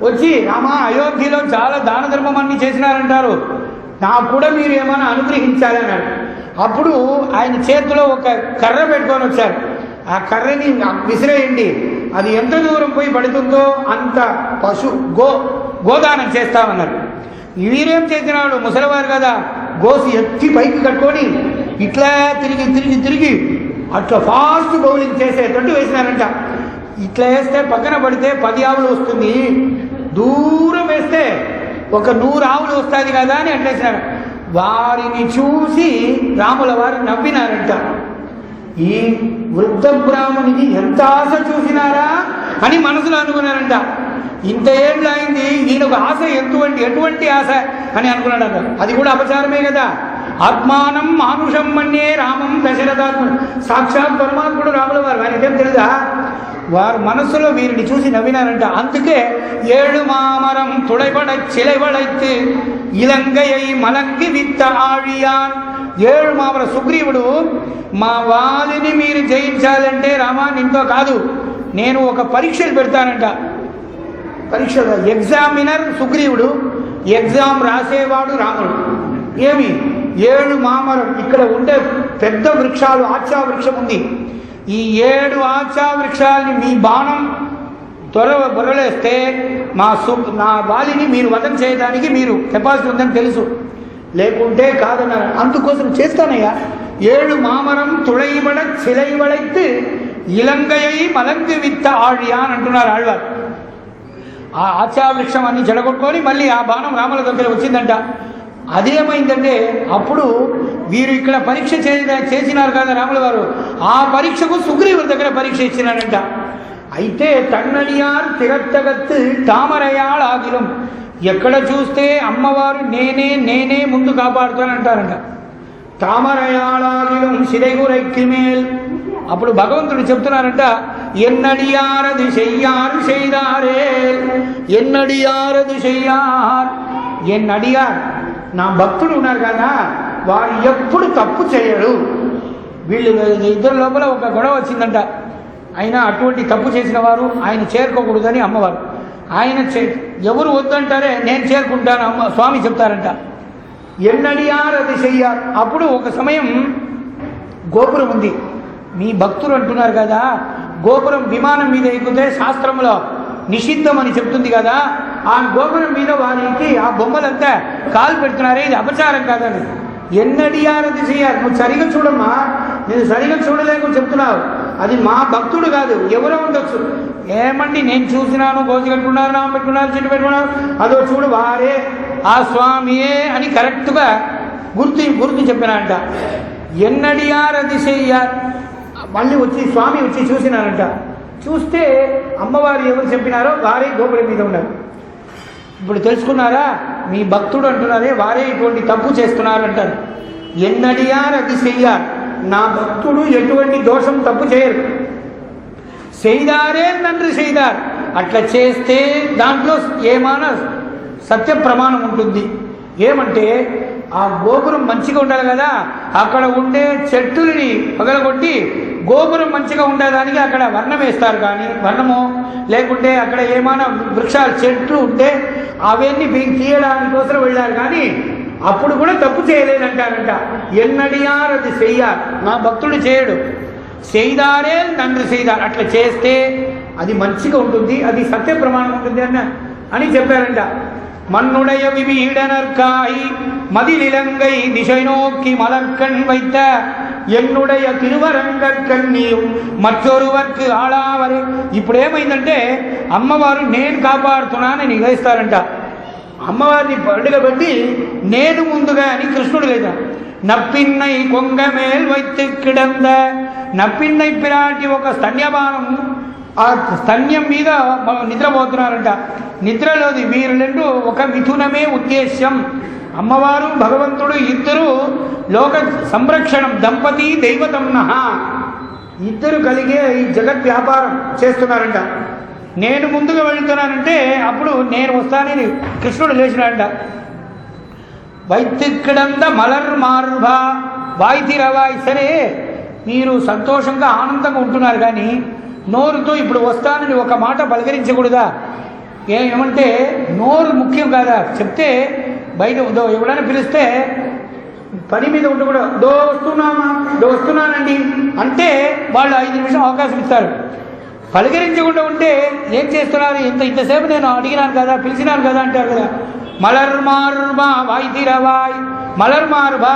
వచ్చి, రామా, అయోధ్యలో చాలా దాన ధర్మం అన్ని చేసినారంటారు, నాకు కూడా మీరు ఏమైనా అనుగ్రహించాలి అన్నాడు. అప్పుడు ఆయన చేతిలో ఒక కర్ర పెట్టుకొని వచ్చారు. ఆ కర్రని విసిరేయండి, అది ఎంత దూరం పోయి పడుతుందో అంత గోదానం చేస్తామన్నారు. వీరేం చేసినాడు, ముసలివారు కదా, గోసి ఎత్తి పైకి కట్టుకొని ఇట్లా తిరిగి అట్లా ఫాస్ట్ బౌలింగ్ చేసేటట్టు వేసినారంట. ఇట్లా వేస్తే పక్కన పడితే 10 ఆవులు వస్తుంది, దూరం వేస్తే ఒక 100 ఆవులు వస్తుంది కదా అని అట్లేసినారు. వారిని చూసి రాముల వారు నవ్వినారంట. ఈ వృద్ధ బ్రాహ్మణికి ఎంత ఆశ చూసినారా అని మనసులో అనుకున్నారంట. ఇంత ఏళ్ళు అయింది, ఈయనకు ఆశ ఎటువంటి ఆశ అని అనుకున్నాడంట. అది కూడా అపచారమే కదా. ఆత్మానం మానుషం మన్యే రామం దశరథాత్మ, సాక్షాత్ పరమాత్ముడు రాముల వారు. ఆయనకేం తెలుసా, వారు మనస్సులో వీరిని చూసి నవ్వినారంట. అందుకే 7 మామరం తుడైపడ చిలైవడైతే ఇలంగై మలంగి విత్త ఆழிయాన్. 7 మామర సుగ్రీవుడు, మా వాలిని మీరు జయించాలంటే రామా నీతో కాదు, నేను ఒక పరీక్షలు పెడతానంట. పరీక్ష, ఎగ్జామినర్ సుగ్రీవుడు, ఎగ్జామ్ రాసేవాడు రాముడు. ఏమి 7 మామరం, ఇక్కడ ఉండే పెద్ద వృక్షాలు, ఆచా వృక్షం ఉంది. ఈ 7 ఆచా వృక్షాలని మీ బాణం బొరలేస్తే నా వాలిని మీరు వధం చేయడానికి మీరు కెపాసిటీ ఉందని తెలుసు, లేకుంటే కాదన్నారు. అందుకోసం చేస్తానయ్యా. 7 మామరం తుళైబడ చిలైబడైతే ఇలంగయ్యి మలంగి విత్త ఆழிయా అని అంటున్నారు ఆళ్వారు. ఆ ఆచా వృక్షం అన్ని చెడగొట్టుకొని మళ్ళీ ఆ బాణం రాముల దగ్గర వచ్చిందంట. అదేమైందంటే, అప్పుడు వీరు ఇక్కడ పరీక్ష చేసినారు కదా రాముల వారు, ఆ పరీక్షకు సుగ్రీవుడి దగ్గర పరీక్ష ఇచ్చినాడంట. అయితే తన్నడియార్ తిరత్తగత్తు తామరయాళ ఆగిలం, ఎక్కడ చూస్తే అమ్మవారు నేనే ముందు కాపాడుతానంటారంట. తామరయాళాగిలం సిరైగురైక్కిమేల్. అప్పుడు భగవంతుడు చెప్తున్నారంట, ఎన్నడియారది చెయ్యారు చేయదారే, ఎన్నడియారది చెయ్యార్. ఎన్నడియార్, నా భక్తుడు ఉన్నారు కదా, వారు ఎప్పుడు తప్పు చేయడు. వీళ్ళు ఇద్దరు లోపల ఒక గొడవ వచ్చిందంట. అయినా అటువంటి తప్పు చేసిన వారు ఆయన చేరుకోకూడదని అమ్మవారు, ఆయన ఎవరు వద్దంటారే నేను చేరుకుంటాను స్వామి చెప్తారంట. ఎన్నడియార్ అది చెయ్యారు. అప్పుడు ఒక సమయం గోపురం ఉంది, మీ భక్తులు అంటున్నారు కదా, గోపురం విమానం మీద ఎక్కితే శాస్త్రంలో నిషిద్ధం అని చెప్తుంది కదా, ఆ గోపురం మీద వారికి ఆ బొమ్మలంతా కాలు పెడుతున్నారే, ఇది అపచారం కాదని. ఎన్నడియారది చెయ్యాలి, నువ్వు సరిగా చూడమ్మా, నేను సరిగా చూడలేక చెప్తున్నావు, అది మా భక్తుడు కాదు, ఎవరో ఉండొచ్చు. ఏమండి నేను చూసినాను, గోసి కట్టుకున్నారు, నామ పెట్టుకున్నారు, చెట్టు పెట్టుకున్నారు, అదో చూడు వారే ఆ స్వామియే అని కరెక్ట్గా గుర్తు చెప్పినారంట. ఎన్నడియారది చెయ్యాలి. మళ్ళీ స్వామి వచ్చి చూసినారంట. చూస్తే అమ్మవారు ఎవరు చెప్పినారో వారే గోపురం మీద ఉన్నారు. ఇప్పుడు తెలుసుకున్నారా, మీ భక్తుడు అంటున్నారే వారే ఇటువంటి తప్పు చేస్తున్నారంటారు. ఎన్నడియార్ అది చెయ్యార్, నా భక్తుడు ఎటువంటి దోషం తప్పు చేయరు. చేయదారే తండ్రి చేయదార్, అట్లా చేస్తే దాంట్లో ఏమైనా సత్య ప్రమాణం ఉంటుంది. ఏమంటే ఆ గోపురం మంచిగా ఉండాలి కదా, అక్కడ ఉండే చెట్టుని పగలగొట్టి గోపురం మంచిగా ఉండేదానికి అక్కడ వర్ణం వేస్తారు. కానీ వర్ణము లేకుంటే అక్కడ ఏమైనా వృక్షాలు చెట్లు ఉంటే అవన్నీ తీయడానికోసం వెళ్ళారు. కానీ అప్పుడు కూడా తప్పు చేయలేదంటారంట. ఎన్నడియార్ అది చెయ్యార్, నా భక్తుడు చేయడు. చేయదారే తండ్రి చేయదార్, అట్లా చేస్తే అది మంచిగా ఉంటుంది, అది సత్య ప్రమాణం ఉంటుంది అని చెప్పారంట. மண்ணுடைய விபீடனர்காய் மதிலிலங்கை திசை நோக்கி மலர்கண் வைத்த என்னுடைய తిరువరంగకన్నీயும் మற்றొరువర్కు ఆళావరే. ఇప్పుడు ఏమైందంటే అమ్మవారు నేను కాపాడుతున్నానని నిగయిస్తారంట. అమ్మవారిని పండుగ పెట్టి నేను ముందుగా అని కృష్ణుడు లేదా నప్పిన్నై కొంగమేల్ వైத்து కిడంద, నప్పిన్నై పిరాటి ఒక స్తన్యబాణం ఆ స్తన్యం మీద నిద్రపోతున్నారంట. నిద్రలోది వీరులంటూ ఒక మిథునమే ఉద్దేశ్యం. అమ్మవారు భగవంతుడు ఇద్దరు లోక సంరక్షణం, దంపతి దైవతమ్నః, ఇద్దరు కలిగే ఈ జగత్ వ్యాపారం చేస్తున్నారంట. నేను ముందుగా వెళ్తున్నానంటే అప్పుడు నేను వస్తానని కృష్ణుడు లేచినాడంట. వైతిక్కడంద మలర్ మార్భా వాయితిరవాయి. సరే మీరు సంతోషంగా ఆనందంగా ఉంటున్నారు, కానీ నోరుతో ఇప్పుడు వస్తానని ఒక మాట పలకరించకూడదా? ఏమంటే నోరు ముఖ్యం కాదా? చెప్తే బయట ఎవరైనా పిలిస్తే పని మీద ఉండకూడదు. వస్తున్నానండి అంటే వాళ్ళు 5 నిమిషం అవకాశం ఇస్తారు. పలకరించకుండా ఉంటే ఏం చేస్తున్నారు, ఇంతసేపు నేను అడిగినాను కదా, పిలిచినాను కదా అంటారు కదా. మలర్ మార్బా వాయితిరవాయ్, మలర్ మార్బా,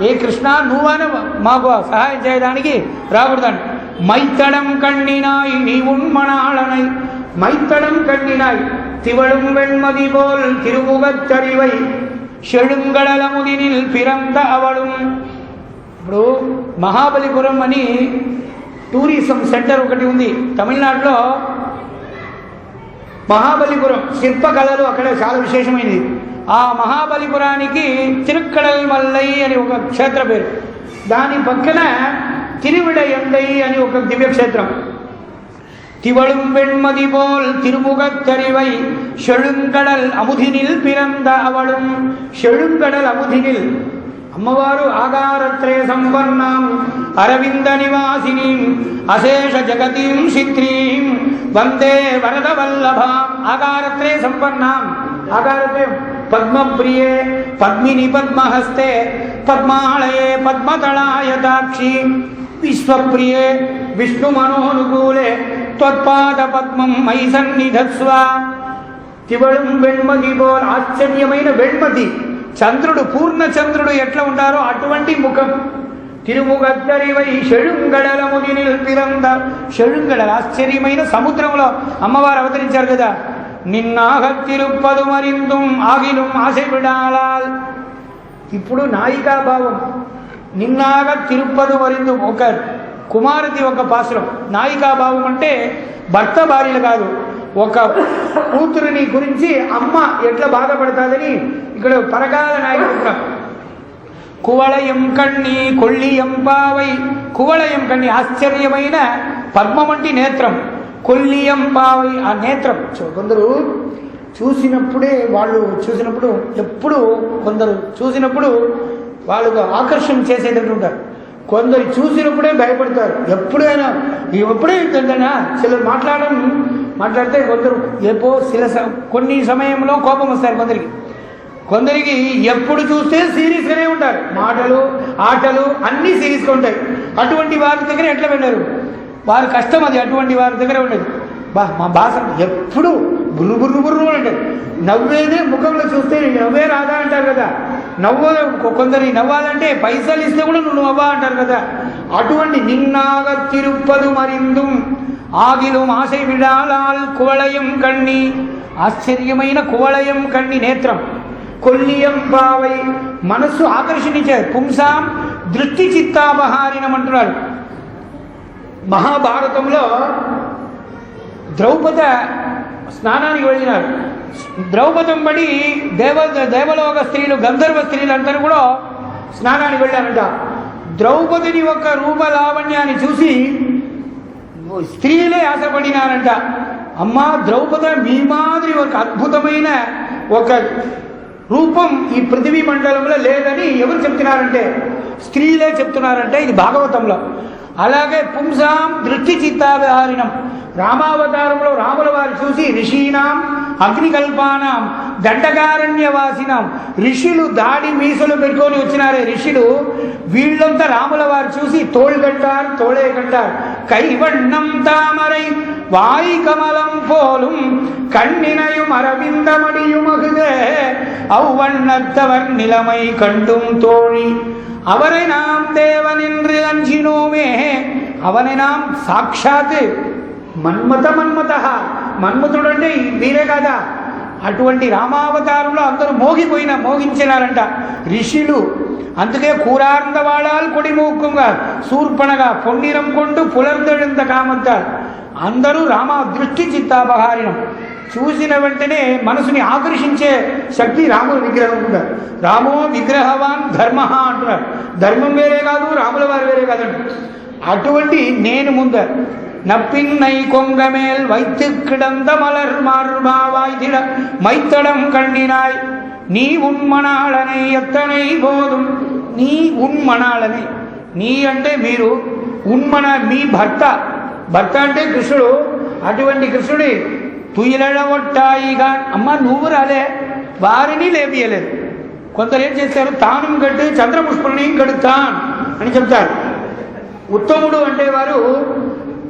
ఏ కృష్ణ నువ్వనే మాకు సహాయం చేయడానికి రాకూడదండి. மைத்தடம் கண்ணினாய் நீ உண்மணாளனை, மைத்தடம் கண்ணினாய் திவழும் வெண்மதி போல் திருமுகத்தறிவை செழுங்கடலமுதினில் பிறந்த அவளும். ఇప్పుడు మహాబలిపురం అని టూరిజం సెంటర్ ఒకటి ఉంది తమిళనాడులో. మహాబలిపురం శిల్పకళలు అక్కడ చాలా విశేషమైనది. ఆ మహాబలిపురానికి తిరుక్కడల్ మల్లై అని ఒక క్షేత్ర పేరు. దాని పక్కన తిరువిడయండై అని ఒక దివ్యక్షేత్రం. திவழும் வெண்மதி போல் திருமுகத்தறிவை செழுங்கடல் அமுதினில் பிறந்த அவளும். செழுங்கடல் అముదినిల్ అమ్మవారు ఆగారత్రయ సంపన్నాం అరవింద నివాసినీం అశేష జగతీం చిత్రీం వందే వరద వల్లభాం. ఆగారత్రయ సంపన్నాం, ఆగారత్రయం పద్మప్రియే పద్మిని పద్మహస్తే పద్మాళయే పద్మతళాయతాక్షి విశ్వప్రియే విష్ణు మనోనుకూలే త్వత్పాద పద్మం మై సన్నిధత్స్వ. తివళం వెణ్మది పోల్, ఆశ్చర్యమైన వెణ్మది చంద్రుడు, పూర్ణచంద్రుడు ఎట్లా ఉంటారో అటువంటి ముఖం. తిరుముగద్దరివై షెళుంగడలముదినిల్ పిరంద. షెళుంగడల ఆశ్చర్యమైన సముద్రంలో అమ్మవారు అవతరించారు కదా. నిన్నాగ తిరుప్పదు మరిందుం ఆగిలుం ఆశై విడాలాల్. ఇప్పుడు నాయికాభావం. నిన్నాగ తిరుప్పదు మరిందు ఒక కుమారతి ఒక పాశ్రం. నాయికాభావం అంటే భర్త భార్యలు కాదు, ఒక కూతురిని గురించి అమ్మ ఎట్లా బాధపడతాదని ఇక్కడ పరకాల నాయకుడు. కువళయం కణ్ణి కొల్లియం పావై. కువళయం కణ్ణి ఆశ్చర్యమైన పద్మం వంటి నేత్రం. కొల్లియం పావై ఆ నేత్రం. కొందరు చూసినప్పుడే కొందరు చూసినప్పుడు వాళ్ళకు ఆకర్షణ చేసేటట్టు ఉంటారు. కొందరు చూసినప్పుడే భయపడతారు. ఎప్పుడైనా మాట్లాడితే కొందరు కొన్ని సమయంలో కోపం వస్తారు కొందరికి ఎప్పుడు చూస్తే సీరియస్గానే ఉంటారు. మాటలు ఆటలు అన్నీ సీరియస్గా ఉంటాయి. అటువంటి వారి దగ్గర ఎట్లా వెళ్ళారు, వారి కష్టం అది. అటువంటి వారి దగ్గర ఉండదు. మా భాష ఎప్పుడు బుర్రు బుర్రు బుర్రు అంటారు. నవ్వేదే ముఖంలో చూస్తే నవ్వే రాదా అంటారు కదా. కొందరి నవ్వాలంటే పైసలు ఇస్తే కూడా నువ్వు నవ్వా అంటారు కదా. అటువంటి నిన్నాగ తిరుప్పదు మరిందు ఆగిలు ఆశై విడాలాల్ కువళయం కణ్ణి. ఆశ్చర్యమైన కువళయం కణ్ణి నేత్రం. కొల్లియం బావై మనస్సు ఆకర్షణించారు. పుంసాం దృష్టి చిత్తాపహారిణం అంటున్నారు. మహాభారతంలో ద్రౌపద స్నానానికి వెళ్ళినారు. ద్రౌపదం బడి దేవలోక స్త్రీలు, గంధర్వ స్త్రీలు అందరూ కూడా స్నానానికి వెళ్ళారంట. ద్రౌపదిని యొక్క రూపలావణ్యాన్ని చూసి స్త్రీలే ఆశపడినారంట. అమ్మా ద్రౌపద, మీ మాదిరి ఒక అద్భుతమైన ఒక రూపం ఈ పృథివీ మండలంలో లేదని ఎవరు చెప్తున్నారంటే స్త్రీలే చెప్తున్నారంటే. ఇది భాగవతంలో. అలాగే పుంసాం దృష్టి చిత్తావహారిణం, రామావతారంలో రాముల వారు చూసి ఋషీనాం అగ్నికల్పానాం దండకారణ్యవాసినాం, ఋషులు దాడి మీసలు పెట్టుకొని వచ్చినారే ఋషులు, వీళ్ళంతా రాముల వారు చూసి తోళ్ కంటారు, తోళే కంటారు. కైవண்ணం తామరై వాయి కమలం పోலும் கண்ணினையும் அரவிந்தமடியுமகுதே அவ்வண்ணத்தவர் நிலைமை கண்டும் தோழி அவரை நாம் தேவனென்று அஞ்சினோமே. అవనే నాం సాక్షాత్ మన్మథుడు అంటే వీరే కదా. అటువంటి రామావతారంలో అందరూ మోగించినారంట ఋషులు. అందుకే కూరార్ந்த వాళాలు కొడిమూక్కుంగా శూర్పణగా పొన్నిరం కొండు పులర్దెంత కామంతారు. అందరూ రామ దృష్టి చిత్తాపహారిణం, చూసిన వెంటనే మనసుని ఆకర్షించే శక్తి రాముల విగ్రహం ఉంటారు. రామో విగ్రహవాన్ ధర్మ అంటున్నారు. ధర్మం వేరే కాదు, రాముల వారు వేరే కాదండి. అటువంటి నేను ముంద நப்பின்னை கொங்கமேல் வைத்து கிடந்த மலர் மார்பாவாய்திட மைத்தடம் கண்ணினாய் நீ உன்మణాళனை ఎత్తనై పోదుం. నీ ఉన్మణాళని, నీ అంటే మీరు, ఉన్మణ మీ భర్త అంటే కృష్ణుడు. అటువంటి కృష్ణుడి తుయిలడగొట్టాయిగా. అమ్మ నువ్వు రాలే, వారిని లేపియలేదు. కొందరు ఏం చేస్తారు, తాను గట్టి చంద్రపుష్పుల్ని గడుతాన్ అని చెప్తారు. ఉత్తముడు అంటే వారు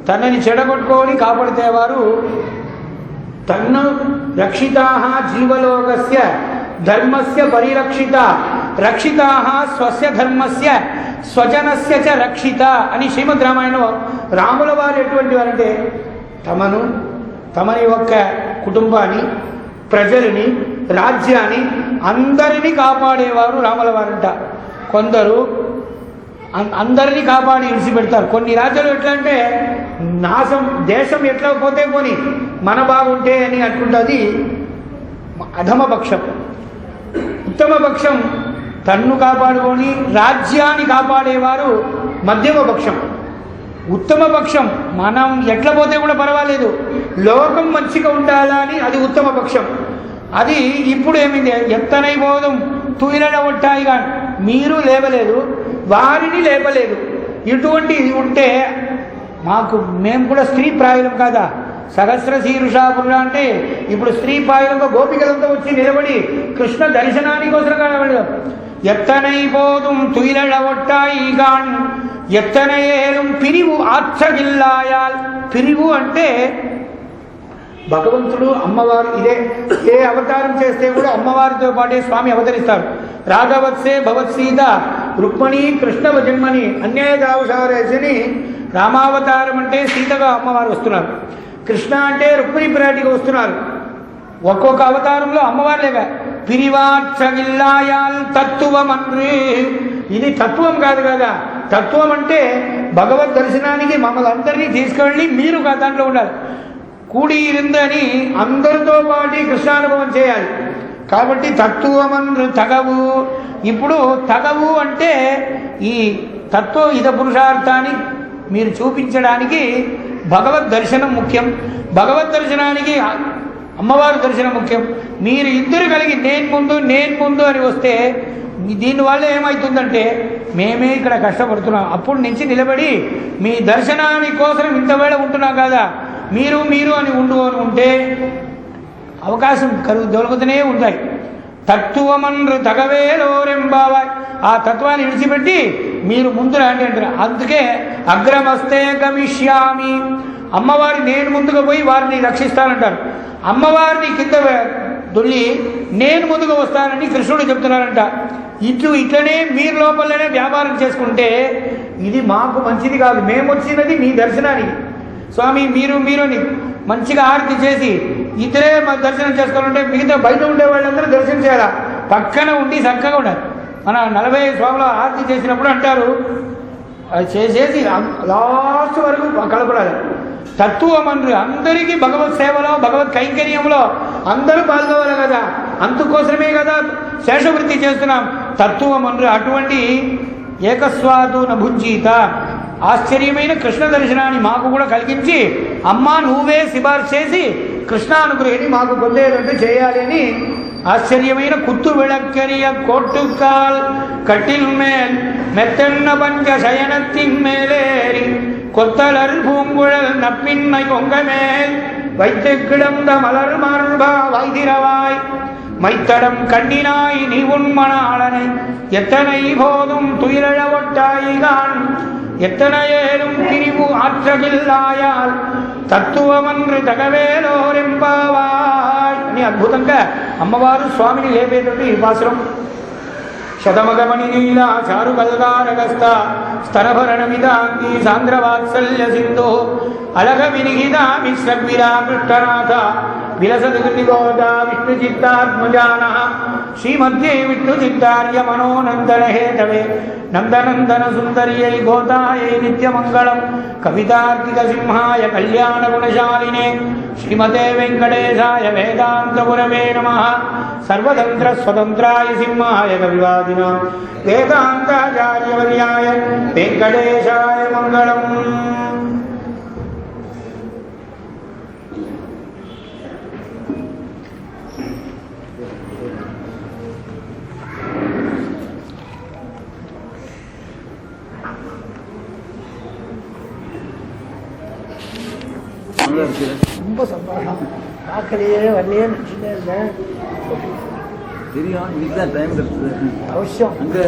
తనని చెడగొట్టుకొని కాపాడితేవారు తన్ను రక్షితా జీవలోకస్య ధర్మస్య పరిరక్షిత రక్షితా స్వస్య ధర్మస్య స్వజనస్య చ రక్షిత అని శ్రీమద్ రామాయణంలో రాముల వారు ఎటువంటి వారంటే తమని యొక్క కుటుంబాన్ని, ప్రజలని, రాజ్యాన్ని అందరినీ కాపాడేవారు రాముల వారంట. కొందరు అందరినీ కాపాడి విడిచిపెడతారు. కొన్ని రాజ్యాలు ఎట్లా అంటే దేశం ఎట్లా పోతే పోని మన బాగుంటే అని అనుకుంటుంది అధమ పక్షం. ఉత్తమ పక్షం తన్ను కాపాడుకొని రాజ్యాన్ని కాపాడేవారు మధ్యమ పక్షం. ఉత్తమ పక్షం మనం ఎట్లా పోతే కూడా పర్వాలేదు, లోకం మంచిగా ఉండాలా అని అది ఉత్తమ పక్షం. అది ఇప్పుడు ఏమింది, ఎత్తనై పోదాం తుయిలడ ఉంటాయి కానీ మీరు లేవలేదు, వారిని లేపలేదు. ఇటువంటి ఉంటే మేము కూడా స్త్రీ ప్రాయులం కాదా. సహస్ర శీర్షాపుర అంటే ఇప్పుడు స్త్రీ ప్రాయులంగా గోపికలంతా వచ్చి నిలబడి కృష్ణ దర్శనాని కోసం కావాలి. ఎత్తనై పోదుం తుయిలడ ఒట్టాయి గాన్ ఎత్తనయేలం పిరివు ఆచ్చగిల్లాయాల్. పిరివు అంటే భగవంతుడు, అమ్మవారు. ఇదే ఏ అవతారం చేస్తే కూడా అమ్మవారితో పాటే స్వామి అవతరిస్తారు. రాఘవత్సే భవత్సీత రుక్మణి కృష్ణవ జన్మని అన్యాయదావసారేసని రామావతారం అంటే సీతగా అమ్మవారు వస్తున్నారు. కృష్ణ అంటే రుక్మిణి పిరాటిగా వస్తున్నారు. ఒక్కొక్క అవతారంలో అమ్మవారులేగా. పిరివాచ్చగిల్లాయాల్ తత్వమన్రు. ఇది తత్వం కాదు కదా. తత్వం అంటే భగవద్ దర్శనానికి మమ్మల్ని అందరినీ తీసుకెళ్ళి మీరు దాంట్లో ఉండాలి. కూడిరిందని అందరితో పాటు కృష్ణానుభవం చేయాలి. కాబట్టి తత్వమన్రు తగవు. ఇప్పుడు తగవు అంటే ఈ తత్వ ఇద పురుషార్థాన్ని మీరు చూపించడానికి భగవద్ దర్శనం ముఖ్యం. భగవద్ దర్శనానికి అమ్మవారి దర్శనం ముఖ్యం. మీరు ఇద్దరు కలిగి నేను ముందు అని వస్తే దీనివల్ల ఏమవుతుందంటే మేమే ఇక్కడ కష్టపడుతున్నాం. అప్పుడు నుంచి నిలబడి మీ దర్శనాని కోసం ఇంతవేళ ఉంటున్నాం కదా, మీరు అని ఉంటే అవకాశం దొరుకుతూనే ఉంటాయి. తత్వమన్రు తగవేలోరెంబావాయ్. ఆ తత్వాన్ని విడిచిపెట్టి మీరు ముందు రండి అంటారు. అందుకే అగ్రమస్తే గమిష్యామి. అమ్మవారి నేను ముందుగా పోయి వారిని రక్షిస్తానంటారు. అమ్మవారిని కింద దొల్లి నేను ముందుగా వస్తానని కృష్ణుడు చెప్తున్నారంట. ఇట్లనే మీరు లోపలనే వ్యాపారం చేసుకుంటే ఇది మాకు మంచిది కాదు. మేము వచ్చినది మీ దర్శనానికి. స్వామి మీరు అని మంచిగా ఆరతి చేసి ఇద్దరే దర్శనం చేసుకోవాలంటే మిగతా బయట ఉండే వాళ్ళందరూ దర్శనం చేయాలా. పక్కన ఉండి చక్కగా ఉండాలి. మన 40 స్వాముల ఆరతి చేసినప్పుడు అంటారు అది చేసేసి లాస్ట్ వరకు కలపడాలి. తత్వమన్రు అందరికీ భగవత్ సేవలో భగవత్ కైంకర్యంలో అందరూ పాల్గొవాలి కదా, అందుకోసమే కదా శేషవృత్తి చేస్తున్నాం. తత్వం అను అటువంటి ఏకస్వాదు నభుంజీత ఆశ్చర్యమైన కృష్ణ దర్శనాన్ని మాకు కూడా కలిగించి, అమ్మా నువ్వే సిఫార్సు చేసి కృష్ణానుగ్రహిని మాకు పొందేదంటే చేయాలి అని ஆச்சரியమైన குத்து விளக்கரிய கோட்டுக்கால் கட்டில் மேல் மெத்தென்ன பஞ்ச சயனத்தின் மேலேறி கொத்தலர் பூங்குழல் நப்பின்மை கொங்க மேல் வைத்து கிடந்த மலர் மார்பா வைதிரவாய் மைத்தடம் கண்ணினாய் நீ உன்மணாளனை எத்தனை போதும் துயிலழ ஒட்டாயிகான் எத்தனையேலும் திரிவு ஆற்றகில்லாயால் తత్వమన్రు తగవేలోరెంపావాయ్ అని అద్భుతంగా అమ్మవారు స్వామిని లేపేటువంటి ఈ పాసురం. శతమగమణి నీల చారు కల్గారగస్త స్తనభరణ విదాంగి సాంద్రవాత్సల్య సింధు అలగ వినిహిత మిశ్రగ్విరా కృష్ణనాథ విలసతి కృతిగోద విష్ణు చిత్తాత్మజాన శ్రీమధ్యే విష్ణు చిత్తార్య మనోనందన హేతవే నందనందన సుందర్యై గోదాయై నిత్యమంగళం కవితార్కిక సింహాయ కళ్యాణ గుణశాలినే శ్రీమతే వెంకటేశాయ వేదాంత గురవే నమః. సర్వతంత్ర స్వతంత్రాయ సింహాయ కవివాదిన వేదాంతాచార్యవర్యాయ వెంకటేశాయ మంగళం. ரொம்ப சந்தோஷம். பார்க்கலையே வரலையே நினச்சிட்டே இருந்தேன். தெரியும், இன்னைக்கு தான் டைம் கிடைச்சது. அவசியம் அங்கே